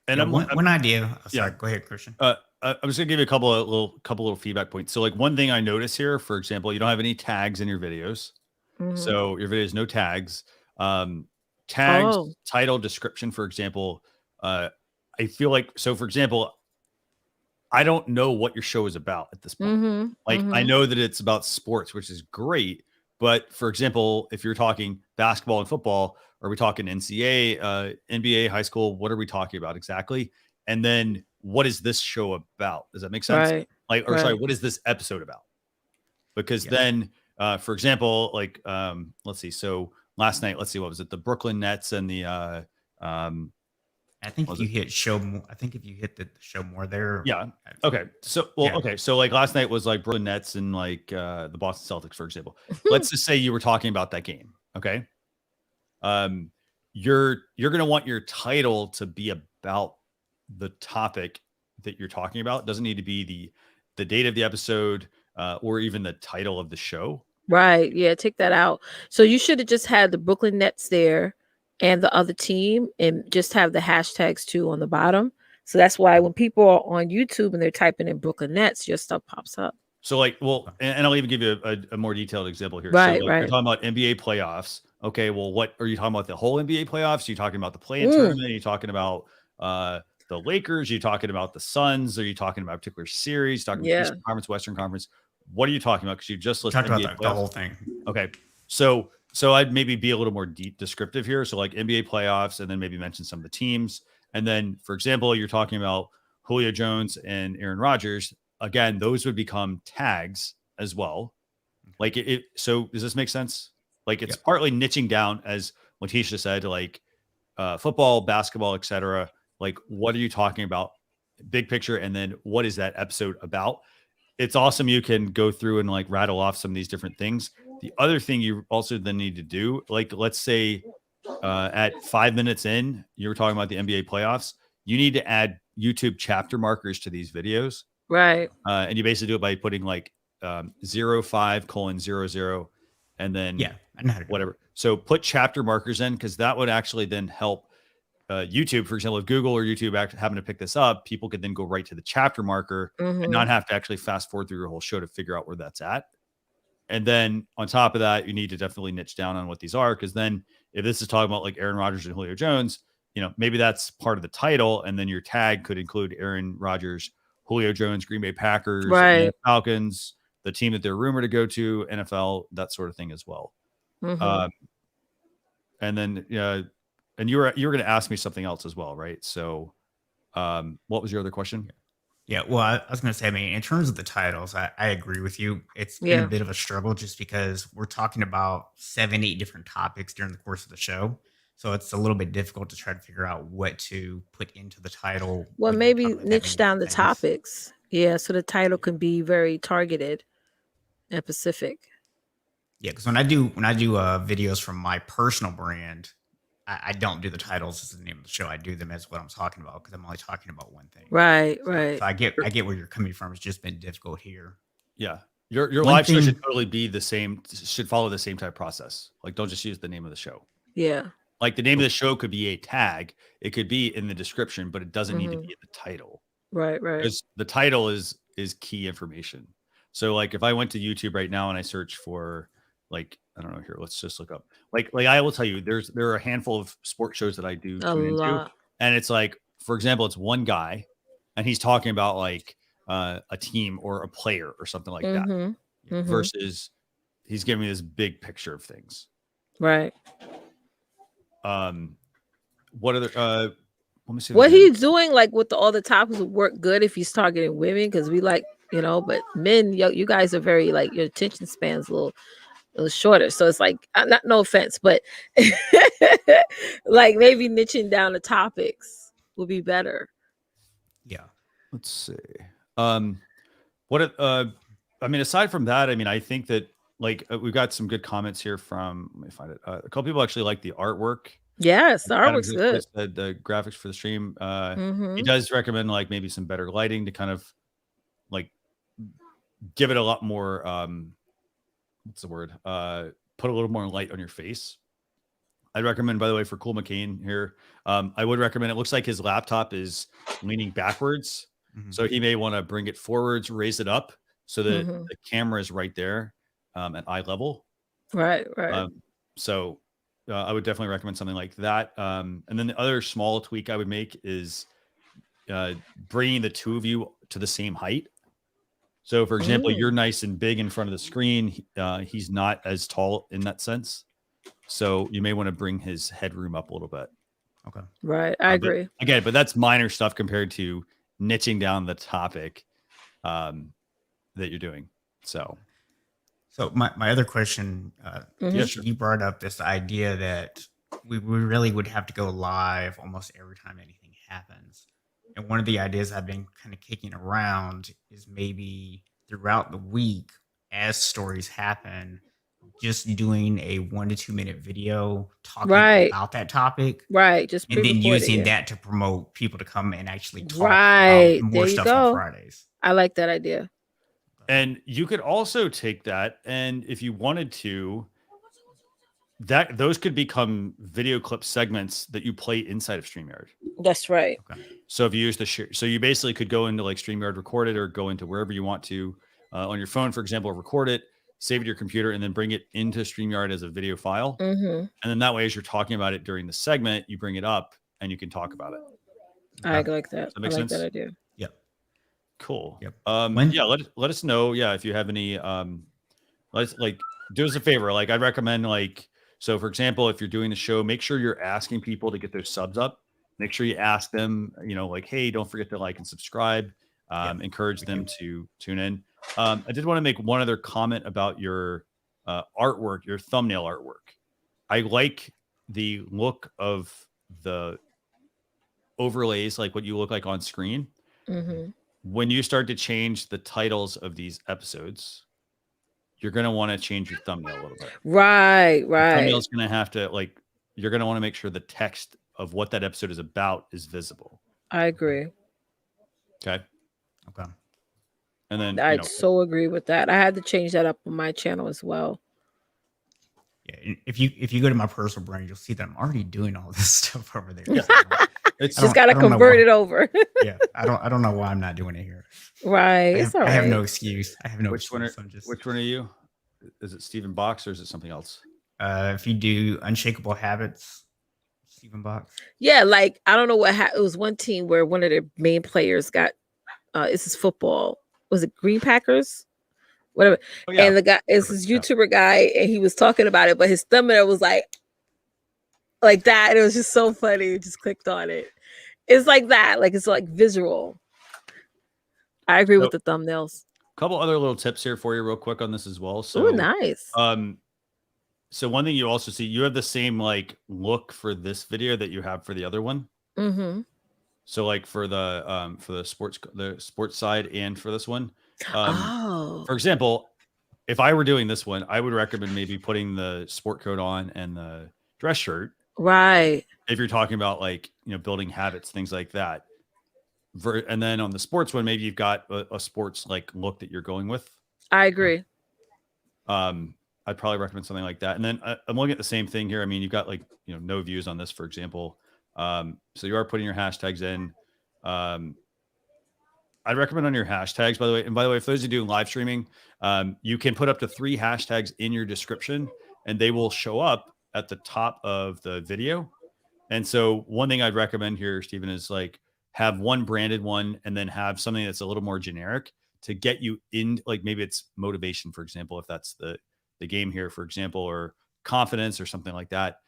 And one idea. Sorry, go ahead, Christian. I was gonna give you a couple little feedback points. So like one thing I notice here, for example, you don't have any tags in your videos. So your videos, no tags. Tags, title, description, for example. I feel like, so for example, I don't know what your show is about at this point. I know that it's about sports, which is great. But for example, if you're talking basketball and football, are we talking NCAA, NBA, high school? What are we talking about exactly? And then what is this show about? Does that make sense? Right. Sorry, what is this episode about? Because then, for example, let's see. So last night, let's see, what was it? The Brooklyn Nets and the I think if you hit show more, the show more there. Yeah. Okay. So, okay. So like last night was like Brooklyn Nets and like the Boston Celtics, for example. Let's just say you were talking about that game. Okay. You're going to want your title to be about the topic that you're talking about. It doesn't need to be the date of the episode or even the title of the show. Right. Yeah. Take that out. So you should have just had the Brooklyn Nets there and the other team and just have the hashtags too on the bottom. So that's why when people are on YouTube and they're typing in Brooklyn Nets, your stuff pops up. So like, well, and I'll even give you a more detailed example here. Right, so like, right. You're talking about NBA playoffs. Okay. Well, what are you talking about? The whole NBA playoffs? Are you talking about the play-in tournament? Are you talking about the Lakers? Are you talking about the Suns? Are you talking about a particular series? Talking about Eastern Conference, Western Conference? What are you talking about? Because you just listed about the whole thing. Okay. So I'd maybe be a little more descriptive here. So like NBA playoffs, and then maybe mention some of the teams. And then, for example, you're talking about Julio Jones and Aaron Rodgers. Again, those would become tags as well. Like so does this make sense? Like it's partly niching down, as Leticia said, like football, basketball, etc. Like, what are you talking about? Big picture. And then what is that episode about? It's awesome. You can go through and like rattle off some of these different things. The other thing you also then need to do, like, let's say at 5 minutes in, you were talking about the NBA playoffs. You need to add YouTube chapter markers to these videos. Right. And you basically do it by putting like 05:00 and then whatever. So put chapter markers in, because that would actually then help YouTube, for example, if Google or YouTube happen to pick this up, people could then go right to the chapter marker and not have to actually fast forward through your whole show to figure out where that's at. And then on top of that, you need to definitely niche down on what these are, because then if this is talking about like Aaron Rodgers and Julio Jones, maybe that's part of the title, and then your tag could include Aaron Rodgers, Julio Jones, Green Bay Packers, right, Falcons, the team that they're rumored to go to, NFL, that sort of thing as well. And then and you were going to ask me something else as well, right? So what was your other question? Yeah, well, I was going to say, I mean, in terms of the titles, I agree with you. It's been a bit of a struggle just because we're talking about 7-8 different topics during the course of the show. So it's a little bit difficult to try to figure out what to put into the title. Well, maybe niche down the topics. Yeah, so the title can be very targeted and specific. Yeah, because when I do videos from my personal brand, I don't do the titles as the name of the show. I do them as what I'm talking about because I'm only talking about one thing. Right, So I get where you're coming from. It's just been difficult here. Yeah. Your live show should totally be the same, should follow the same type of process. Like, don't just use the name of the show. Yeah. Like the name of the show could be a tag. It could be in the description, but it doesn't need to be in the title. Right. Because the title is key information. So like if I went to YouTube right now and I search for like, I don't know, here, let's just look up. Like I will tell you, there are a handful of sports shows that I do tune into. And it's like, for example, it's one guy and he's talking about like a team or a player or something like that. Versus he's giving me this big picture of things. Right. What other let me see what he's doing like with all the topics would work good if he's targeting women, because we like, you know, but men, you guys are very like, your attention span's a little shorter, so it's like, not, no offense, but like maybe niching down the topics would be better. Yeah. Let's see. I mean, aside from that, I mean, I think that like we've got some good comments here from, let me find it. A couple people actually like the artwork. Yes, the artwork's good. The graphics for the stream. He does recommend like maybe some better lighting to kind of like give it a lot more what's the word? Put a little more light on your face. I'd recommend, by the way, for Cool McCain here, I would recommend, it looks like his laptop is leaning backwards. So he may want to bring it forwards, raise it up so that the camera is right there at eye level. Right. So I would definitely recommend something like that. And then the other small tweak I would make is bringing the two of you to the same height. So, for example, you're nice and big in front of the screen. He's not as tall in that sense. So you may want to bring his headroom up a little bit. Okay. Right. I agree. But that's minor stuff compared to niching down the topic that you're doing. So my other question, you brought up this idea that we really would have to go live almost every time anything happens. And one of the ideas I've been kind of kicking around is maybe throughout the week, as stories happen, just doing a 1 to 2 minute video talking about that topic. Right. Just and then using that to promote people to come and actually talk about more there stuff go. on Fridays. I like that idea. And you could also take that, and if you wanted to, those could become video clip segments that you play inside of StreamYard. That's right. Okay. So if you use the share, so you basically could go into like StreamYard, record it, or go into wherever you want to on your phone, for example, record it, save it to your computer, and then bring it into StreamYard as a video file. And then that way, as you're talking about it during the segment, you bring it up and you can talk about it. I like that. That makes sense? That idea. Yep. Cool. Yep. Let us know. Yeah, if you have any, let's like do us a favor. Like I'd recommend like, so for example, if you're doing the show, make sure you're asking people to get their subs up. Make sure you ask them, you know, like, hey, don't forget to like and subscribe. Encourage them to tune in. I did want to make one other comment about your artwork, your thumbnail artwork. I like the look of the overlays, like what you look like on screen. When you start to change the titles of these episodes, you're going to want to change your thumbnail a little bit. Right. The thumbnail's going to have to like, you're going to want to make sure the text of what that episode is about is visible. I agree. Okay. And then I so agree with that. I had to change that up on my channel as well. Yeah, if you go to my personal brand, you'll see that I'm already doing all this stuff over there. Yeah. It's just got to convert it over. Yeah, I don't know why I'm not doing it here. Right, it's all right. I have no excuse. Which one are you? Is it Stephen Box or is it something else? If you do Unshakable Habits, Stephen Box. Yeah, like I don't know what it was. One team where one of their main players got this is football. Was it Green Packers? Whatever. Oh, yeah. And the guy is this YouTuber guy, and he was talking about it, but his thumbnail was like that. And it was just so funny. Just clicked on it. It's like that. Like it's like visual. I agree with the thumbnails. A couple other little tips here for you real quick on this as well. So Ooh, nice. So one thing you also see, you have the same like look for this video that you have for the other one. Mm-hmm. So like for the sports side and for this one. For example, if I were doing this one, I would recommend maybe putting the sport coat on and the dress shirt. Right. If you're talking about like, building habits, things like that. And then on the sports one, maybe you've got a sports like look that you're going with. I agree. I'd probably recommend something like that. And then I'm looking at the same thing here. I mean, you've got like, no views on this, for example. So you are putting your hashtags in. I'd recommend on your hashtags, by the way. And by the way, for those who do live streaming, you can put up to 3 hashtags in your description and they will show up at the top of the video. And so one thing I'd recommend here, Stephen, is like have one branded one and then have something that's a little more generic to get you in, like maybe it's motivation, for example, if that's the game here, for example, or confidence or something like that.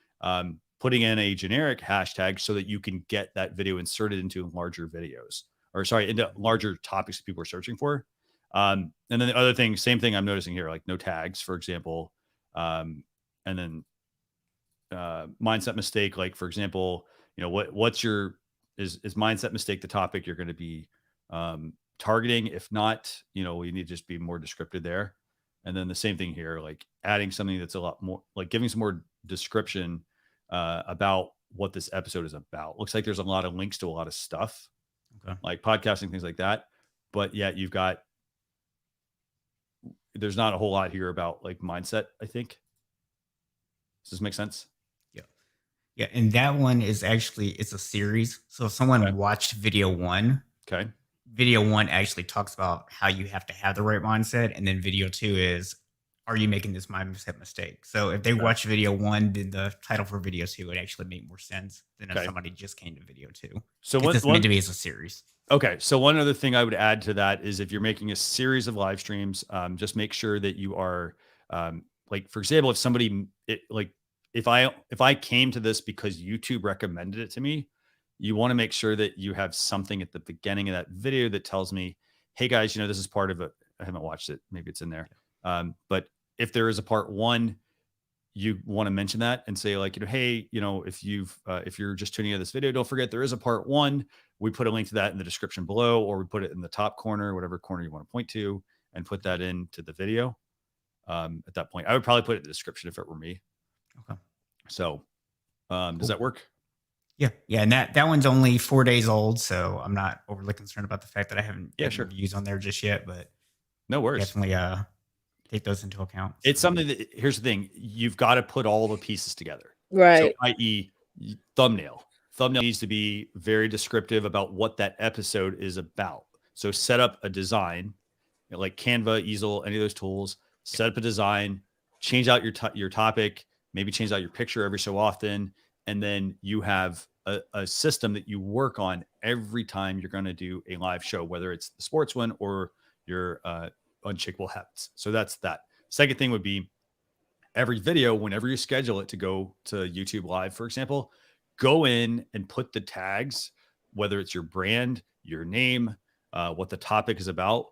Putting in a generic hashtag so that you can get that video inserted into larger videos, or sorry, into larger topics that people are searching for. And then the other thing, same thing I'm noticing here, like no tags, for example. And then mindset mistake, like for example, what's your is mindset mistake the topic you're going to be targeting? If not, we need to just be more descriptive there. And then the same thing here, like adding something that's a lot more, like giving some more description about what this episode is about. Looks like there's a lot of links to a lot of stuff, like podcasting, things like that. But yet there's not a whole lot here about like mindset, I think. Does this make sense? Yeah. And that one is actually, it's a series. So if someone watched video 1, video 1 actually talks about how you have to have the right mindset. And then video 2 is, are you making this mindset mistake? So if they watch video 1, then the title for video 2 would actually make more sense than if somebody just came to video 2. So it's meant to be as a series. Okay. So one other thing I would add to that is if you're making a series of live streams, just make sure that you are like, for example, if somebody if I came to this because YouTube recommended it to me, you want to make sure that you have something at the beginning of that video that tells me, hey guys, this is part of it. I haven't watched it. Maybe it's in there. But if there is a part 1, you want to mention that and say like, hey, if you're just tuning into this video, don't forget there is a part 1. We put a link to that in the description below, or we put it in the top corner, whatever corner you want to point to, and put that into the video. At that point, I would probably put it in the description if it were me. Okay. So, does that work? Yeah. Yeah. And that one's only 4 days old. So I'm not overly concerned about the fact that I haven't reviews on there just yet, but no worries. Definitely take those into account. It's something that, here's the thing, you've got to put all the pieces together. Right. So, i.e. thumbnail needs to be very descriptive about what that episode is about. So set up a design, like Canva, Easel, any of those tools, set up a design, change out your topic, maybe change out your picture every so often. And then you have a system that you work on every time you're going to do a live show, whether it's the sports one or your unshakable habits. So that's that. Second thing would be every video, whenever you schedule it to go to YouTube Live, for example, go in and put the tags, whether it's your brand, your name, what the topic is about,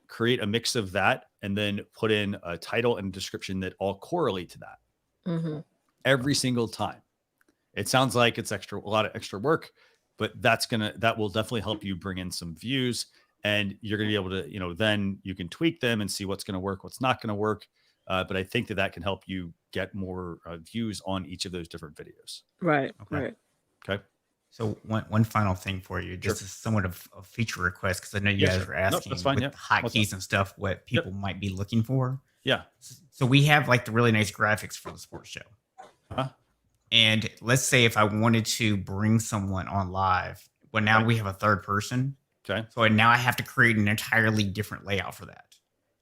create a mix of that, and then put in a title and description that all correlate to that every single time. It sounds like it's a lot of extra work, but that will definitely help you bring in some views, and you're going to be able to, then you can tweak them and see what's going to work, what's not going to work. But I think that can help you get more views on each of those different videos. Right. Okay. Right. Okay. So one final thing for you, just as somewhat of a feature request, because I know you guys were asking with hotkeys and stuff, what people might be looking for. Yeah. So we have like the really nice graphics for the sports show. And let's say if I wanted to bring someone on live, well, now we have a third person. Okay. So now I have to create an entirely different layout for that.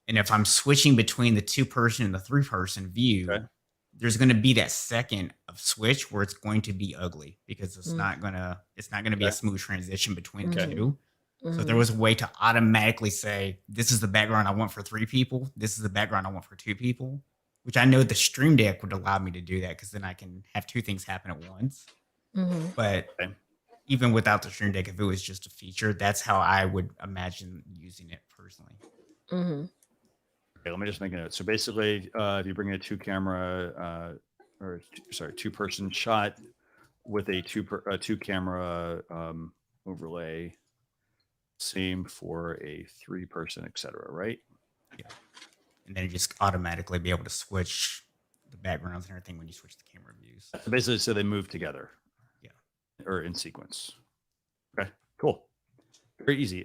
And if I'm switching between the 2-person and the 3-person view, there's going to be that second of switch where it's going to be ugly because it's not going to be a smooth transition between the two. So there was a way to automatically say, this is the background I want for 3 people. This is the background I want for 2 people, which I know the Stream Deck would allow me to do that because then I can have 2 things happen at once. But even without the Stream Deck, if it was just a feature, that's how I would imagine using it personally. Mm-hmm. Okay, let me just make a note. So basically, if you bring a two person shot with a two camera overlay, same for a 3-person, etc. Right? Yeah, and then you just automatically be able to switch the backgrounds and everything when you switch the camera views. Basically, so they move together. Yeah, or in sequence. Okay, cool. Very easy.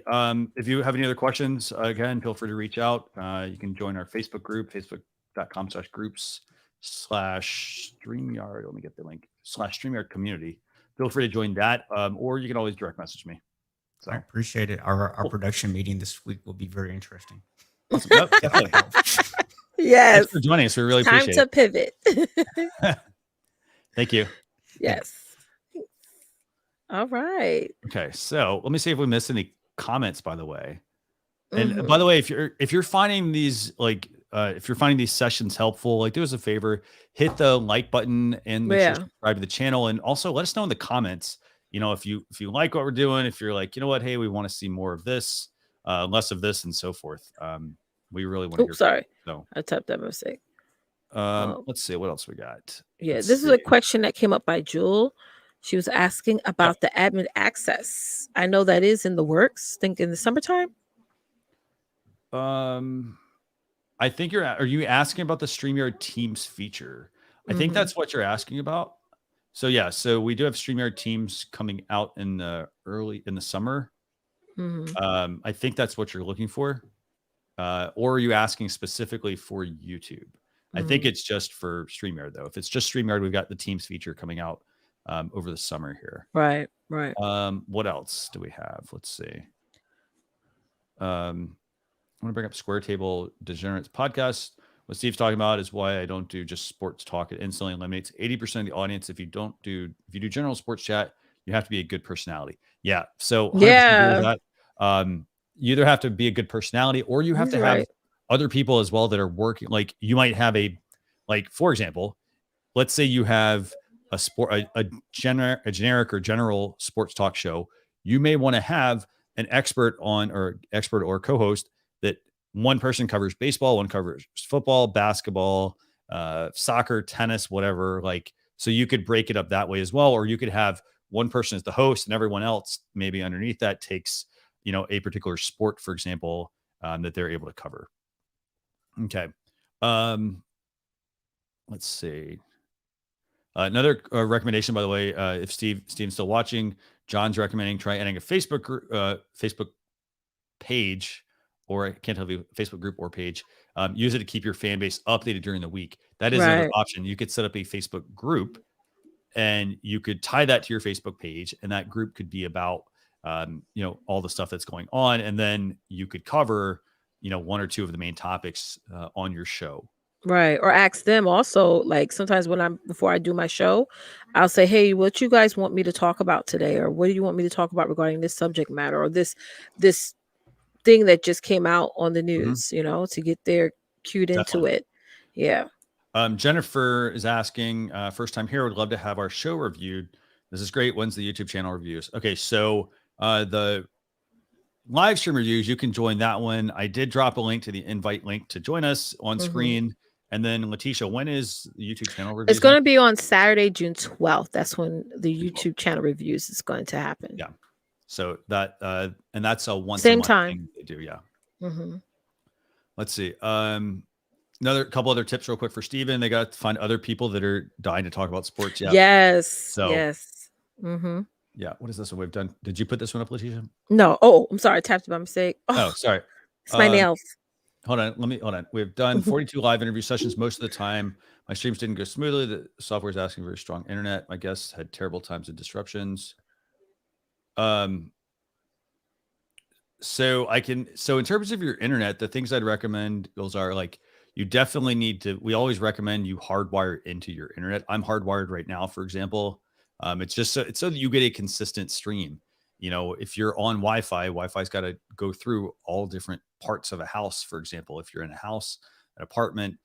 If you have any other questions, again, feel free to reach out. You can join our Facebook group, facebook.com/groups/StreamYard. Let me get the link, /StreamYard community. Feel free to join that, or you can always direct message me. So I appreciate it. Our production meeting this week will be very interesting. Awesome. Yep, definitely. Yes. Thanks for joining us. We really appreciate it. Time to pivot. Thank you. Yes. All right. Okay, so let me see if we missed any comments, by the way. And by the way, if you're finding these if you're finding these sessions helpful, do us a favor, hit the like button and make sure to subscribe to the channel, and also let us know in the comments. If you like what we're doing, if you're like, you know what, hey, we want to see more of this, less of this, and so forth. We really want to hear. Sorry, so I typed that mistake. Let's see what else we got. This is a question that came up by Jewel. She was asking about the admin access. I know that is in the works. Think in the summertime. I think are you asking about the StreamYard Teams feature? I think that's what you're asking about. So yeah, so we do have StreamYard Teams coming out in the summer. I think that's what you're looking for. Or are you asking specifically for YouTube? I think it's just for StreamYard though. If it's just StreamYard, we've got the Teams feature coming out over the summer here. Right. What else do we have? Let's see. I'm going to bring up Square Table Degenerates podcast. What Steve's talking about is why I don't do just sports talk. It instantly eliminates 80% of the audience. If you do general sports chat, you have to be a good personality. Yeah. So 100% agree with that. You either have to be a good personality or you have to have other people as well that are working. Like you might have for example, let's say you have a generic or general sports talk show. You may want to have an expert or co-host that one person covers baseball, one covers football, basketball, soccer, tennis, whatever. So you could break it up that way as well. Or you could have one person as the host and everyone else maybe underneath that takes, a particular sport, for example, that they're able to cover. Okay. Let's see. Another recommendation, by the way, if Steve's still watching, John's recommending try adding a Facebook page, or I can't tell if you Facebook group or page. Use it to keep your fan base updated during the week. That is another option. You could set up a Facebook group, and you could tie that to your Facebook page, and that group could be about all the stuff that's going on, and then you could cover one or two of the main topics on your show. Right. Or ask them also, sometimes before I do my show, I'll say, hey, what you guys want me to talk about today? Or what do you want me to talk about regarding this subject matter or this thing that just came out on the news, to get their cued into it. Yeah. Jennifer is asking, first time here, would love to have our show reviewed. This is great. When's the YouTube channel reviews? Okay. So the live stream reviews, you can join that one. I did drop a link to the invite link to join us on screen. And then Leticia, when is the YouTube channel reviews? It's going to be on Saturday, June 12th. That's when the YouTube channel reviews is going to happen. Yeah. So that, and that's a once same a month time thing they do. Yeah. Let's see. Another couple other tips real quick for Steven. They got to find other people that are dying to talk about sports. Yeah. Yes. So, yes. Yeah. What is this one we've done? Did you put this one up, Leticia? No. Oh, I'm sorry. I tapped it by mistake. Oh, sorry. It's my nails. Hold on. We've done 42 live interview sessions. Most of the time, my streams didn't go smoothly. The software is asking for a strong internet. My guests had terrible times and disruptions. So in terms of your internet, the things I'd recommend, those are you definitely need to, we always recommend you hardwire into your internet. I'm hardwired right now, for example. It's just so that you get a consistent stream. If you're on Wi-Fi's got to go through all different parts of a house, for example, if you're in a house, an apartment.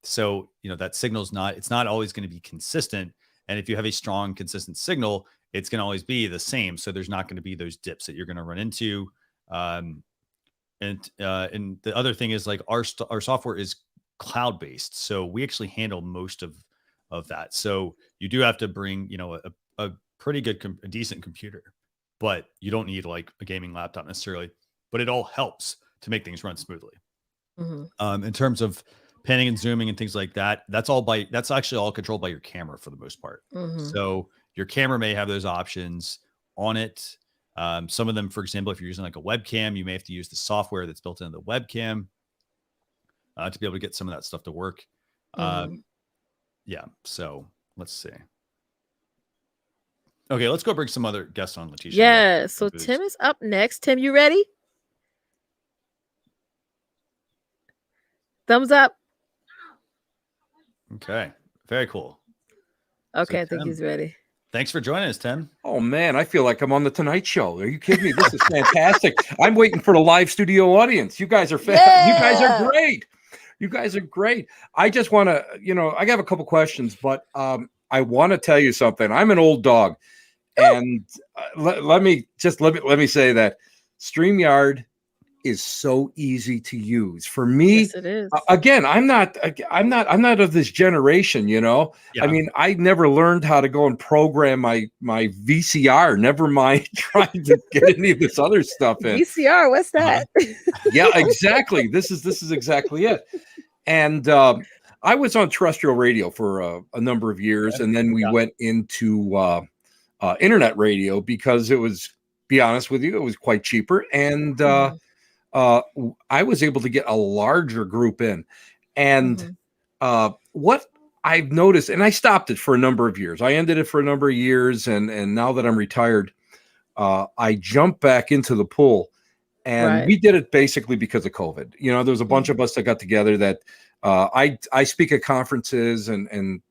So, that signal's it's not always going to be consistent. And if you have a strong, consistent signal, it's going to always be the same. So there's not going to be those dips that you're going to run into. And the other thing is, like, our software is cloud-based. So we actually handle most of that. So you do have to bring, a pretty good, a decent computer, but you don't need like a gaming laptop necessarily, but it all helps to make things run smoothly. In terms of panning and zooming and things like that, that's actually all controlled by your camera for the most part. So your camera may have those options on it. Some of them, for example, if you're using like a webcam, you may have to use the software that's built into the webcam to be able to get some of that stuff to work. Yeah. So let's see. Okay, let's go bring some other guests on, Leticia. Yeah. So Tim is up next. Tim, you ready? Thumbs up. Okay. Very cool. Okay, So, I think Tim, he's ready. Thanks for joining us, Tim. Oh man, I feel like I'm on the Tonight Show. Are you kidding me? This is fantastic. I'm waiting for the live studio audience. You guys are you guys are great. You guys are great. I just want to, I have a couple questions, but I want to tell you something. I'm an old dog, and let me say that StreamYard is so easy to use for me. Yes, it is. Again, I'm not of this generation, Yeah. I mean, I never learned how to go and program my VCR, never mind trying to get any of this other stuff in. VCR, what's that? Yeah, exactly. This is exactly it. And I was on terrestrial radio for a number of years, and then we went into internet radio because it was, be honest with you, it was quite cheaper. And I was able to get a larger group in. And what I've noticed, and I stopped it for a number of years. I ended it for a number of years. And now that I'm retired, I jumped back into the pool. And we did it basically because of COVID. There was a bunch of us that got together that I speak at conferences and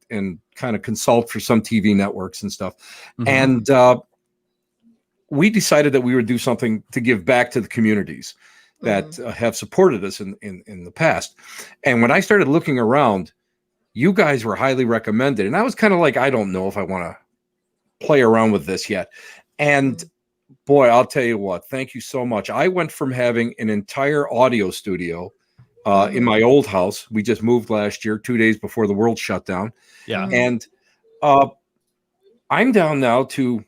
kind of consult for some TV networks and stuff. And we decided that we would do something to give back to the communities that have supported us in the past. And when I started looking around, you guys were highly recommended. And I was kind of like, I don't know if I want to play around with this yet. And boy, I'll tell you what, thank you so much. I went from having an entire audio studio in my old house. We just moved last year, 2 days before the world shut down. Yeah. And I'm down now to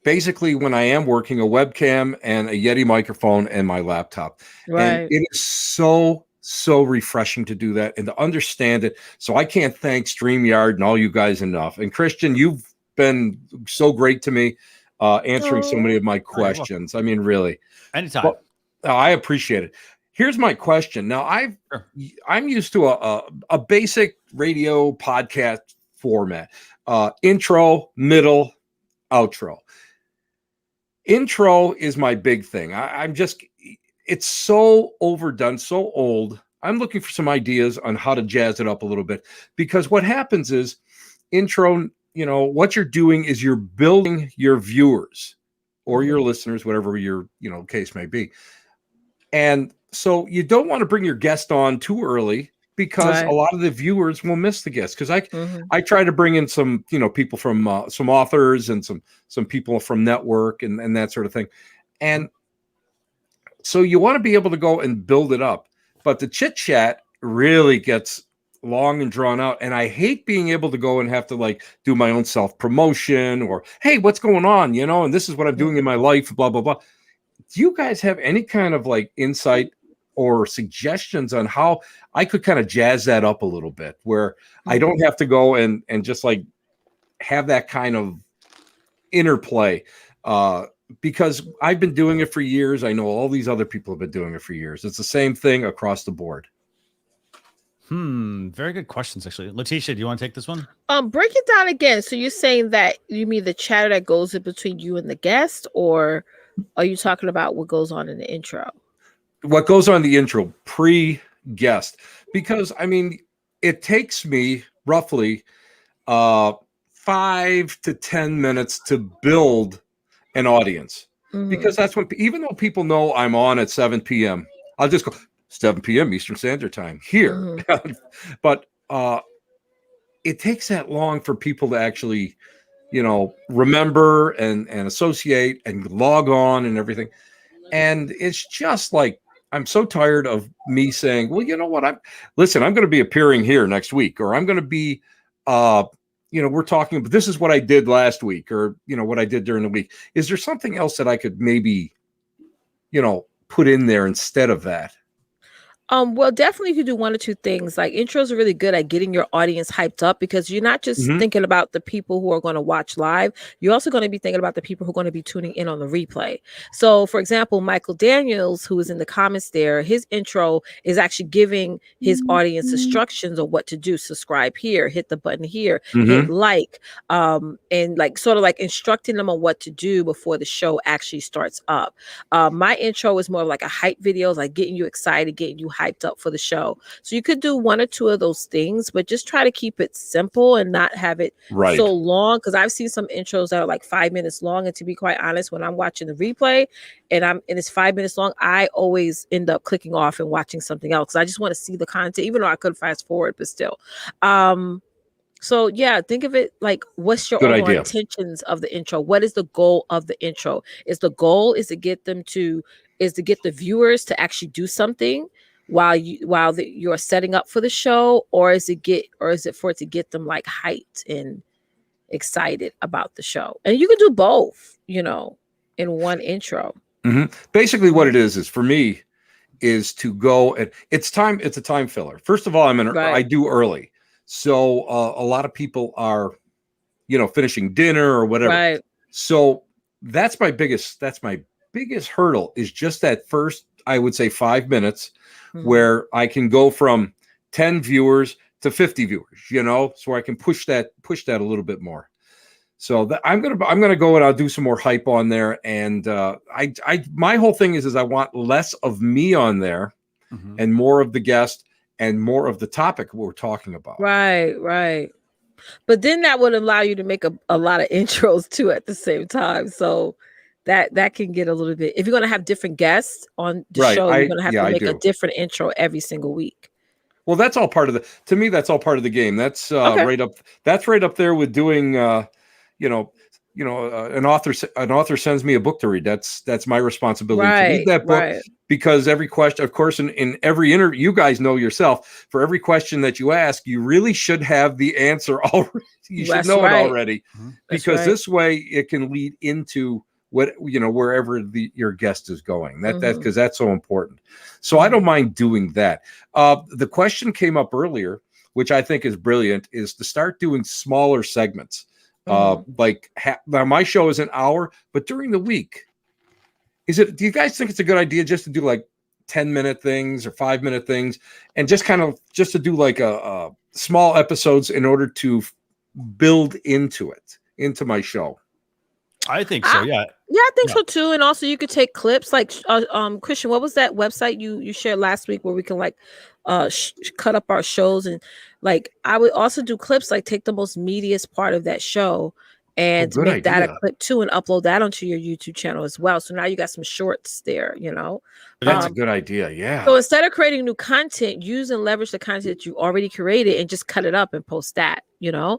basically, when I am working, a webcam and a Yeti microphone and my laptop. And it is so refreshing to do that and to understand it. So I can't thank StreamYard and all you guys enough. And Christian, you've been so great to me, answering so many of my questions. I mean, really. Anytime. Well, I appreciate it. Here's my question. Now, I'm used to a basic radio podcast format. Intro, middle, outro. Intro is my big thing. It's so overdone, so old. I'm looking for some ideas on how to jazz it up a little bit, because what happens is intro, what you're doing is you're building your viewers or your listeners, whatever your, case may be. And so you don't want to bring your guest on too early, because a lot of the viewers will miss the guest. Because I try to bring in some, people from some authors and some people from network and that sort of thing. And so you want to be able to go and build it up. But the chit chat really gets long and drawn out. And I hate being able to go and have to do my own self promotion or, hey, what's going on? And this is what I'm doing in my life, blah, blah, blah. Do you guys have any kind of insight or suggestions on how I could kind of jazz that up a little bit, where I don't have to go and just have that kind of interplay? Because I've been doing it for years. I know all these other people have been doing it for years. It's the same thing across the board. Very good questions, actually. Leticia, do you want to take this one? Break it down again. So you're saying that you mean the chatter that goes in between you and the guest, or are you talking about what goes on in the intro? What goes on in the intro, pre-guest, because it takes me roughly 5 to 10 minutes to build an audience, because that's when, even though people know I'm on at 7 p.m., I'll just go 7 p.m. Eastern Standard Time here. But it takes that long for people to actually, remember and associate and log on and everything. And it's just like, I'm so tired of me saying, well, you know what? I'm going to be appearing here next week, or I'm going to be, we're talking about, this is what I did last week, or, what I did during the week. Is there something else that I could maybe, put in there instead of that? Well, definitely you could do one or two things. Like intros are really good at getting your audience hyped up because you're not just thinking about the people who are going to watch live. You're also going to be thinking about the people who are going to be tuning in on the replay. So for example, Michael Daniels, who is in the comments there, his intro is actually giving his audience instructions on what to do. Subscribe here, hit the button here, hit like, and like sort of like instructing them on what to do before the show actually starts up. My intro is more of like a hype video, like getting you excited, getting you hyped up for the show. So you could do one or two of those things, but just try to keep it simple and not have it so long. Because I've seen some intros that are like 5 minutes long, and to be quite honest, when I'm watching the replay and it's 5 minutes long, I always end up clicking off and watching something else. I just want to see the content, even though I could fast forward, but still. So yeah, think of it like, what's your overall intentions of the intro? What is the goal of the intro? Is the goal to get the viewers to actually do something while you're setting up for the show, or is it for it to get them like hyped and excited about the show? And you can do both, in one intro. Basically what it is for me is to go and it's a time filler. First of all, I do early. So a lot of people are, finishing dinner or whatever. Right. So that's my biggest hurdle is just that first, I would say 5 minutes where I can go from 10 viewers to 50 viewers, so I can push that a little bit more. So I'm going to go and I'll do some more hype on there. And my whole thing is I want less of me on there and more of the guest and more of the topic we're talking about. Right. But then that would allow you to make a lot of intros too at the same time. So that can get a little bit, if you're going to have different guests on the show, you're going to have to make a different intro every single week. Well, that's all part of the game. That's right up there with doing, an author sends me a book to read. That's my responsibility to read that book, because every question, of course, in every interview, you guys know yourself, for every question that you ask, you really should have the answer already. You should know it already, because this way it can lead into wherever your guest is going. Because that's so important. So I don't mind doing that. The question came up earlier, which I think is brilliant, is to start doing smaller segments. Now my show is an hour, but during the week, do you guys think it's a good idea just to do like 10-minute things or 5-minute things, and just to do like a small episodes in order to build into my show? I think so. Yeah, I think so too. And also you could take clips like Christian, what was that website you shared last week where we can like cut up our shows? And like I would also do clips, like take the most meatiest part of that show and make that a clip too, and upload that onto your YouTube channel as well. So now you got some shorts there, That's a good idea. Yeah. So instead of creating new content, use and leverage the content that you already created and just cut it up and post that, Yeah.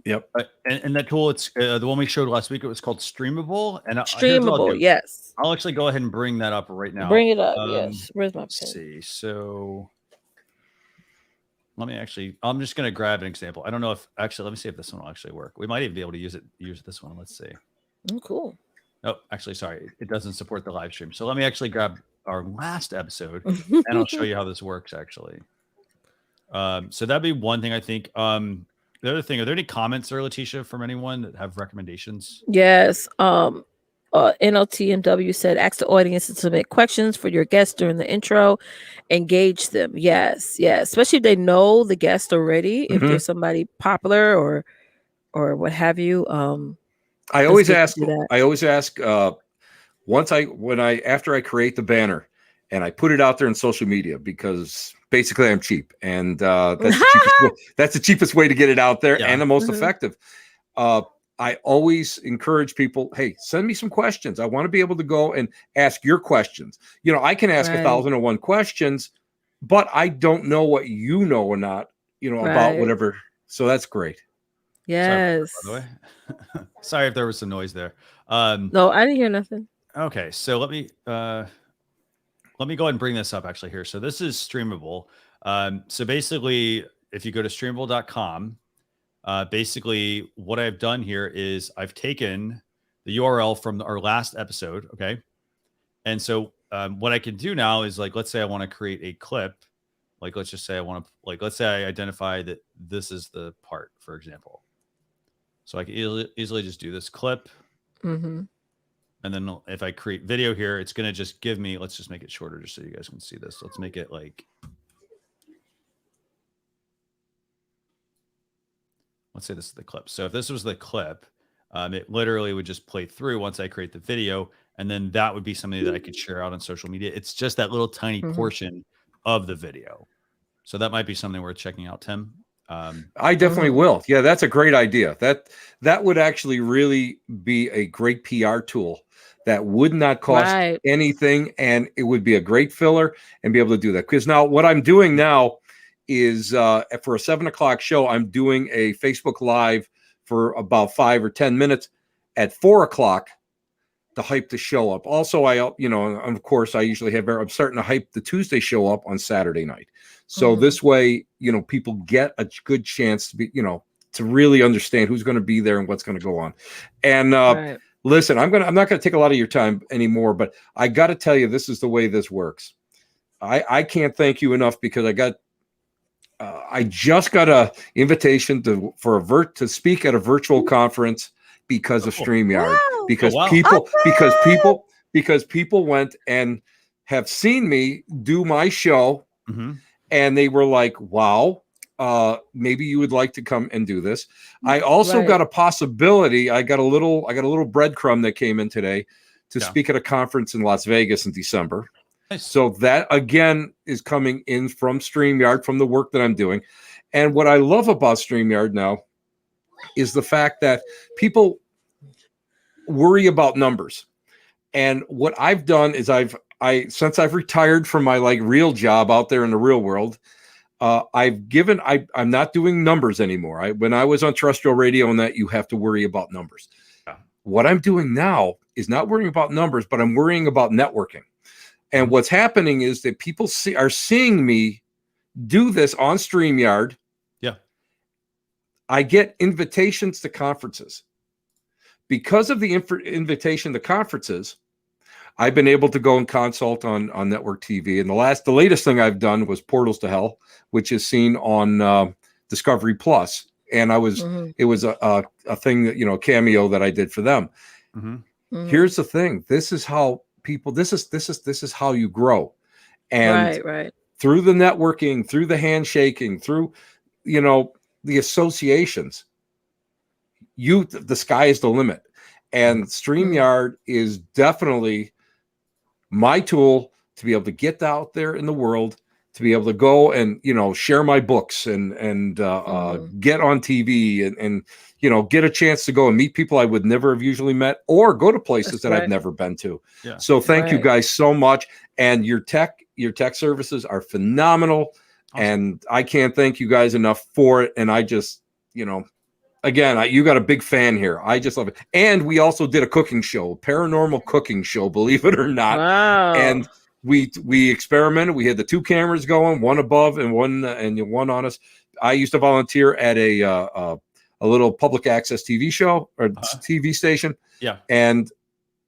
Yep. And that tool, it's the one we showed last week. It was called Streamable. And Streamable, yes. I'll actually go ahead and bring that up right now. Bring it up. Yes. Where's my pen? Let's see. So I'm just going to grab an example. I don't know if let me see if this one will actually work. We might even be able to use this one. Let's see. Oh, cool. Oh, actually, sorry. It doesn't support the live stream. So let me actually grab our last episode and I'll show you how this works actually. So that'd be one thing I think. The other thing, are there any comments there, Leticia, from anyone that have recommendations? Yes. NLTMW said, ask the audience to submit questions for your guests during the intro. Engage them. Yes. Especially if they know the guest already. If there's somebody popular or what have you. I always ask after I create the banner and I put it out there in social media, because basically I'm cheap, and that's the cheapest way to get it out there and the most effective. I always encourage people, hey, send me some questions. I want to be able to go and ask your questions. I can ask 1,001 questions, but I don't know what you know or not about whatever. So that's great. Yes. Sorry, by the way. Sorry if there was some noise there. No, I didn't hear nothing. Okay, so let me go ahead and bring this up actually here. So this is streamable. So basically, if you go to streamable.com, basically what I've done here is I've taken the URL from our last episode. Okay. And so what I can do now is, like, let's say I want to create a clip. Like, let's just say I want to, like, let's say I identify that this is the part, for example. So I can easily just do this clip. Mm-hmm. And then if I create video here, it's going to just give me, let's just make it shorter just so you guys can see this. Let's make it like, let's say this is the clip. So if this was the clip, it literally would just play through once I create the video. And then that would be something that I could share out on social media. It's just that little tiny portion of the video. So that might be something worth checking out, Tim. I definitely will. Yeah, that's a great idea. That would actually really be a great PR tool that would not cost anything, and it would be a great filler and be able to do that. Because now what I'm doing now is for a 7 o'clock show, I'm doing a Facebook Live for about 5 or 10 minutes at 4 o'clock to hype the show up. Also, of course, I usually I'm starting to hype the Tuesday show up on Saturday night. So this way, people get a good chance to be, to really understand who's going to be there and what's going to go on. And listen, I'm not going to take a lot of your time anymore, but I got to tell you, this is the way this works. I can't thank you enough, because I just got a invitation to speak at a virtual conference because of StreamYard. Because people went and have seen me do my show, and they were like, wow, maybe you would like to come and do this. I also got a possibility. I got a little breadcrumb that came in today to speak at a conference in Las Vegas in December. Nice. So that again is coming in from StreamYard, from the work that I'm doing. And what I love about StreamYard now is the fact that people worry about numbers. And what I've done is since I've retired from my real job out there in the real world, I'm not doing numbers anymore. When I was on terrestrial radio and that, you have to worry about numbers. Yeah. What I'm doing now is not worrying about numbers, but I'm worrying about networking. And what's happening is that people are seeing me do this on StreamYard. Yeah. I get invitations to conferences. Because of the invitation to conferences, I've been able to go and consult on network TV. And the latest thing I've done was Portals to Hell, which is seen on Discovery Plus. And it was a thing that, a cameo that I did for them. Here's the thing. This is how people, this is how you grow. And through the networking, through the handshaking, through, the associations, the sky is the limit. And StreamYard is definitely my tool to be able to get out there in the world, to be able to go and, share my books and get on TV and get a chance to go and meet people I would never have usually met, or go to places that I've never been to. Yeah. So thank you guys so much. And your tech services are phenomenal. Awesome. And I can't thank you guys enough for it. And I just, again, you got a big fan here. I just love it. And we also did a cooking show, paranormal cooking show, believe it or not. Wow. And we experimented. We had the 2 cameras going, one above and one on us. I used to volunteer at a little public access TV show or TV station. Yeah. And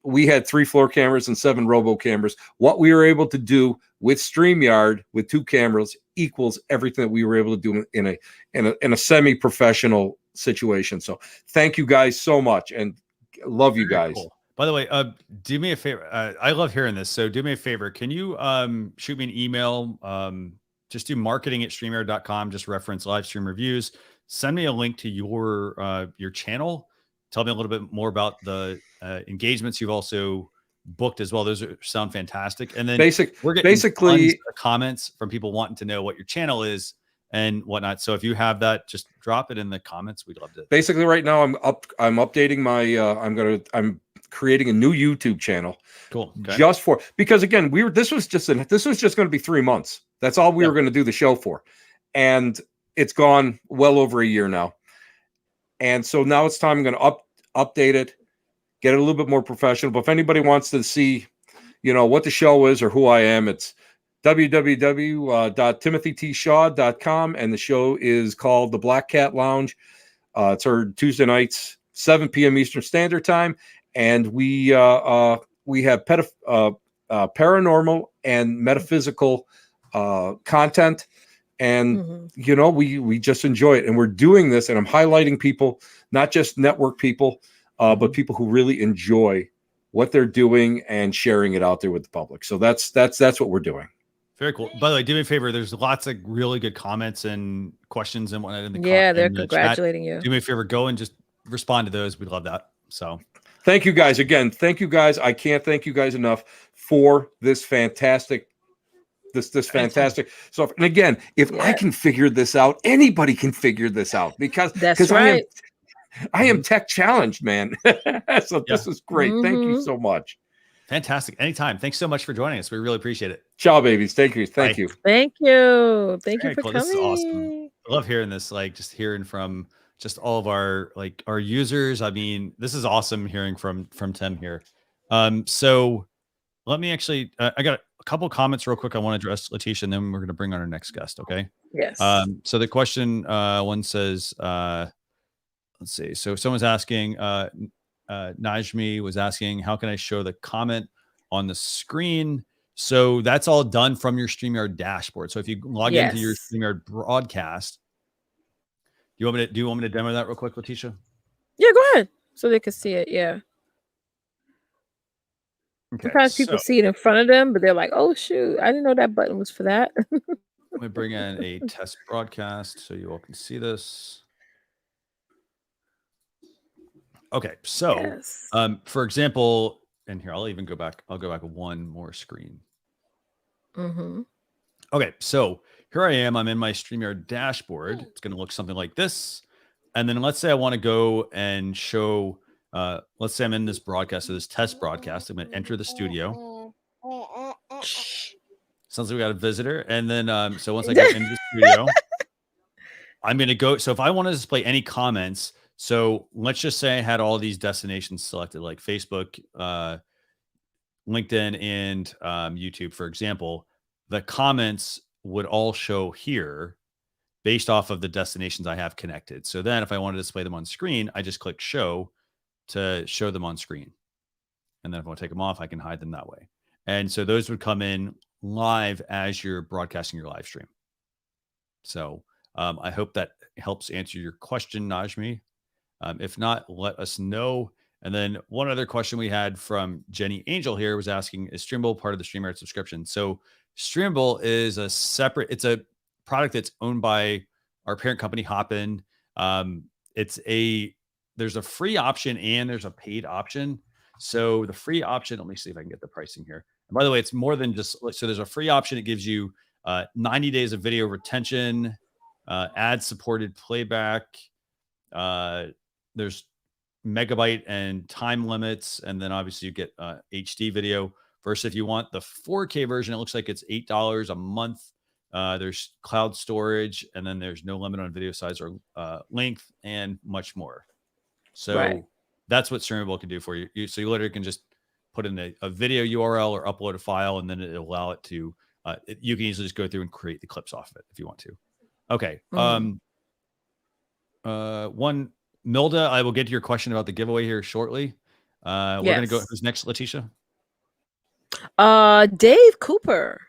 we had 3 floor cameras and 7 robo cameras. What we were able to do with StreamYard with 2 cameras equals everything that we were able to do in a semi-professional situation. So thank you guys so much, and love you guys. Cool. By the way, do me a favor. I love hearing this. So do me a favor. Can you shoot me an email? Just do marketing@streamyard.com. Just reference live stream reviews. Send me a link to your channel. Tell me a little bit more about the engagements you've also booked as well. Those sound fantastic. And then we're getting tons of comments from people wanting to know what your channel is and whatnot. So if you have that, just drop it in the comments. We'd love to. Basically, right now I'm updating my. I'm creating a new YouTube channel. Cool. Okay. Just because again this was just going to be 3 months. That's all we were going to do the show for, and it's gone well over a year now. And so now it's time. I'm going to update it, get it a little bit more professional. But if anybody wants to see, what the show is or who I am, it's www.timothytshaw.com. And the show is called The Black Cat Lounge. It's heard Tuesday nights, 7 p.m. Eastern Standard Time. And we have paranormal and metaphysical content. And, we just enjoy it. And we're doing this, and I'm highlighting people, not just network people, but people who really enjoy what they're doing and sharing it out there with the public. So that's what we're doing. Very cool. By the way, do me a favor. There's lots of really good comments and questions and whatnot in the they're congratulating you. Do me a favor. Go and just respond to those. We'd love that. So thank you guys again. Thank you guys. I can't thank you guys enough for this fantastic fantastic stuff. And again, if I can figure this out, anybody can figure this out because right. I am tech challenged, man. So this is great. Thank you so much. Fantastic. Anytime. Thanks so much for joining us. We really appreciate it. Ciao, babies. Thank you. Thank you for coming. This is awesome. I love hearing this, just hearing from just all of our users. I mean, this is awesome hearing from Tim here. So let me actually, I got a couple comments real quick. I want to address Leticia, and then we're going to bring on our next guest. Okay. Yes. So the question, one says, let's see. So someone's asking, Najmi was asking, how can I show the comment on the screen? So that's all done from your StreamYard dashboard. So if you log into your StreamYard broadcast, do you want me to demo that real quick, Leticia? Yeah, go ahead. So they can see it. Yeah. Okay, sometimes people see it in front of them, but they're like, oh, shoot, I didn't know that button was for that. Let me bring in a test broadcast so you all can see this. Okay, so for example, and here I'll go back one more screen. Okay, so here I am. I'm in my StreamYard dashboard. It's going to look something like this. And then let's say I want to go and show, let's say I'm in this broadcast, so this test broadcast. I'm going to enter the studio. Sounds like we got a visitor. And then, so once I get into the studio, I'm going to go. So if I want to display any comments, so let's just say I had all these destinations selected, like Facebook, LinkedIn, and YouTube, for example. The comments would all show here based off of the destinations I have connected. So then if I want to display them on screen, I just click show to show them on screen. And then if I want to take them off, I can hide them that way. And so those would come in live as you're broadcasting your live stream. So I hope that helps answer your question, Najmi. If not, let us know. And then one other question we had from Jenny Angel here was asking, is Streamable part of the StreamYard subscription? So Streamable is it's a product that's owned by our parent company, Hopin. There's a free option and there's a paid option. So the free option, let me see if I can get the pricing here. And by the way, it's more than just, so there's a free option. It gives you 90 days of video retention, ad supported playback. There's megabyte and time limits. And then obviously you get HD video. Versus if you want the 4K version, it looks like it's $8 a month. There's cloud storage, and then there's no limit on video size or length, and much more. So that's what Streamable can do for you. So you literally can just put in a video URL or upload a file, and then it'll allow it to. You can easily just go through and create the clips off of it if you want to. Okay. One, Milda, I will get to your question about the giveaway here shortly. We're gonna go. Who's next, Leticia? Dave Cooper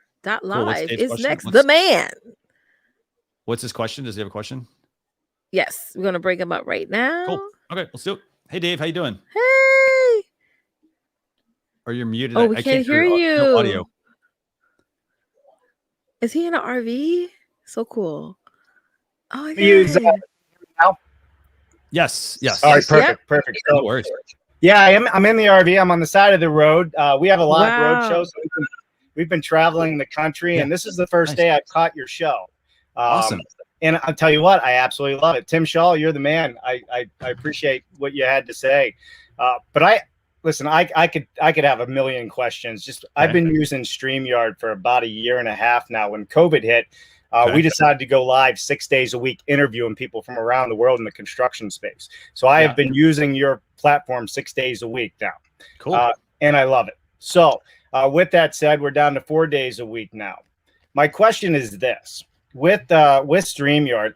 .live is next. The man. What's his question? Does he have a question? Yes, we're gonna bring him up right now. Cool. Okay, let's do it. Hey, Dave, how you doing? Hey. Or you're muted. Oh, we can't hear you. No audio. Is he in an RV? So cool. Oh my god. Now? Yes. All right, perfect. No worries. Yeah, I'm in the RV. I'm on the side of the road. We have a live road show, so we've been traveling the country, and this is the first day I've caught your show. Awesome. And I'll tell you what, I absolutely love it. Tim Shaw, you're the man. I appreciate what you had to say. But I could have a million questions. I've been using StreamYard for about a year and a half now. When COVID hit, We decided to go live 6 days a week, interviewing people from around the world in the construction space. So I have been using your platform 6 days a week now. Cool. And I love it. So with that said, we're down to 4 days a week now. My question is this: with StreamYard,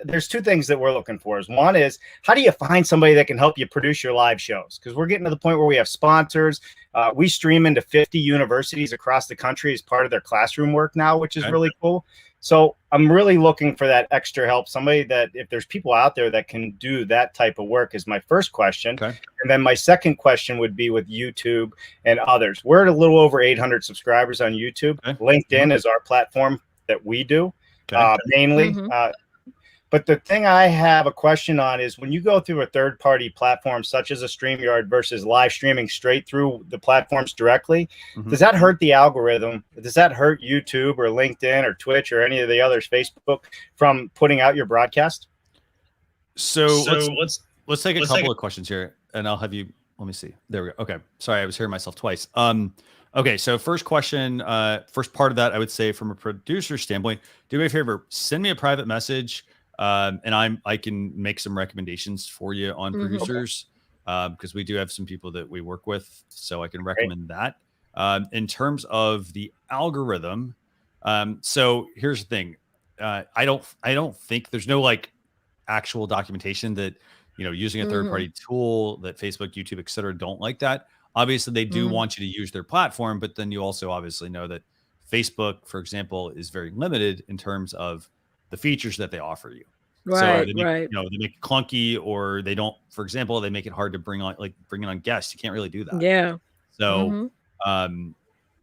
there's two things that we're looking for. One is, how do you find somebody that can help you produce your live shows? Because we're getting to the point where we have sponsors. We stream into 50 universities across the country as part of their classroom work now, which is really cool. So I'm really looking for that extra help. Somebody that, if there's people out there that can do that type of work, is my first question. And then my second question would be with YouTube and others. We're at a little over 800 subscribers on YouTube. LinkedIn is our platform that we do mainly. But the thing I have a question on is, when you go through a third-party platform such as a StreamYard versus live streaming straight through the platforms directly, does that hurt the algorithm? Does that hurt YouTube or LinkedIn or Twitch or any of the others, Facebook, from putting out your broadcast? So let's take a couple of questions here, and I'll have you. Let me see. There we go. Okay. Sorry, I was hearing myself twice. Okay, so first question, first part of that, I would say from a producer standpoint, do me a favor, send me a private message. And I can make some recommendations for you on producers, because we do have some people that we work with, so I can recommend that. In terms of the algorithm, so here's the thing. I don't think there's no like actual documentation that, using a third-party tool that Facebook, YouTube, et cetera, don't like that. Obviously, they do want you to use their platform, but then you also obviously know that Facebook, for example, is very limited in terms of the features that they offer you. So they make, they make it clunky, or they don't, for example, they make it hard to bring on guests. You can't really do that. Yeah. So,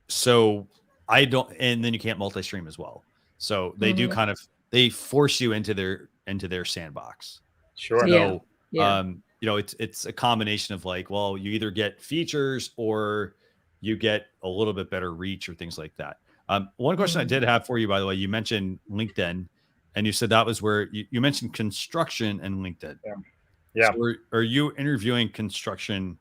so I don't, and then you can't multi-stream as well. So they do they force you into their sandbox. Sure. So, it's a combination of like, well, you either get features or you get a little bit better reach or things like that. One question I did have for you, by the way, you mentioned LinkedIn. And you said that was where you mentioned construction and LinkedIn. Yeah. So are you interviewing construction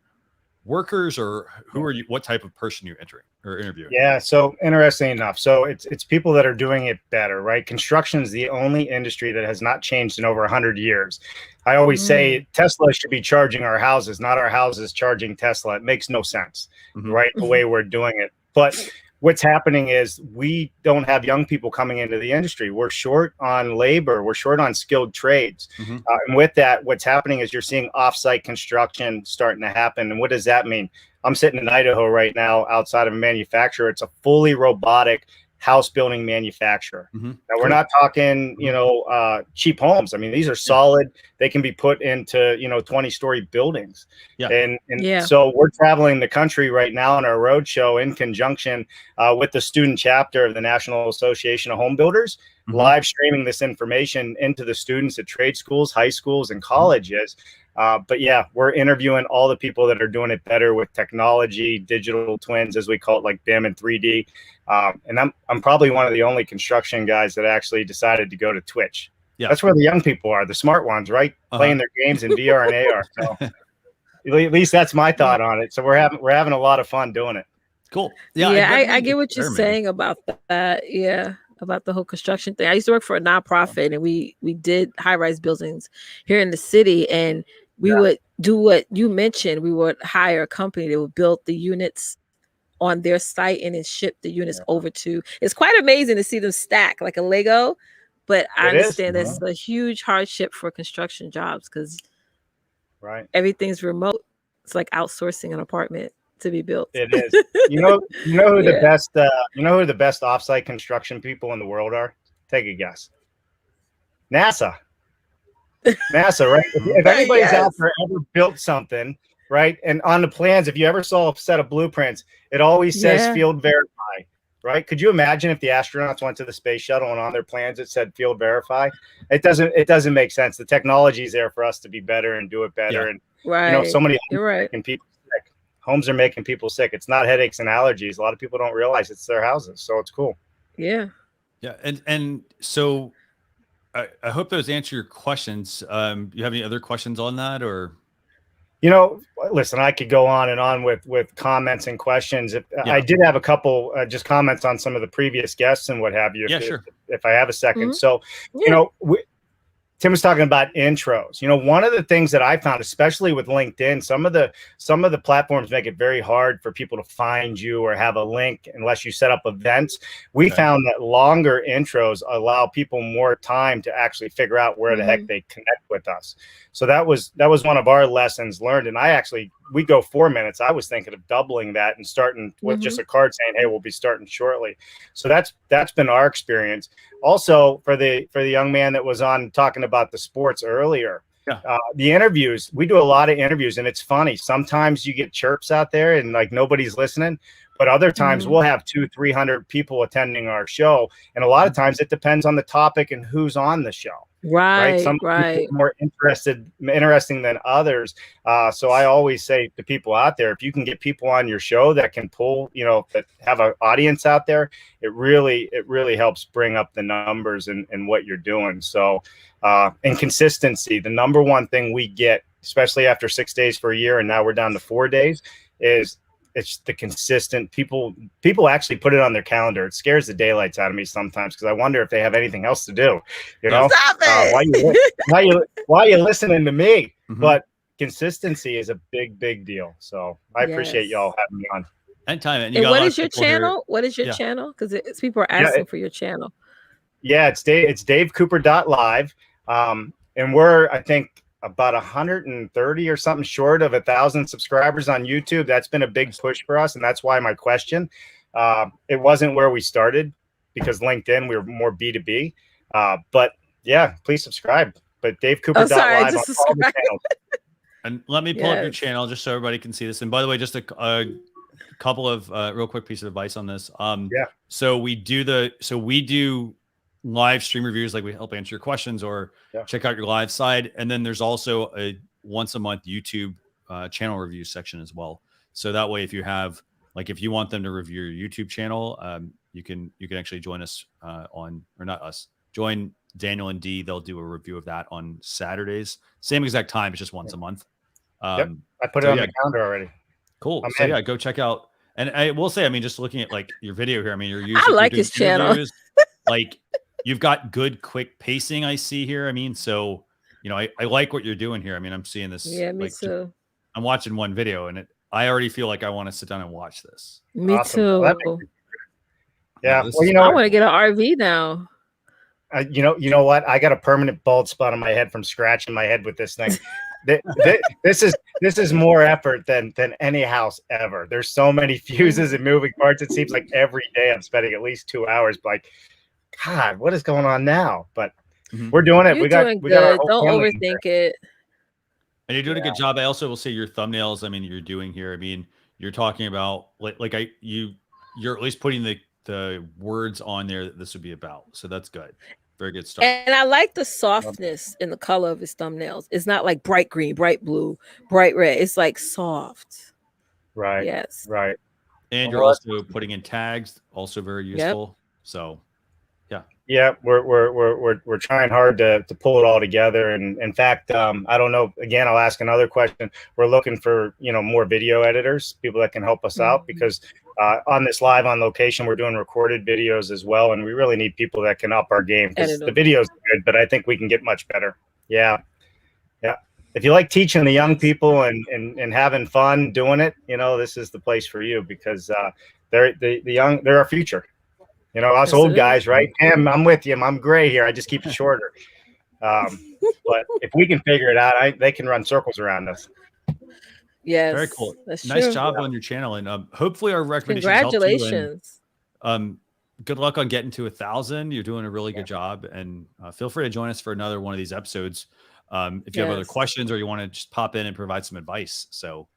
workers, or who are you? What type of person you interviewing? Yeah. So interesting enough. So it's people that are doing it better, right? Construction is the only industry that has not changed in over 100 years. I always say Tesla should be charging our houses, not our houses charging Tesla. It makes no sense, right? The way we're doing it. But what's happening is we don't have young people coming into the industry. We're short on labor. We're short on skilled trades. And with that, what's happening is you're seeing offsite construction starting to happen. And what does that mean? I'm sitting in Idaho right now outside of a manufacturer. It's a fully robotic house building manufacturer. Now, we're not talking, cheap homes. I mean, these are solid. They can be put into, 20-story buildings. And so we're traveling the country right now on our road show in conjunction with the student chapter of the National Association of Home Builders, live streaming this information into the students at trade schools, high schools, and colleges. But yeah, we're interviewing all the people that are doing it better with technology, digital twins, as we call it, like BIM and 3D. And I'm probably one of the only construction guys that actually decided to go to Twitch. That's where the young people are, the smart ones, right? Playing their games in VR and AR. So at least that's my thought on it. So we're having a lot of fun doing it. Cool. I get what you're saying about that. Yeah. About the whole construction thing. I used to work for a nonprofit, and we did high-rise buildings here in the city, and we would do what you mentioned. We would hire a company that would build the units on their site and then ship the units over to. It's quite amazing to see them stack like a Lego, but I understand that's a huge hardship for construction jobs because everything's remote. It's like outsourcing an apartment to be built. It is. You know who the best who the best offsite construction people in the world are? Take a guess. NASA, right? If anybody's out there ever built something, right? And on the plans, if you ever saw a set of blueprints, it always says field verify, right? Could you imagine if the astronauts went to the space shuttle and on their plans it said field verify? It doesn't make sense. The technology is there for us to be better and do it better. And so many people sick. Homes are making people sick. It's not headaches and allergies. A lot of people don't realize it's their houses. So it's cool. Yeah. And so I hope those answer your questions. You have any other questions on that, or? You know, listen, I could go on and on with comments and questions. I did have a couple just comments on some of the previous guests and what have you. If I have a second. So, you know, Tim was talking about intros. You know, one of the things that I found, especially with LinkedIn, some of the platforms make it very hard for people to find you or have a link unless you set up events. We found that longer intros allow people more time to actually figure out where the heck they connect with us. So that was one of our lessons learned. And we go 4 minutes. I was thinking of doubling that and starting with just a card saying, hey, we'll be starting shortly. So that's been our experience. Also, for the young man that was on talking about the sports earlier, the interviews, we do a lot of interviews, and it's funny. Sometimes you get chirps out there and like nobody's listening, but other times we'll have 200-300 people attending our show. And a lot of times it depends on the topic and who's on the show. Right. Some people are more interesting than others. So I always say to people out there, if you can get people on your show that can pull, you know, that have an audience out there, it really helps bring up the numbers and what you're doing. So, and consistency, the number one thing we get, especially after 6 days for a year, and now we're down to 4 days, is it's the consistent people actually put it on their calendar. It scares the daylights out of me sometimes because I wonder if they have anything else to do. You know, why you listening to me? But consistency is a big deal. So I appreciate y'all having me on. Anytime. And what is your channel? What is your channel? Because people are asking for your channel. Yeah, it's davecooper.live. And we're, I think, about 130 or something short of 1,000 subscribers on YouTube. That's been a big push for us, and that's why my question. It wasn't where we started because LinkedIn, we were more B2B. But yeah, please subscribe. But davecooper.live on all the channels. And let me pull up your channel just so everybody can see this. And by the way, just a couple of real quick pieces of advice on this. So we do live stream reviews, like we help answer your questions or check out your live side. And then there's also a once a month YouTube channel review section as well. So that way, if you have, like, if you want them to review your YouTube channel, you can actually join us join Daniel and Dee. They'll do a review of that on Saturdays, same exact time. It's just once a month. I put it on the calendar already. Cool. So go check out. And I will say, I mean, just looking at like your video here, I mean, I like his channel. Like, you've got good, quick pacing. I see here. I mean, so, you know, I like what you're doing here. I mean, I'm seeing this. Yeah, me too. I'm watching one video and I already feel like I want to sit down and watch this. Me too. Yeah. Well, you know, I want to get an RV now. You know what? I got a permanent bald spot on my head from scratching my head with this thing. This is more effort than any house ever. There's so many fuses and moving parts. It seems like every day I'm spending at least 2 hours. Like, God, what is going on now? But we're doing it. We got our don't overthink it. And you're doing a good job. I also will say your thumbnails, I mean, you're doing here. I mean, you're talking about you're at least putting the words on there that this would be about. So that's good. Very good stuff. And I like the softness in the color of his thumbnails. It's not like bright green, bright blue, bright red. It's like soft. Right. Yes. Right. And you're also putting in tags, also very useful. So yeah, we're trying hard to pull it all together. And in fact, I don't know, again, I'll ask another question. We're looking for, you know, more video editors, people that can help us out, because on this live on location, we're doing recorded videos as well. And we really need people that can up our game, because the videos are good, but I think we can get much better. Yeah. Yeah. If you like teaching the young people and having fun doing it, you know, this is the place for you, because they're our future. You know, us old guys, right? I'm with you. I'm gray here. I just keep it shorter. But if we can figure it out, they can run circles around us. Yes. Very cool. That's nice true. job on your channel. And hopefully our recommendations Congratulations. help you. And, good luck on getting to 1,000. You're doing a really good job. And feel free to join us for another one of these episodes. If you have other questions or you want to just pop in and provide some advice. So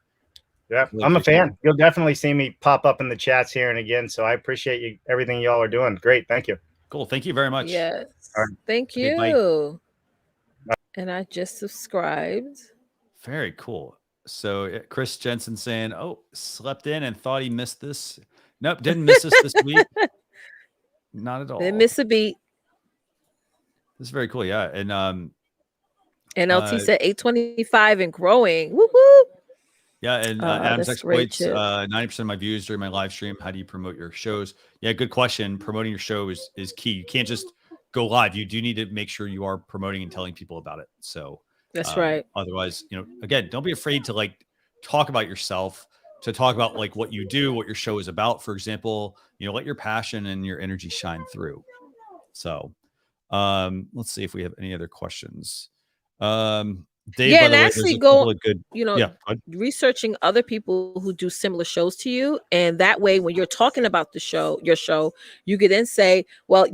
yeah, really I'm a fan. You'll definitely see me pop up in the chats here and again. So I appreciate everything y'all are doing. Great. Thank you. Cool. Thank you very much. Yes. All right. Thank you. And I just subscribed. Very cool. So Chris Jensen saying, oh, slept in and thought he missed this. Nope. Didn't miss us this week. Not at all. Didn't miss a beat. This is very cool. Yeah. And NLT said 825 and growing. Woo-hoo. Yeah, and Adam's That's great exploits. tip. 90% of my views during my live stream. How do you promote your shows? Yeah, good question. Promoting your show is key. You can't just go live. You do need to make sure you are promoting and telling people about it. So That's right. otherwise, again, don't be afraid to like talk about yourself, to talk about like what you do, what your show is about. For example, let your passion and your energy shine through. So let's see if we have any other questions. Dave, by And the way, actually there's a couple of good, researching other people who do similar shows to you. And that way, when you're talking about your show, you can then say, well,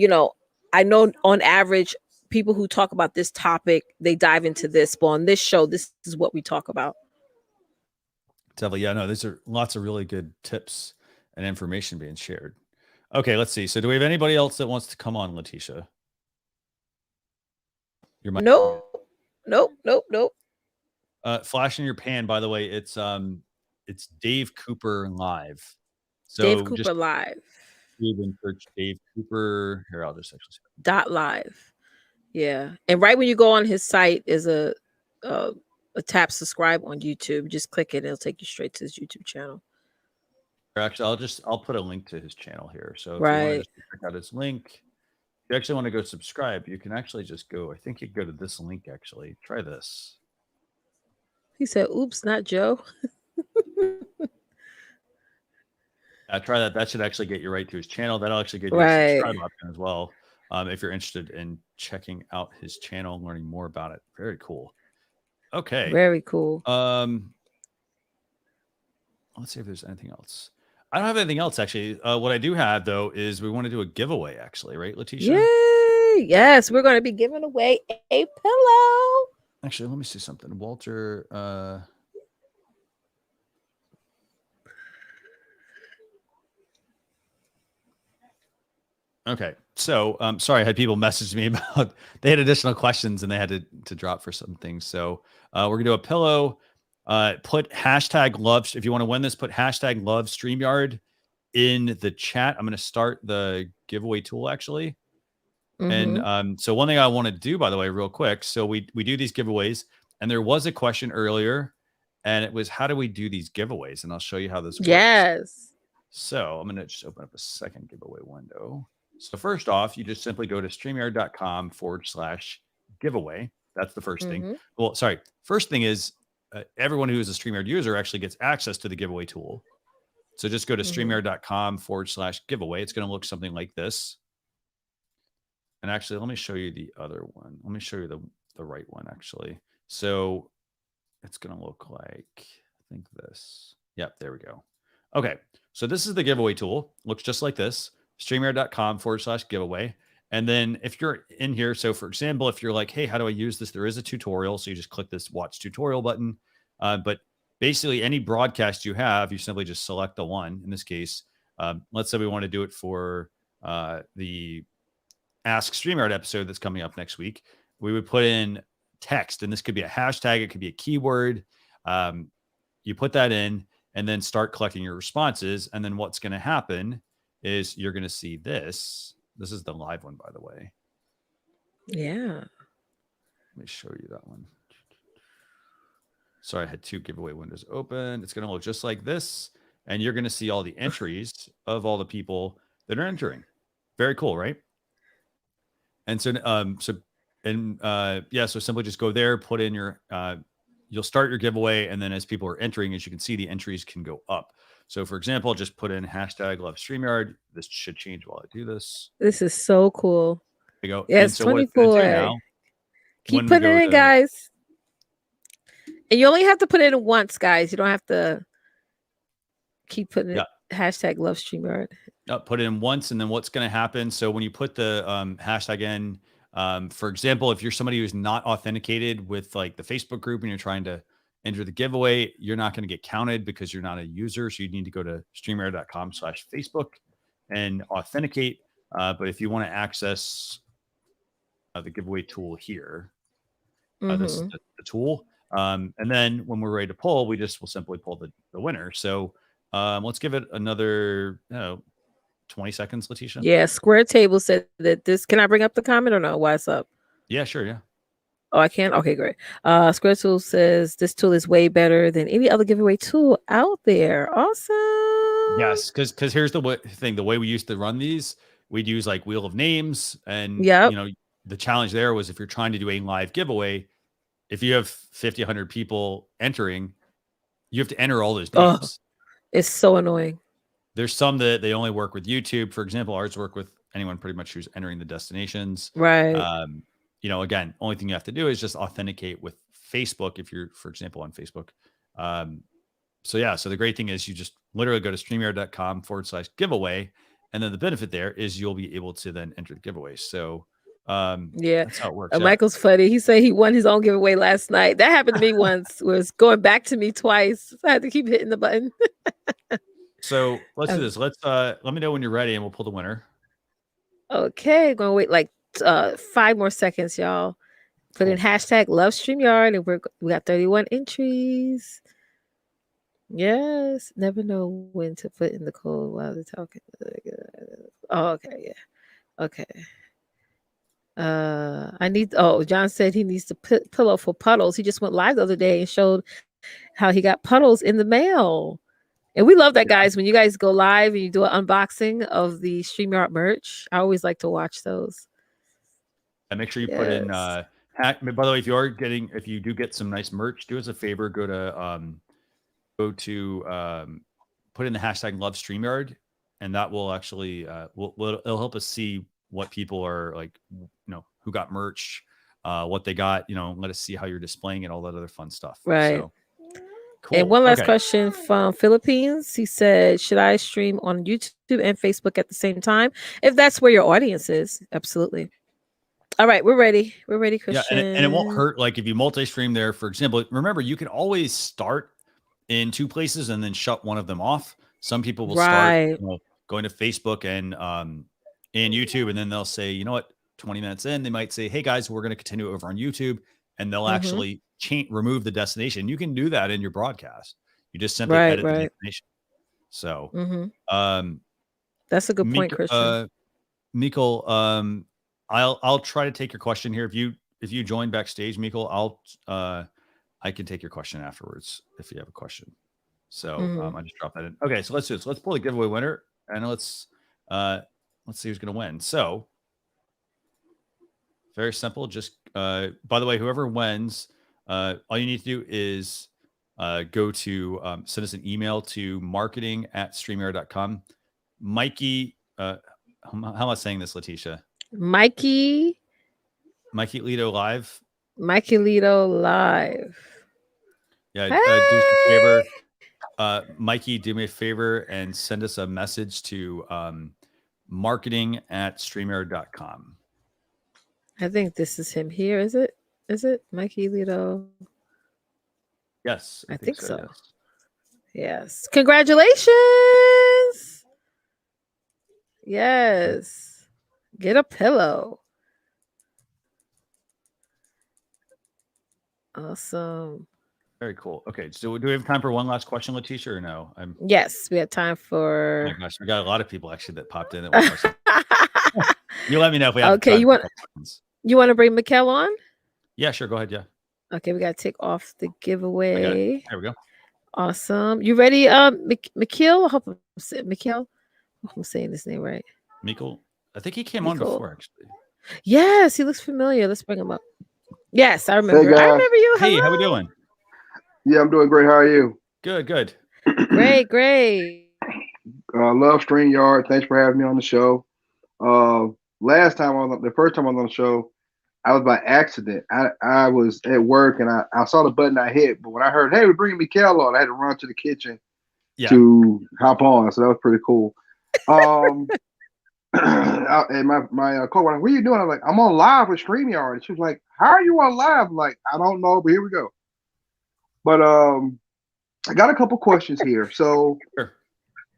I know on average, people who talk about this topic, they dive into this, but on this show, this is what we talk about. Definitely. Yeah, no, these are lots of really good tips and information being shared. Okay, let's see. So do we have anybody else that wants to come on, Leticia? Nope. Flash in your pan, by the way, it's Dave Cooper live. So Dave Cooper live. Even search Dave Cooper. Here, I'll just actually .live. Yeah. And right when you go on his site is a tap subscribe on YouTube. Just click it, it'll take you straight to his YouTube channel. Actually, I'll put a link to his channel here. So if you want to just check out his link, if you actually want to go subscribe, you can actually just go. I think you can go to this link. Actually, try this. He said, "Oops, not Joe." Try that. That should actually get you right to his channel. That'll actually get you a subscribe option as well. If you're interested in checking out his channel and learning more about it. Very cool. Okay. Very cool. Let's see if there's anything else. I don't have anything else, actually. What I do have, though, is we want to do a giveaway, actually, right, Leticia? Yay! Yes, we're going to be giving away a pillow. Actually, let me see something. Walter. Okay, so sorry, I had people message me about they had additional questions and they had to drop for some things. So we're gonna do a pillow. Put hashtag love. If you want to win this, put hashtag love StreamYard in the chat. I'm gonna start the giveaway tool actually. And so one thing I want to do, by the way, real quick. So we do these giveaways, and there was a question earlier, and it was how do we do these giveaways? And I'll show you how this works. Yes. So I'm gonna just open up a second giveaway window. So first off, you just simply go to StreamYard.com/giveaway. That's the first thing. Well, sorry. First thing is everyone who is a StreamYard user actually gets access to the giveaway tool. So just go to StreamYard.com/giveaway. It's going to look something like this. And actually, let me show you the other one. Let me show you the right one, actually. So it's going to look like, I think this. Yep, there we go. Okay. So this is the giveaway tool. Looks just like this. StreamYard.com/giveaway. And then if you're in here, so for example, if you're like, hey, how do I use this? There is a tutorial. So you just click this watch tutorial button. But basically any broadcast you have, you simply just select the one. In this case, let's say we want to do it for the Ask StreamYard episode that's coming up next week. We would put in text, and this could be a hashtag. It could be a keyword. You put that in and then start collecting your responses. And then what's going to happen is you're going to see this. This is the live one, by the way. Yeah. Let me show you that one. Sorry, I had two giveaway windows open. It's going to look just like this. And you're going to see all the entries of all the people that are entering. Very cool, right? And so, so simply just go there, put in your, you'll start your giveaway. And then as people are entering, as you can see, the entries can go up. So for example, just put in hashtag love StreamYard. This should change while I do this. This is so cool. There you go. Yes, so 24. Now, keep putting it in, guys. And you only have to put it in once, guys. You don't have to keep putting it. Hashtag love StreamYard. Put it in once, and then what's going to happen? So when you put the hashtag in, for example, if you're somebody who's not authenticated with like the Facebook group and you're trying to enter the giveaway, you're not going to get counted because you're not a user. So you need to go to StreamYard.com/Facebook and authenticate. But if you want to access the giveaway tool here, this is the tool. And then when we're ready to pull, we just will simply pull the winner. So let's give it another 20 seconds, Leticia. Yeah, Square Table said that this. Can I bring up the comment or no? Why it's up? Yeah, sure. Yeah. Oh, I can? Okay, great. Square Tool says this tool is way better than any other giveaway tool out there. Awesome. Yes, because here's the thing. The way we used to run these, we'd use like Wheel of Names, and Yep. you know, the challenge there was if you're trying to do a live giveaway, if you have 50, 100 people entering, you have to enter all those names. It's so annoying. There's some that they only work with YouTube. For example, ours work with anyone pretty much who's entering the destinations. Right. You know, again, only thing you have to do is just authenticate with Facebook if you're, for example, on Facebook. So yeah, so the great thing is you just literally go to StreamYard.com/giveaway. And then the benefit there is you'll be able to then enter the giveaway. So yeah, that's how it works. Michael's funny. He said he won his own giveaway last night. That happened to me once. Was going back to me twice. I had to keep hitting the button. So let's do this. Let me know when you're ready and we'll pull the winner. Okay, gonna wait like 5 more seconds, y'all. Put in hashtag love StreamYard, and we got 31 entries. Yes, never know when to put in the code while they're talking. Oh, okay, yeah. Okay. John said he needs to put pillow for puddles. He just went live the other day and showed how he got puddles in the mail. And we love that, guys. When you guys go live and you do an unboxing of the StreamYard merch, I always like to watch those. And make sure you put in by the way, if you do get some nice merch, do us a favor, go to put in the hashtag love StreamYard, and that will actually it'll help us see what people are like, you know, who got merch, what they got, you know, let us see how you're displaying it, all that other fun stuff. Right. So, cool. And one last question from Philippines. He said, should I stream on YouTube and Facebook at the same time? If that's where your audience is, absolutely. All right, we're ready. We're ready, Christian. Yeah, and it won't hurt. Like if you multi-stream there, for example, remember you can always start in 2 places and then shut one of them off. Some people will start going to Facebook and YouTube, and then they'll say, you know what, 20 minutes in, they might say, hey guys, we're going to continue over on YouTube, and they'll actually remove the destination. You can do that in your broadcast. You just simply edit the destination. So that's a good point, Christian. Mikkel, I'll try to take your question here. If you join backstage, Mikkel, I can take your question afterwards if you have a question. So I just dropped that in. Okay, so let's do this. Let's pull the giveaway winner, and let's see who's going to win. So very simple. Just by the way, whoever wins, all you need to do is go to send us an email to marketing@streamyard.com. Mikey, how am I saying this, Leticia? Mikey Lito Live. Mikey Lito Live. Yeah, do us a favor. Mikey, do me a favor and send us a message to marketing@streamyard.com. I think this is him here. Is it? Is it Mikey Lito? Yes, I think so. Yes. Congratulations. Yes. Get a pillow. Awesome. Very cool. Okay, so do we have time for one last question, Leticia, or no? Yes, we have time for. Oh my gosh, we got a lot of people actually that popped in. You let me know if we have. Okay, you want to bring Mikkel on? Yeah, sure. Go ahead. Yeah. Okay, we got to take off the giveaway. There we go. Awesome. You ready, Mikkel? I hope I'm saying this name right. Mikkel. I think he came on before, actually. Yes, he looks familiar. Let's bring him up. Yes, I remember. Hey, I remember you. Hey, how we doing? Yeah, I'm doing great. How are you? Good. Great. Love StreamYard. Thanks for having me on the show. The first time I was on the show, I was by accident. I was at work and I saw the button I hit, but when I heard, hey, we're bringing Mikkel on, I had to run to the kitchen to hop on. So that was pretty cool. And my co-worker, what are you doing? I'm like, I'm on live with StreamYard. And she was like, how are you on live? I'm like, I don't know, but here we go. But I got a couple questions here. So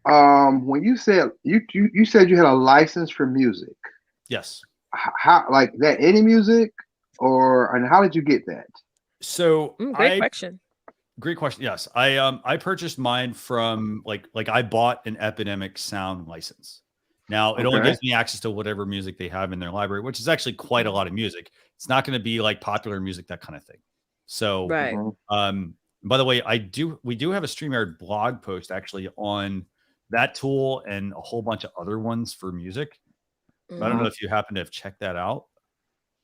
when you said you said you had a license for music. Yes. How, like that, any music, and how did you get that? So great question. Great question. Yes. I purchased mine from like I bought an Epidemic Sound license. Now, it only gives me access to whatever music they have in their library, which is actually quite a lot of music. It's not going to be like popular music, that kind of thing. So, Right. by the way, we do have a StreamYard blog post actually on that tool and a whole bunch of other ones for music. I don't know if you happen to have checked that out.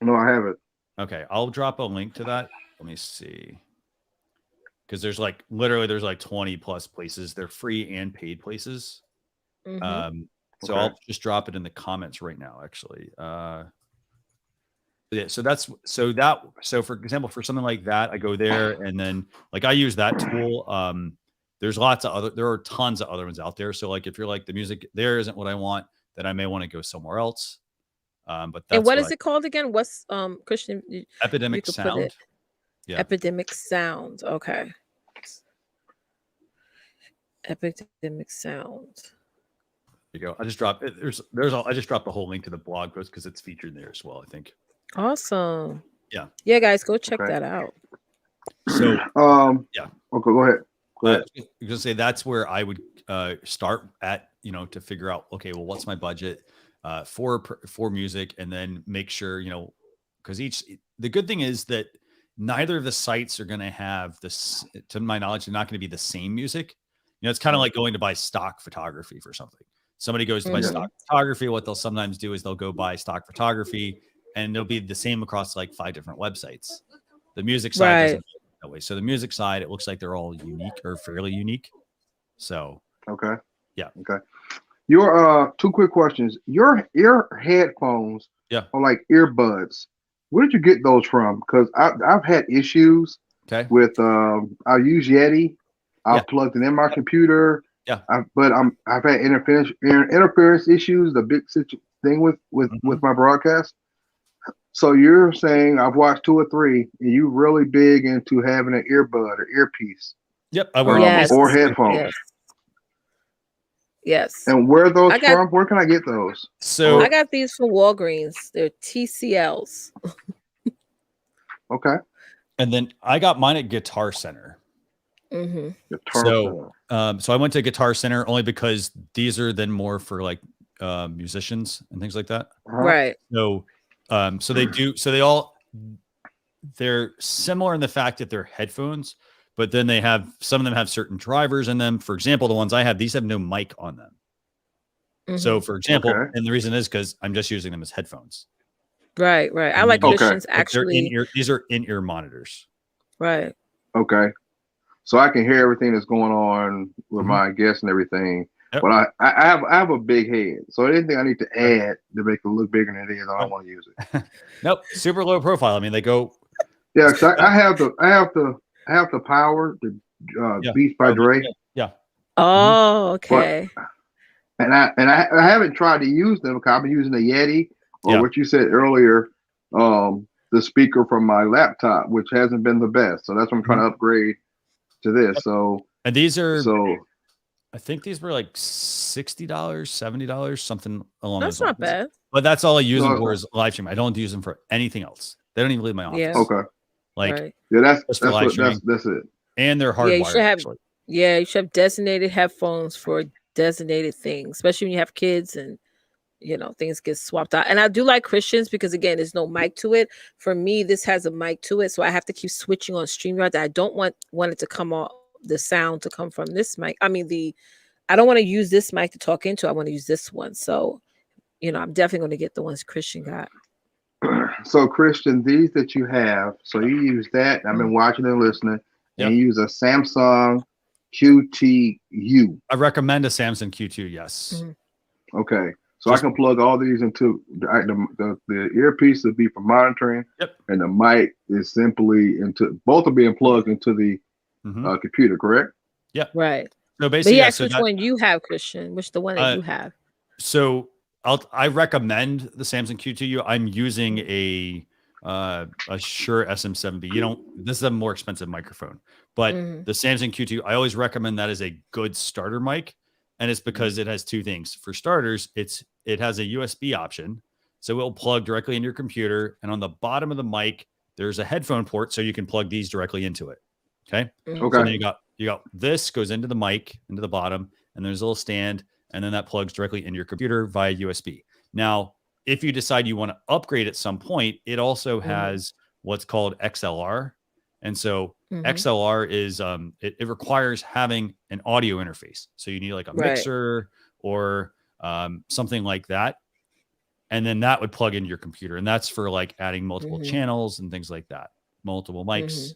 No, I haven't. Okay, I'll drop a link to that. Let me see. Because there's like literally there's like 20 plus places. They're free and paid places. So I'll just drop it in the comments right now, actually. Yeah, so for example, for something like that, I go there and then like I use that tool. There are tons of other ones out there. So like if you're like the music there isn't what I want, then I may want to go somewhere else. But that's and what is it called again? What's Christian? Epidemic Sound. Yeah. Epidemic Sound. Okay. Epidemic Sound. There you go. I just dropped it. I just dropped the whole link to the blog post because it's featured there as well, I think. Awesome. Yeah. Yeah, guys, go check that out. So yeah. Okay, go ahead. I was gonna say that's where I would start at, to figure out, okay, well, what's my budget for music, and then make sure, because the good thing is that neither of the sites are going to have this, to my knowledge, they're not going to be the same music. It's kind of like going to buy stock photography for something. Somebody goes to buy stock photography. What they'll sometimes do is they'll go buy stock photography, and it'll be the same across like 5 different websites. The music side doesn't work that way. So the music side, it looks like they're all unique or fairly unique. So yeah. Okay. Your 2 quick questions. Your ear headphones are like earbuds. Where did you get those from? Because I've had issues with I use Yeti. I've plugged it in my computer. Yeah. But I've had interference issues, the big thing with my broadcast. So you're saying I've watched 2 or 3, and you really big into having an earbud or earpiece. Yep. Or headphones. Yes. And where are those from? Where can I get those? So I got these from Walgreens. They're TCLs. Okay. And then I got mine at Guitar Center. So I went to Guitar Center only because these are then more for like musicians and things like that. Right. So they're similar in the fact that they're headphones, but then some of them have certain drivers in them. For example, the ones I have, these have no mic on them. So for example, and the reason is because I'm just using them as headphones. Right. I like Christians actually. These are in-ear monitors. Right. Okay. So I can hear everything that's going on with my guests and everything. Yep. But I have a big head. So anything I need to add to make it look bigger than it is, I don't want to use it. Nope. Super low profile. I mean, they go. Yeah, because I have the power, the Beats by Dre. Yeah. Oh, okay. But, and I haven't tried to use them because I've been using the Yeti or what you said earlier, the speaker from my laptop, which hasn't been the best. So that's what I'm trying to upgrade to this. And these are I think these were like $60, $70, something along those lines. That's not bad. But that's all I use them for is live stream. I don't use them for anything else. They don't even leave my office. Yeah. Okay. Like that's it. And they're hardwired. You should have designated headphones for designated things, especially when you have kids and things get swapped out. And I do like Christians because again, there's no mic to it. For me, this has a mic to it, so I have to keep switching on StreamYard. I don't want it to come off, the sound to come from this mic. I mean, I don't want to use this mic to talk into. I want to use this one. So, I'm definitely going to get the ones Christian got. So Christian, these that you have, so you use that. I've been watching and listening, and you use a Samsung QTU. I recommend a Samsung Q2. Yes. Okay. So I can plug all these into the earpiece will be for monitoring, and the mic is simply both are being plugged into the computer, correct? Yeah. Right. So basically, which one you have, Christian? Which the one that you have? So I recommend the Samsung Q2U. I'm using a Shure SM7B. This is a more expensive microphone, but the Samsung Q2, I always recommend that as a good starter mic. And it's because it has 2 things. For starters, it has a USB option. So it'll plug directly in your computer. And on the bottom of the mic, there's a headphone port. So you can plug these directly into it. Okay. So then you got this goes into the mic, into the bottom, and there's a little stand. and then that plugs directly into your computer via USB. Now, if you decide you want to upgrade at some point, it also has what's called XLR. And so XLR is it requires having an audio interface. So you need like a mixer or something like that. And then that would plug into your computer. And that's for like adding multiple channels and things like that, multiple mics.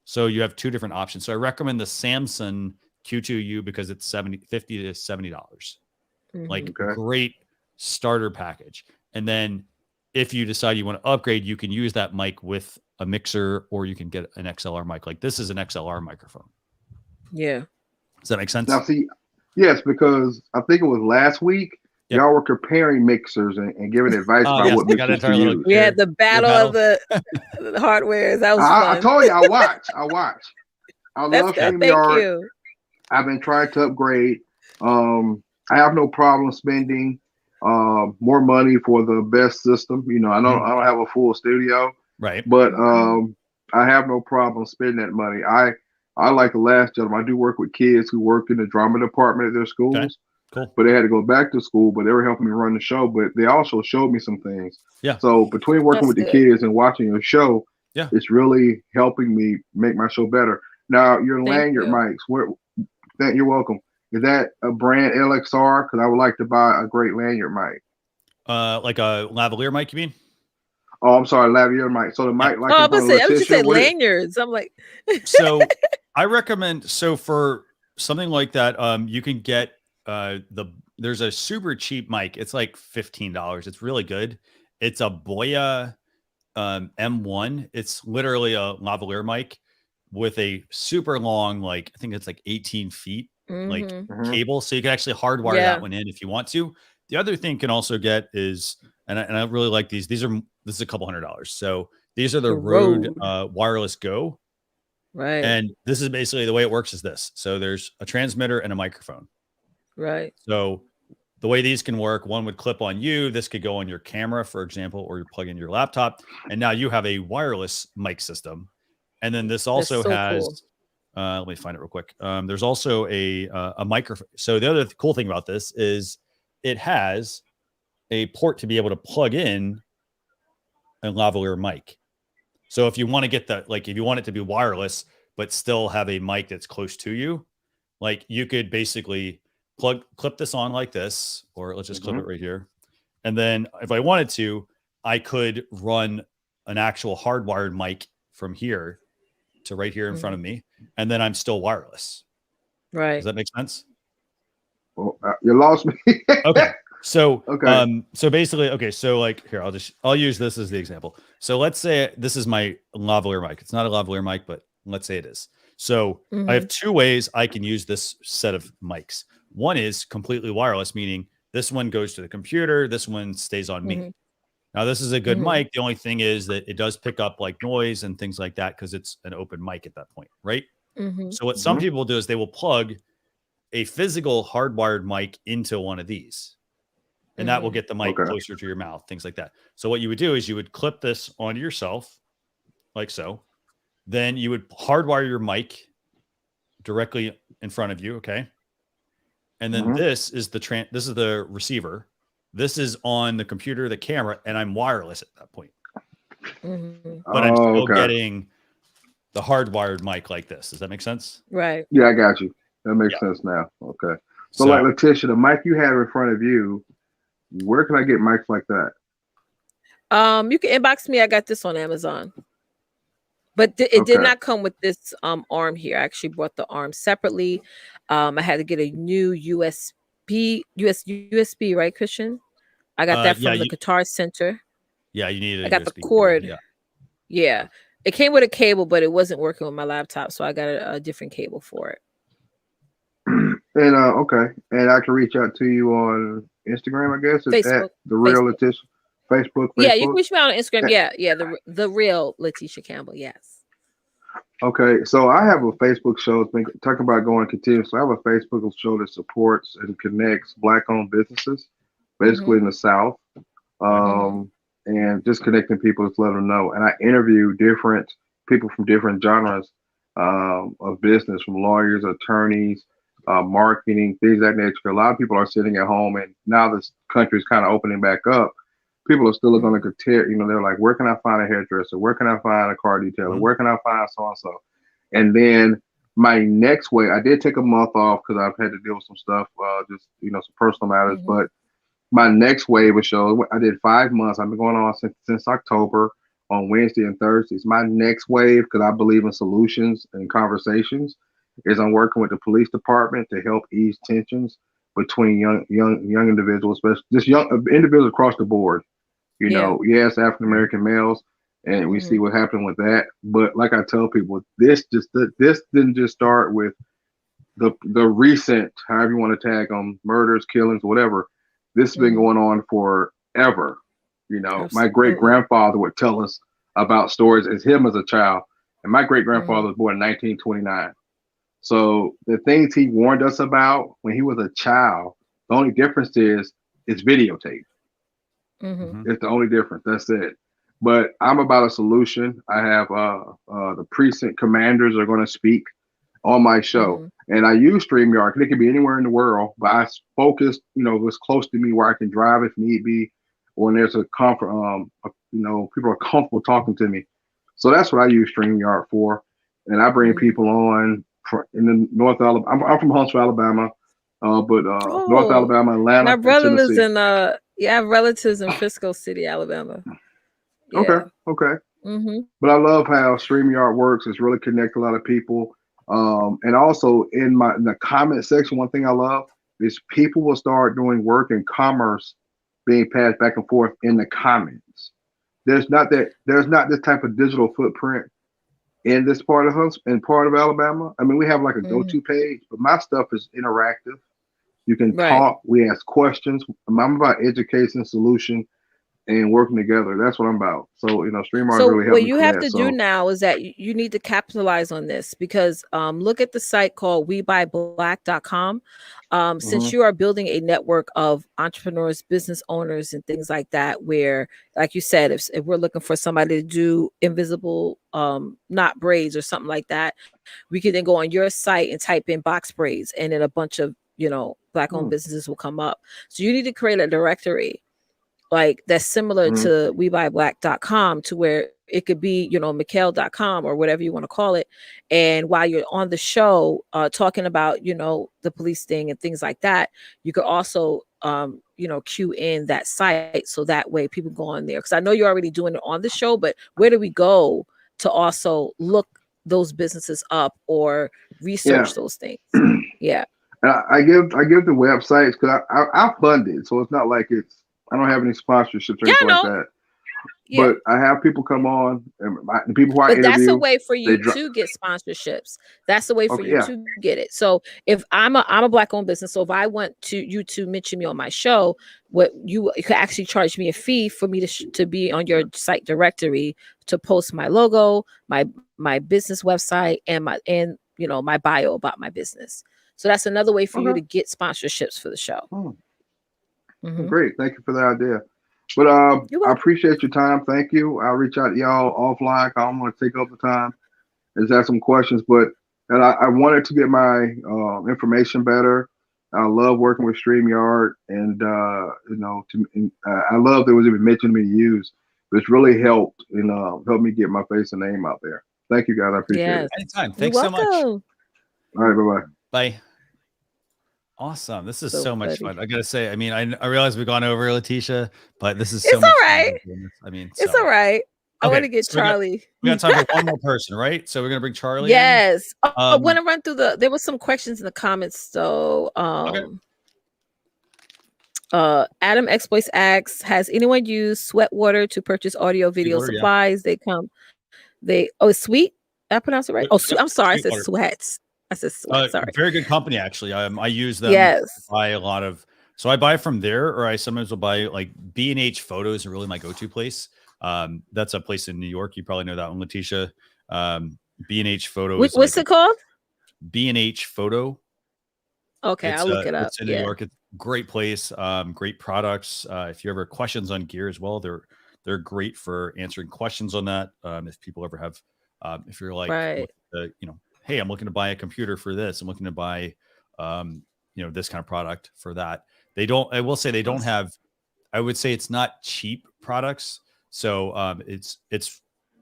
So you have two different options. So I recommend the Samsung Q2U because it's $50 to $70. Like great starter package. And then if you decide you want to upgrade, you can use that mic with a mixer, or you can get an XLR mic. Like this is an XLR microphone. Yeah. Does that make sense? Now, see, yes, because I think it was last week, y'all were comparing mixers and giving advice about what mixers to use. We had the battle of the hardwares. That was fun. I told you, I watched. I love StreamYard. I've been trying to upgrade. I have no problem spending more money for the best system. You know, I don't have a full studio, right? But I have no problem spending that money. I like the last gentleman. I do work with kids who work in the drama department at their schools. Okay. Cool. But they had to go back to school, but they were helping me run the show. But they also showed me some things. Yeah. So between working with the kids and watching your show, it's really helping me make my show better. Now, your lanyard mics, you're welcome. Is that a brand LXR? Because I would like to buy a great lanyard mic. Like a lavalier mic, you mean? Oh, I'm sorry, lavalier mic. So the mic, like I was just saying lanyards. I'm like, so I recommend. So for something like that, you can get there's a super cheap mic. It's like $15. It's really good. It's a Boya M1. It's literally a lavalier mic with a super long, like I think it's like 18 feet. Like cable, so you can actually hardwire that one in if you want to. The other thing you can also get is, and I really like these. This is a couple $100. So these are the Rode Wireless Go, right? And this is basically the way it works is this. So there's a transmitter and a microphone, right? So the way these can work, one would clip on you. This could go on your camera, for example, or you plug in your laptop, and now you have a wireless mic system. And then this also has. Cool. Let me find it real quick. There's also a microphone. So the other cool thing about this is it has a port to be able to plug in a lavalier mic. So if you want to get that, like if you want it to be wireless, but still have a mic that's close to you, like you could basically clip this on like this, or let's just clip it right here. And then if I wanted to, I could run an actual hardwired mic from here to right here in front of me, and then I'm still wireless. Right. Does that make sense? Well, you lost me. Okay. So, so basically, so like here, I'll use this as the example. So let's say this is my lavalier mic. It's not a lavalier mic, but let's say it is. So I have two ways I can use this set of mics. One is completely wireless, meaning this one goes to the computer. This one stays on me. Now, this is a good mic. The only thing is that it does pick up like noise and things like that because it's an open mic at that point, right? So what some people do is they will plug a physical hardwired mic into one of these, and that will get the mic closer to your mouth, things like that. So what you would do is you would clip this onto yourself like so. Then you would hardwire your mic directly in front of you, okay? And then this is the receiver. This is on the computer, the camera, and I'm wireless at that point. But I'm still getting the hardwired mic like this. Does that make sense? Right. Yeah, I got you. That makes sense now. Okay. So like Leticia, the mic you have in front of you, where can I get mics like that? You can inbox me. I got this on Amazon. But it did not come with this arm here. I actually bought the arm separately. I had to get a new USB, right, Christian? I got that from the Guitar Center. Yeah, you need. I got the cord. Yeah, it came with a cable, but it wasn't working with my laptop, so I got a different cable for it. And okay, and I can reach out to you on Instagram, I guess. It's at the real Leticia. Facebook. Yeah, you can reach me out on Instagram. Yeah, the real Leticia Campbell. Yes. Okay, so I have a Facebook show. Talking about going continuous. So I have a Facebook show that supports and connects Black-owned businesses, basically in the South, and just connecting people to let them know. And I interview different people from different genres of business, from lawyers, attorneys, marketing, things of that nature. A lot of people are sitting at home, and now this country is kind of opening back up. People are still going to compare, they're like, where can I find a hairdresser? Where can I find a car detailer? Where can I find so-and-so? And then my next wave, I did take a month off because I've had to deal with some stuff, just, some personal matters. But my next wave of shows, I did 5 months. I've been going on since October on Wednesday and Thursdays. My next wave, because I believe in solutions and conversations, is I'm working with the police department to help ease tensions between young individuals, especially just young individuals across the board. Yes, African-American males, and we see what happened with that. But like I tell people, this didn't just start with the recent, however you want to tag them, murders, killings, whatever. This has been going on forever. My great-grandfather would tell us about stories as him as a child, and my great-grandfather was born in 1929. So the things he warned us about when he was a child, the only difference is it's videotaped. It's the only difference. That's it. But I'm about a solution. I have the precinct commanders are going to speak on my show, and I use StreamYard. It can be anywhere in the world, but I focus, what's close to me where I can drive if need be, or when there's a conference, people are comfortable talking to me. So that's what I use StreamYard for, and I bring people on in the North Alabama. I'm from Huntsville, Alabama, but North Alabama, Atlanta, my brother and lives Tennessee. in I have relatives in Frisco City, Alabama. Okay. But I love how StreamYard works. It's really connect a lot of people. And also in the comment section, one thing I love is people will start doing work in commerce being passed back and forth in the comments. There's not this type of digital footprint in this part of Alabama. I mean, we have like a go-to page, but my stuff is interactive. You can talk, we ask questions. I'm about education, solution, and working together. That's what I'm about. So, StreamYard really helped me. What you have to do now is that you need to capitalize on this, because look at the site called WeBuyBlack.com. Since you are building a network of entrepreneurs, business owners, and things like that, where, like you said, if we're looking for somebody to do invisible knot braids or something like that, we can then go on your site and type in box braids, and then a bunch of Black-owned businesses will come up. So you need to create a directory like that's similar to WeBuyBlack.com, to where it could be, Mikhail.com or whatever you want to call it. And while you're on the show talking about, the police thing and things like that, you could also, cue in that site. So that way people go on there. Because I know you're already doing it on the show, but where do we go to also look those businesses up or research those things? Yeah. I give the websites because I fund it. So it's not like I don't have any sponsorships or anything like that. Yeah. But I have people come on, and the people who I interview. That's a way for you to get sponsorships. That's a way for you to get it. So if I'm a Black-owned business, so if I want you to mention me on my show, you could actually charge me a fee for me to be on your site directory to post my logo, my business website, and my bio about my business. So that's another way for you to get sponsorships for the show. Great. Thank you for the idea. But I appreciate your time. Thank you. I'll reach out to y'all offline. I don't want to take up the time. Just ask some questions. But I wanted to get my information better. I love working with StreamYard, and I love that it was even mentioned to me to use. But it's really helped help me get my face and name out there. Thank you, guys. I appreciate it. Anytime. Thanks so much. All right. Bye-bye. Bye. Awesome. This is so much fun. I gotta say, I mean, I realize we've gone over, Leticia, but this is so much fun. I mean, it's all right. I want to get Charlie. We got time for one more person, right? So we're gonna bring Charlie. Yes. I want to run through there was some questions in the comments. So Adam Exploits asks, has anyone used Sweetwater to purchase audio video supplies? It's Sweet? I pronounced it right? Oh, I'm sorry. I said Sweats. Sorry. Very good company, actually. I use them. Yes. To buy a lot of. So I buy from there, or I sometimes will buy like B&H Photos, are really my go-to place. That's a place in New York. You probably know that one, Leticia. B&H Photos. What's it called? B&H Photo. Okay, I'll look it up. It's in New York. It's a great place. Great products. If you ever have questions on gear as well, they're great for answering questions on that. If people ever have, if you're like, hey, I'm looking to buy a computer for this. I'm looking to buy this kind of product for that. They don't. I will say they don't have. I would say it's not cheap products. So it's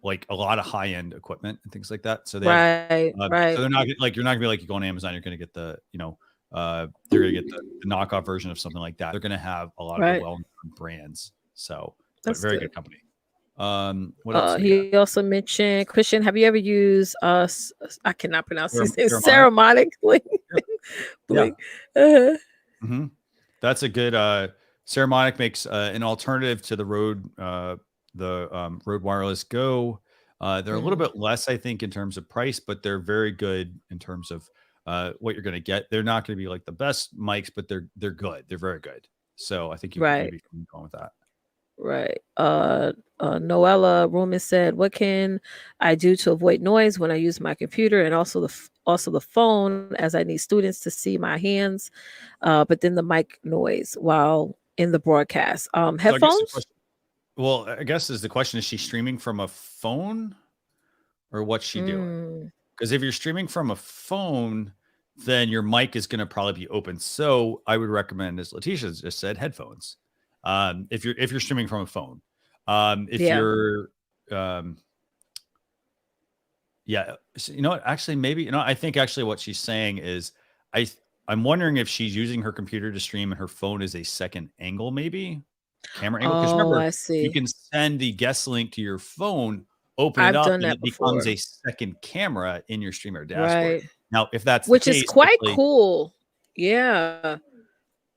like a lot of high end equipment and things like that. So they right. So they're not like, you're not gonna be like, you go on Amazon, you're gonna get the they're gonna get the knockoff version of something like that. They're gonna have a lot of well-known brands. So but very good company. What else? He also mentioned, Christian, have you ever used I cannot pronounce his name, Ceremonic Blink? That's a good Ceremonic makes an alternative to the Rode Rode Wireless Go. They're a little bit less, I think, in terms of price, but they're very good in terms of what you're going to get. They're not going to be like the best mics, but they're good. They're very good. So I think you can be going with that. Right. Noella Roman said, "What can I do to avoid noise when I use my computer and also the phone, as I need students to see my hands, but then the mic noise while in the broadcast? Headphones." Well, I guess the question, is she streaming from a phone or what's she doing? Because if you're streaming from a phone, then your mic is going to probably be open. So I would recommend, as Leticia just said, headphones. If you're streaming from a phone, you're, so, actually, maybe, I think actually what she's saying is, I'm wondering if she's using her computer to stream and her phone is a second angle, maybe camera angle. Because remember, I see. you can send the guest link to your phone, open it up, and it becomes a second camera in your streamer dashboard. Right. Now, if that's which the case, is quite cool. Yeah.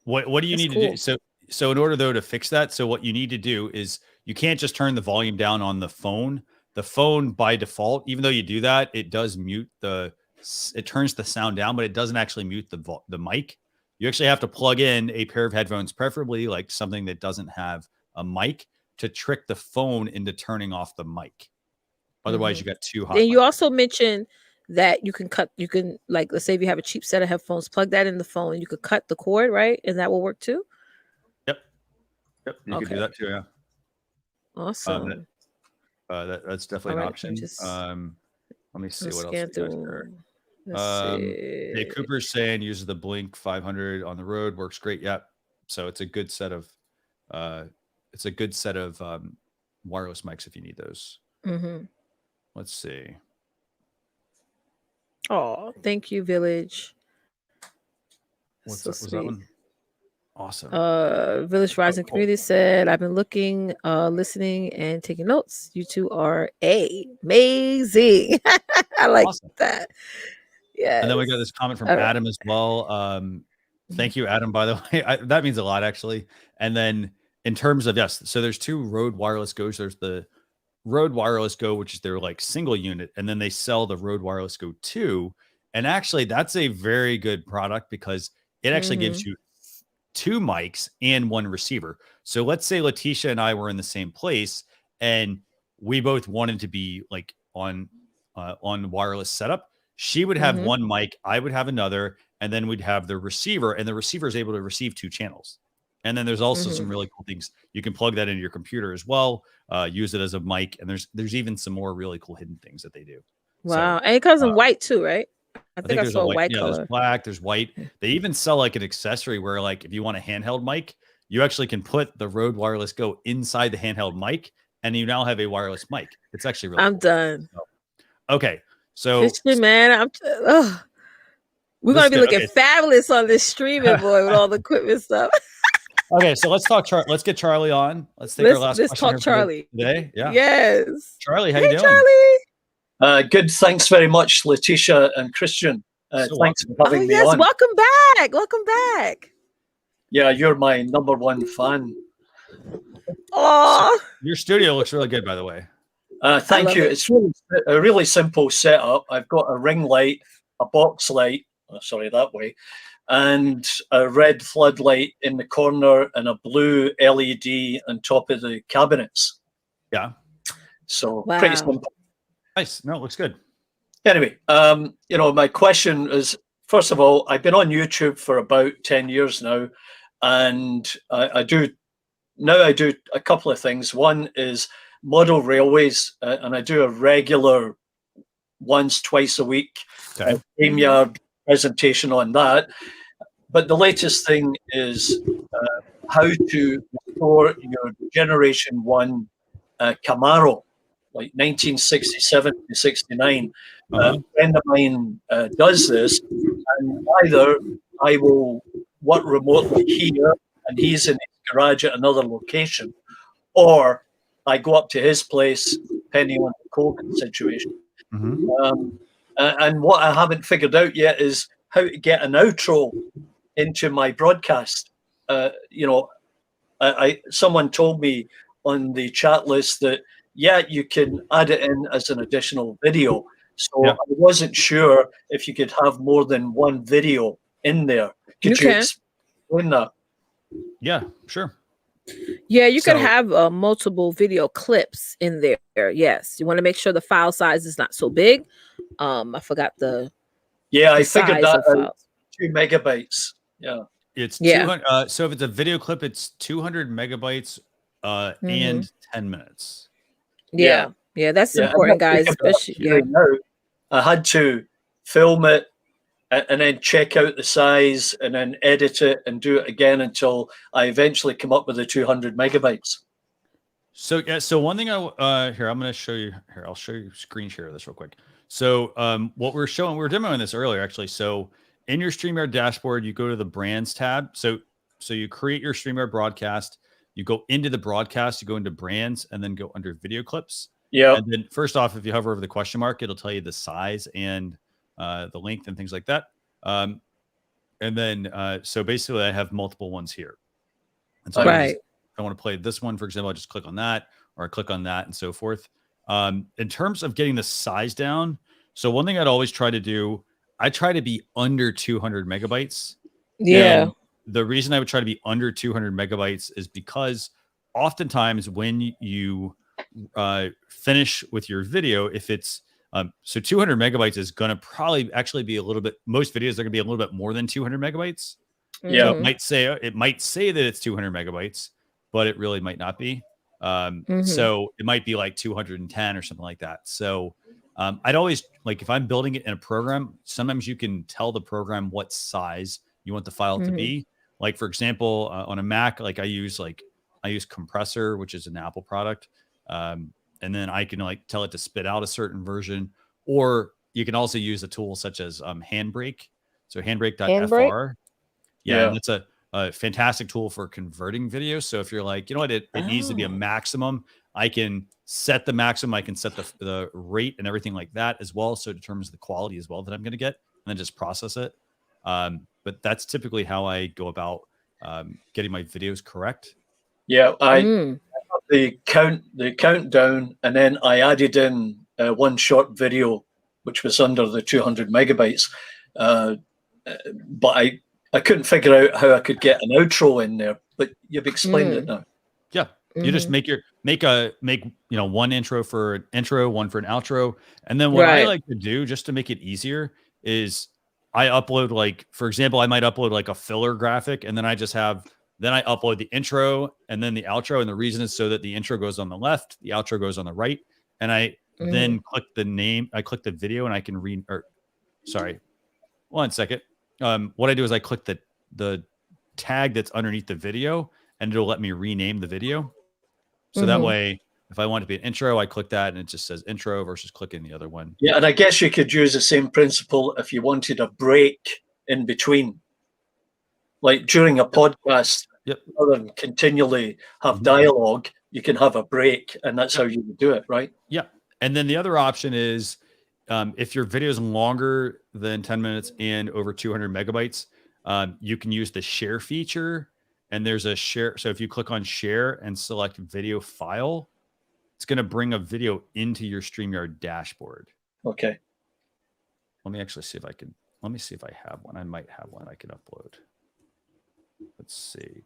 What do you need to do? So in order though to fix that, so what you need to do is, you can't just turn the volume down on the phone. The phone by default, even though you do that, it does mute it turns the sound down, but it doesn't actually mute the mic. You actually have to plug in a pair of headphones, preferably like something that doesn't have a mic, to trick the phone into turning off the mic. Otherwise, you got two hot. And you also mentioned that you can like, let's say if you have a cheap set of headphones, plug that in the phone and you could cut the cord, right? And that will work too. Yep. You could do that too. Yeah. Awesome. That's definitely an option. Let me see what else we got here. Hey, Cooper's saying uses the Blink 500 on the road, works great. Yep. So it's a good set of wireless mics if you need those. Let's see. Oh, thank you, Village. Was that one? Awesome. Village Rising Community said, "I've been looking, listening, and taking notes. You two are amazing." I like that. Yeah. And then we got this comment from Adam as well. Thank you, Adam, by the way. That means a lot, actually. And then in terms of, so there's two Rode Wireless Go's. There's the Rode Wireless Go, which is their like single unit, and then they sell the Rode Wireless Go 2. And actually, that's a very good product because it actually gives you two mics and one receiver. So let's say Leticia and I were in the same place and we both wanted to be like on wireless setup. She would have one mic, I would have another, and then we'd have the receiver, and the receiver is able to receive two channels. And then there's also some really cool things. You can plug that into your computer as well, use it as a mic, and there's even some more really cool hidden things that they do. Wow. So, and it comes in white too, right? I think I saw a white color. There's black, there's white. They even sell like an accessory where, like, if you want a handheld mic, you actually can put the Rode Wireless Go inside the handheld mic, and you now have a wireless mic. It's actually really cool. Done. So, okay. So Christian, man, we're gonna be looking fabulous on this streaming, boy, with all the equipment stuff. Okay, so let's talk. Let's get Charlie on. Let's take our last question. Let's talk Charlie today. Yeah. Yes. Charlie, how you doing? Charlie. Good. Thanks very much, Leticia and Christian. Thanks for having me on. Welcome back. Welcome back. Yeah, you're my #1 fan. Oh, your studio looks really good, by the way. Thank you. It's a really simple setup. I've got a ring light, a box light, that way, and a red floodlight in the corner and a blue LED on top of the cabinets. Yeah. So pretty simple. Nice. No, it looks good. Anyway, my question is, first of all, I've been on YouTube for about 10 years now, and I do a couple of things. One is model railways, and I do a regular once, twice a week StreamYard presentation on that. But the latest thing is how to restore your Generation 1 Camaro, like 1967 to 69. A friend of mine does this, and either I will work remotely here and he's in his garage at another location, or I go up to his place, depending on the COVID situation. And what I haven't figured out yet is how to get an outro into my broadcast. Someone told me on the chat list that, yeah, you can add it in as an additional video. So I wasn't sure if you could have more than one video in there. Could you explain that? Yeah, sure. Yeah, you could have multiple video clips in there. Yes, you want to make sure the file size is not so big. I forgot the I figured that out. 2 megabytes. Yeah, it's 200. So if it's a video clip, it's 200 megabytes and 10 minutes. Yeah, that's important, guys. Especially I had to film it and then check out the size and then edit it and do it again until I eventually come up with the 200 megabytes. So so one thing here, I'm going to show you here. I'll show you screen share this real quick. So what we're showing, we were demoing this earlier, actually. So in your StreamYard dashboard, you go to the brands tab. So you create your StreamYard broadcast, you go into the broadcast, you go into brands, and then go under video clips. Yeah. And then first off, if you hover over the question mark, it'll tell you the size and the length and things like that. And then so basically I have multiple ones here. And so if I want to play this one, for example, I just click on that, or I click on that, and so forth. In terms of getting the size down, so one thing I'd always try to do, I try to be under 200 megabytes. Yeah. And the reason I would try to be under 200 megabytes is because oftentimes when you finish with your video, if it's so 200 megabytes is going to probably actually be a little bit, most videos are going to be a little bit more than 200 megabytes. Yeah. So it might say that it's 200 megabytes, but it really might not be. So it might be like 210 or something like that. So I'd always, like, if I'm building it in a program, sometimes you can tell the program what size you want the file to be. Like, for example, on a Mac, like I use Compressor, which is an Apple product. And then I can like tell it to spit out a certain version, or you can also use a tool such as Handbrake. So handbrake.fr. Yeah. And that's a fantastic tool for converting videos. So if you're like, you know what, it needs to be a maximum, I can set the maximum. I can set the rate and everything like that as well. So it determines the quality as well that I'm going to get, and then just process it. But that's typically how I go about getting my videos correct. Yeah, the countdown, and then I added in one short video, which was under the 200 megabytes. But I couldn't figure out how I could get an outro in there. But you've explained it now. Yeah, you just make one intro for an intro, one for an outro, and then what I like to do just to make it easier is I upload, like, for example, I might upload like a filler graphic, and then I upload the intro and then the outro. And the reason is so that the intro goes on the left, the outro goes on the right. And I then click the name, I click the video, and I can sorry, 1 second. What I do is I click the tag that's underneath the video, and it'll let me rename the video. So that way, if I want it to be an intro, I click that and it just says intro versus clicking the other one. Yeah. And I guess you could use the same principle if you wanted a break in between. Like during a podcast, rather than continually have dialogue, you can have a break, and that's how you would do it, right? Yeah. And then the other option is if your video is longer than 10 minutes and over 200 megabytes, you can use the share feature, and there's a share. So if you click on share and select video file, it's going to bring a video into your StreamYard dashboard. Okay. Let me actually see if I can, let me see if I have one. I might have one I can upload. Let's see.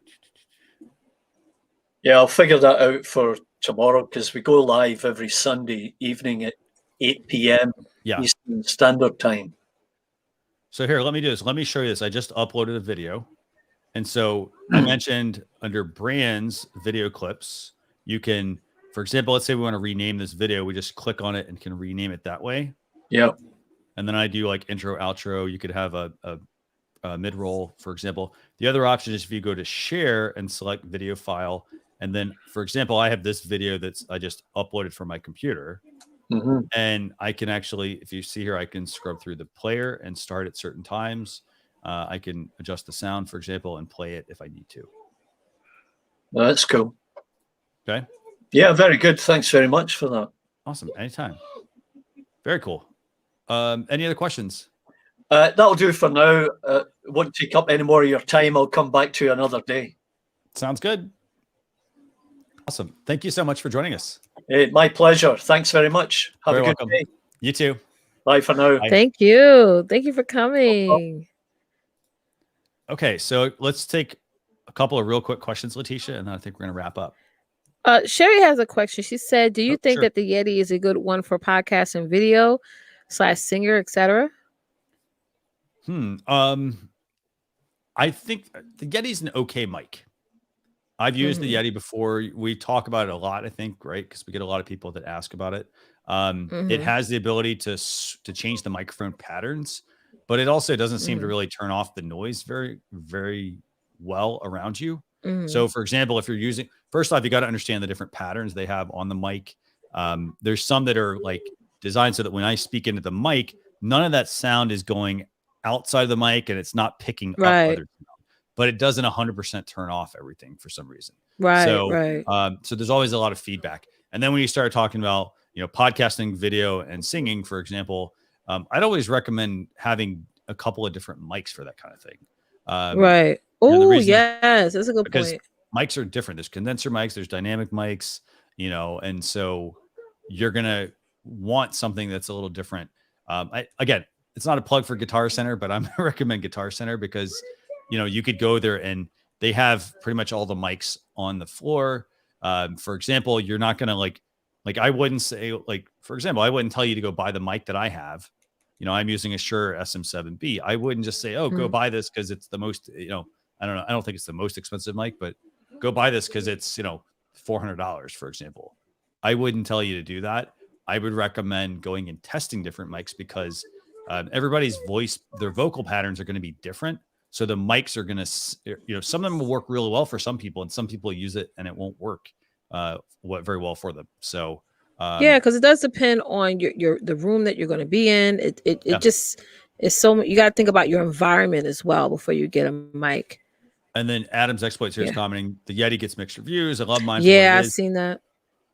Yeah, I'll figure that out for tomorrow, because we go live every Sunday evening at 8 p.m. Eastern Standard Time. So here, let me do this. Let me show you this. I just uploaded a video. And so I mentioned under brands, video clips, you can, for example, let's say we want to rename this video. We just click on it and can rename it that way. Yeah. And then I do like intro, outro. You could have a mid-roll, for example. The other option is if you go to share and select video file. And then, for example, I have this video I just uploaded from my computer. And I can actually, if you see here, I can scrub through the player and start at certain times. I can adjust the sound, for example, and play it if I need to. Well, that's cool. Okay. Yeah, very good. Thanks very much for that. Awesome. Anytime. Very cool. Any other questions? That'll do for now. Won't take up any more of your time. I'll come back to you another day. Sounds good. Awesome. Thank you so much for joining us. My pleasure. Thanks very much. Have Very a good welcome. day. You too. Bye for now. Bye. Thank you. Thank you for coming. Okay, so let's take a couple of real quick questions, Leticia, and then I think we're going to wrap up. Sherry has a question. She said, do you think sure. that the Yeti is a good one for podcast and video / singer, etc.? I think the Yeti's an okay mic. I've used the Yeti before. We talk about it a lot, I think, right? Because we get a lot of people that ask about it. It has the ability to change the microphone patterns, but it also doesn't seem to really turn off the noise very, very well around you. So, for example, if you're using, first off, you got to understand the different patterns they have on the mic. There's some that are like designed so that when I speak into the mic, none of that sound is going outside of the mic and it's not picking up other sound, but it doesn't 100% turn off everything for some reason. So there's always a lot of feedback. And then when you start talking about, podcasting, video, and singing, for example, I'd always recommend having a couple of different mics for that kind of thing. Oh, yes, that's a good point. Mics are different. There's condenser mics, there's dynamic mics, and so you're gonna want something that's a little different. Again, it's not a plug for Guitar Center, but I'm gonna recommend Guitar Center because you could go there and they have pretty much all the mics on the floor. For example, you're not gonna like I wouldn't say for example, I wouldn't tell you to go buy the mic that I have. I'm using a Shure SM7B. I wouldn't just say, go buy this because it's the most, I don't know. I don't think it's the most expensive mic, but go buy this because it's, $400, for example. I wouldn't tell you to do that. I would recommend going and testing different mics because everybody's voice, their vocal patterns are going to be different. So the mics are going to, some of them will work really well for some people and some people use it and it won't work very well for them. So, yeah, because it does depend on the room that you're going to be in. It just is so you got to think about your environment as well before you get a mic. And then Adam's Exploits here is commenting, the Yeti gets mixed reviews. I love mine. Yeah, I've seen that.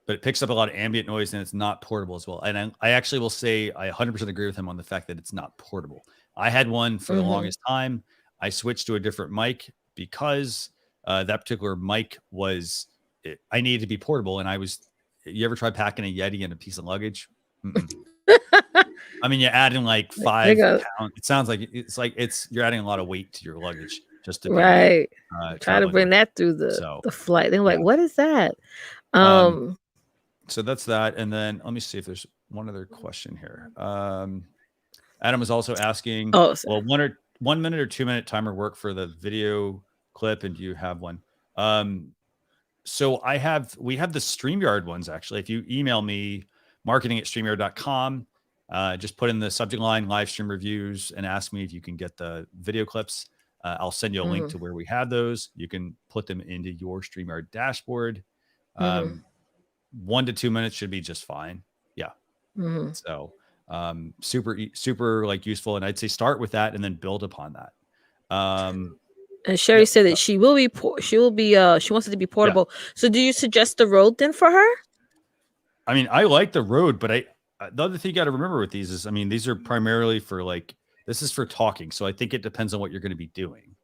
But it picks up a lot of ambient noise and it's not portable as well. And I actually will say I 100% agree with him on the fact that it's not portable. I had one for the longest time. I switched to a different mic because that particular mic I needed to be portable. And you ever try packing a Yeti in a piece of luggage? I mean, you add in like 5 pounds. It sounds like you're adding a lot of weight to your luggage just to try to bring that through the flight. They're like, what is that? So that's that. And then let me see if there's one other question here. Adam was also asking, well, 1 minute or 2 minute timer work for the video clip, and do you have one? So we have the StreamYard ones, actually. If you email me, marketing@streamyard.com, just put in the subject line, live stream reviews, and ask me if you can get the video clips. I'll send you a link to where we have those. You can put them into your StreamYard dashboard. 1 to 2 minutes should be just fine. Yeah. So super like useful. And I'd say start with that and then build upon that. And Sherry said that she wants it to be portable. So do you suggest the Rode then for her? I mean, I like the Rode, but the other thing you got to remember with these is, I mean, these are primarily for this is for talking. So I think it depends on what you're going to be doing.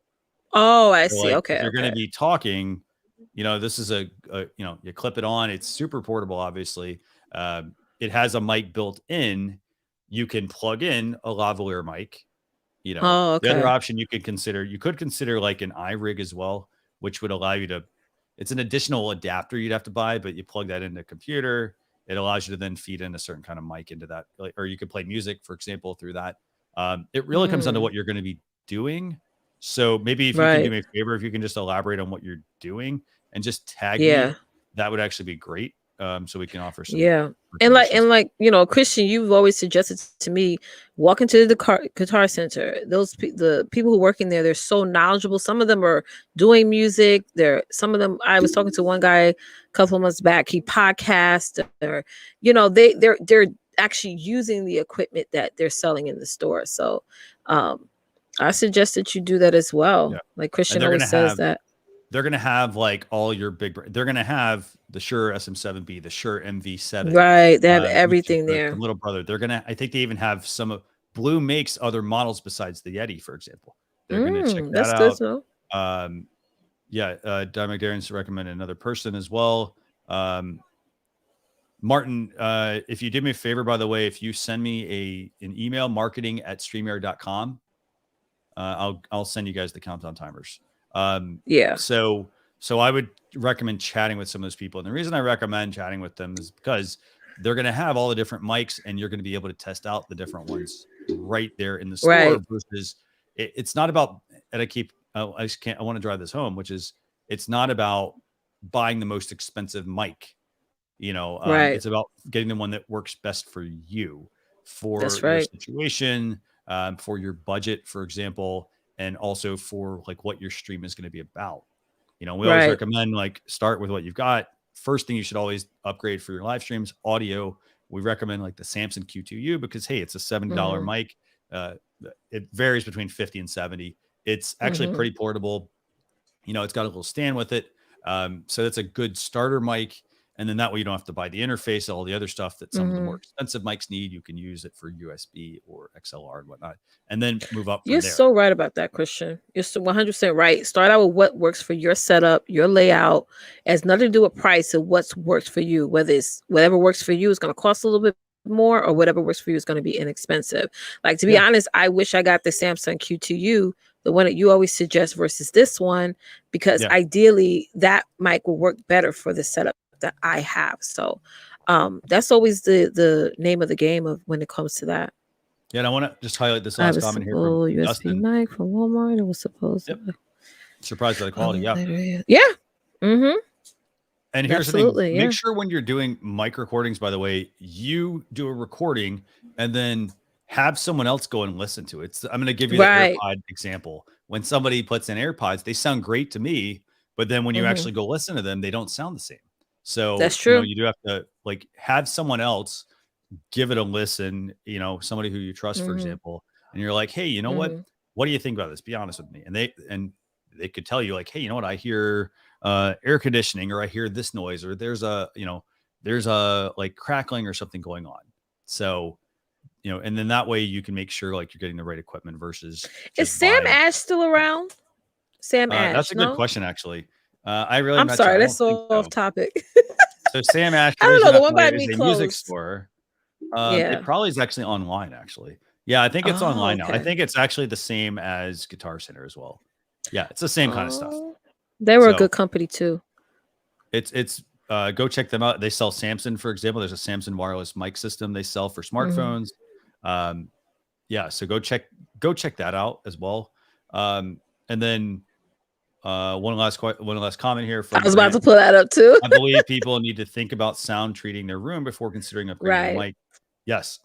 Oh, I see. Okay. If you're going to be talking, this is you clip it on. It's super portable, obviously. It has a mic built in. You can plug in a lavalier mic. The other option you could consider like an iRig as well, which would allow you it's an additional adapter you'd have to buy, but you plug that into a computer. It allows you to then feed in a certain kind of mic into that, or you could play music, for example, through that. It really comes down to what you're going to be doing. So maybe if you can do me a favor, if you can just elaborate on what you're doing and just tag me, that would actually be great. so we can offer some. Yeah. And like, you know, Christian, you've always suggested to me, walk into the Guitar Center. The people who work in there, they're so knowledgeable. Some of them are doing music. Some of them, I was talking to one guy a couple of months back, he podcasts, or, you know, they're actually using the equipment that they're selling in the store. So I suggest that you do that as well. Yeah. Like Christian always says that. They're going to have like all your they're going to have the Shure SM7B, the Shure MV7. Right. They have everything there. The little brother. I think they even have some of Blue makes other models besides the Yeti, for example. They're going to check that that's out. Good to know. Don McDarren's recommended another person as well. Martin, if you do me a favor, by the way, if you send me an email, marketing@streamyard.com, I'll send you guys the countdown timers. So I would recommend chatting with some of those people. And the reason I recommend chatting with them is because they're going to have all the different mics and you're going to be able to test out the different ones right there in the store. Right. Versus it's not about, and I want to drive this home, which is it's not about buying the most expensive mic, you know, it's about getting the one that works best for you, for your situation, for your budget, for example, and also for like what your stream is going to be about. You know, we always recommend like start with what you've got. First thing you should always upgrade for your live streams, audio. We recommend like the Samson Q2U because hey, it's a $70 mic. It varies between 50 and 70. It's actually pretty portable. You know, it's got a little stand with it. So that's a good starter mic. And then that way you don't have to buy the interface, all the other stuff that some of the more expensive mics need. You can use it for USB or XLR and whatnot, and then move up from You're there. So right about that, Christian. You're 100% right. Start out with what works for your setup, your layout. It has nothing to do with price and what's works for you. Whatever works for you is going to cost a little bit more, or whatever works for you is going to be inexpensive. Like, to be honest, I wish I got the Samsung Q2U, the one that you always suggest, versus this one, because ideally that mic will work better for the setup that I have. So that's always the name of the game of when it comes to that. Yeah, and I want to just highlight this last comment here from USB Dustin. mic from Walmart. It was supposed to. Surprised by the quality. Yeah. And here's the thing: make sure when you're doing mic recordings, by the way, you do a recording and then have someone else go and listen to it. I'm going to give you the AirPod example. When somebody puts in AirPods, they sound great to me, but then when you actually go listen to them, they don't sound the same. So that's true. You know, you do have to like have someone else give it a listen, you know, somebody who you trust, for example, and you're like, hey, you know what do you think about this? Be honest with me. And they could tell you like, hey, you know what, I hear air conditioning, or I hear this noise, or there's a like crackling or something going on. So, you know, and then that way you can make sure like you're getting the right equipment versus. Is Sam Ash still around? Sam Ash. That's a good question, actually. I'm sorry, that's so off topic. So Sam Ash, I don't know, the one by me is a closed. music store. It probably is actually online, actually. Yeah, I think it's online now. I think it's actually the same as Guitar Center as well. Yeah, it's the same kind of stuff. They were a good company too. It's go check them out. They sell Samson, for example. There's a Samson wireless mic system they sell for smartphones. So go check that out as well. And then one last comment here from I was about to pull that up too. I believe people need to think about sound treating their room before considering upgrading the mic. Yes.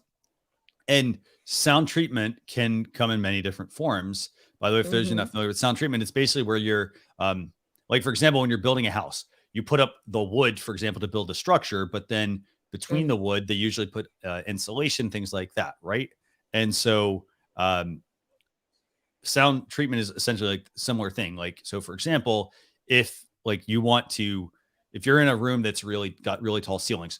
And sound treatment can come in many different forms. By the way, if there's enough familiar with sound treatment, it's basically where you're like, for example, when you're building a house, you put up the wood, for example, to build a structure, but then between the wood, they usually put insulation, things like that, right? And so sound treatment is essentially like a similar thing. Like, so for example, if like if you're in a room that's got really tall ceilings,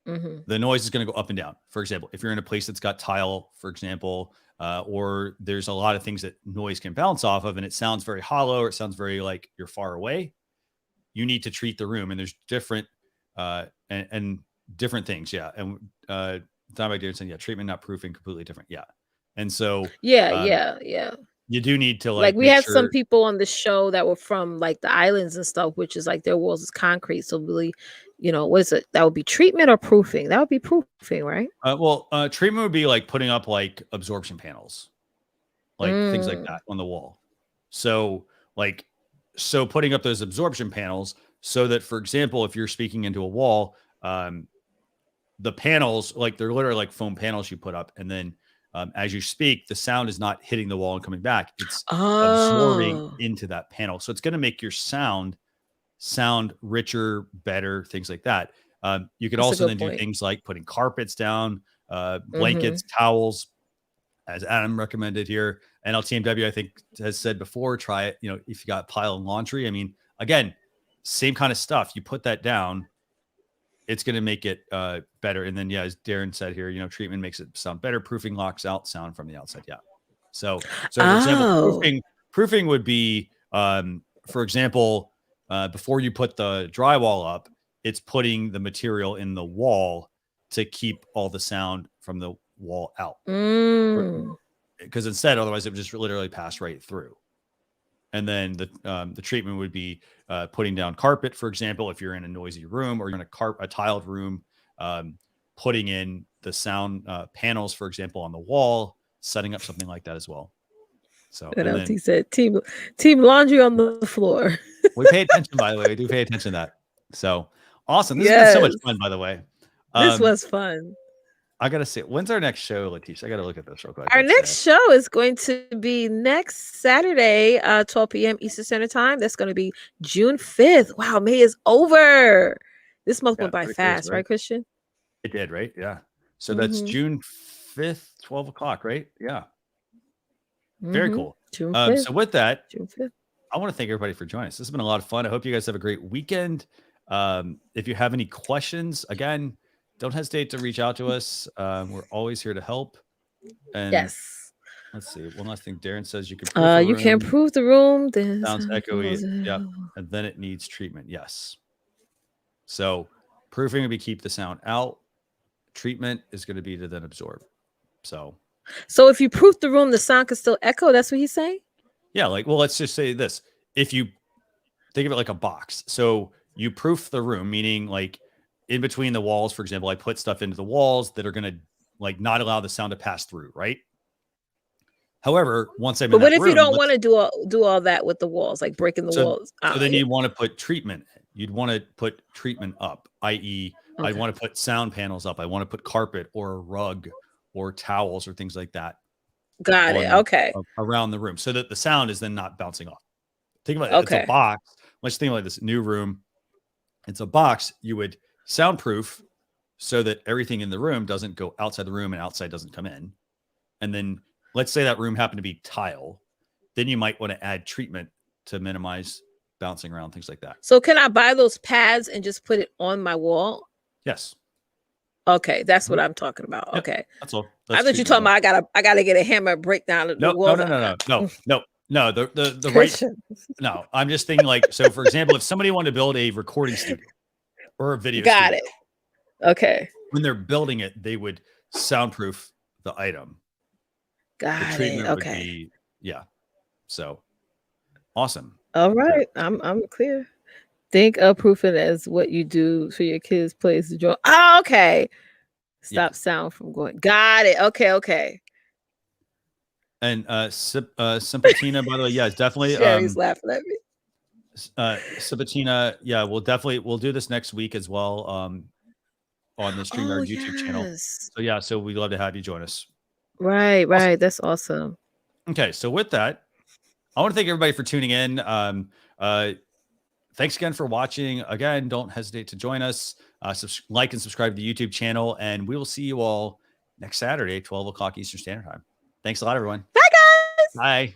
the noise is going to go up and down. For example, if you're in a place that's got tile, for example, or there's a lot of things that noise can bounce off of, and it sounds very hollow, or it sounds very like you're far away, you need to treat the room. And there's different, and different things. Yeah. And Don McDarren saying, treatment, not proofing, completely different. Yeah. And so, you do need to like we had some people on the show that were from like the islands and stuff, which is like their walls is concrete. So really, you know, what is it? That would be treatment or proofing? That would be proofing, right? Treatment would be like putting up like absorption panels, like things like that on the wall. So putting up those absorption panels so that, for example, if you're speaking into a wall, the panels, like they're literally like foam panels you put up, and then as you speak, the sound is not hitting the wall and coming back. It's absorbing into that panel. So it's going to make your sound richer, better, things like that. You could also then do things like putting carpets down, blankets, towels, as Adam recommended here. NLTMW, I think, has said before, try it, you know, if you got a pile of laundry. I mean, again, same kind of stuff. You put that down, it's going to make it better. And then, yeah, as Darren said here, you know, treatment makes it sound better. Proofing locks out sound from the outside. Yeah. So for example, proofing would be, for example, before you put the drywall up, it's putting the material in the wall to keep all the sound from the wall out. Because instead, otherwise it would just literally pass right through. And then the treatment would be putting down carpet, for example, if you're in a noisy room or you're in a tiled room, putting in the sound panels, for example, on the wall, setting up something like that as well. So he said team laundry on the floor. We pay attention, by the way. We do pay attention to that. So awesome. This has been so much fun, by the way. This was fun. I gotta say, when's our next show, Leticia? I gotta look at this real quick. Our next show is going to be next Saturday, 12 p.m. Eastern Standard Time. That's going to be June 5th. Wow, May is over. This month went by fast, crazy, right, Christian? It did, right? Yeah. So that's June 5th, 12 o'clock, right? Yeah. Very cool. June 5th. So with that, June 5th. I want to thank everybody for joining us. This has been a lot of fun. I hope you guys have a great weekend. If you have any questions, again, don't hesitate to reach out to us. We're always here to help. And yes. Let's see. One last thing. Darren says you can you can't prove the room. Then sounds echoey. Yep. And then it needs treatment. Yes. So proofing would be keep the sound out. Treatment is going to be to then absorb. So if you proof the room, the sound can still echo. That's what he's saying? Yeah. Like, well, let's just say this. If you think of it like a box. So you proof the room, meaning like in between the walls, for example, I put stuff into the walls that are going to like not allow the sound to pass through, right? However, once I'm in that room, what if you don't want to do all that with the walls, like breaking the walls? So then you want to put treatment. You'd want to put treatment up, i.e., I want to put sound panels up. I want to put carpet or a rug or towels or things like that. Got it. Okay. Around the room so that the sound is then not bouncing off. Think about it. It's a box. Let's think like this new room. It's a box. You would soundproof so that everything in the room doesn't go outside the room and outside doesn't come in. And then let's say that room happened to be tile. Then you might want to add treatment to minimize bouncing around, things like that. So can I buy those pads and just put it on my wall? Yes. Okay, that's what I'm talking about. Yep. Okay. That's all. I thought you talking about I gotta get a hammer and break down the wall. No. The right. No, I'm just thinking like, so for example, if somebody wanted to build a recording studio or a video Got studio, it. Okay. When they're building it, they would soundproof the item. Got it. Okay. Yeah. So awesome. All right. I'm clear. Think of proofing as what you do for your kids' place to join. Oh, okay. Stop sound from going. Got it. Okay. And Simpatina, by the way, yeah, it's definitely Sherry's laughing at me. Simpatina, yeah, we'll do this next week as well on the StreamYard YouTube channel. So yeah, so we'd love to have you join us. Right. That's awesome. Okay, so with that, I want to thank everybody for tuning in. Thanks again for watching. Again, don't hesitate to join us. Like and subscribe to the YouTube channel, and we will see you all next Saturday, 12 o'clock Eastern Standard Time. Thanks a lot, everyone. Bye, guys. Bye.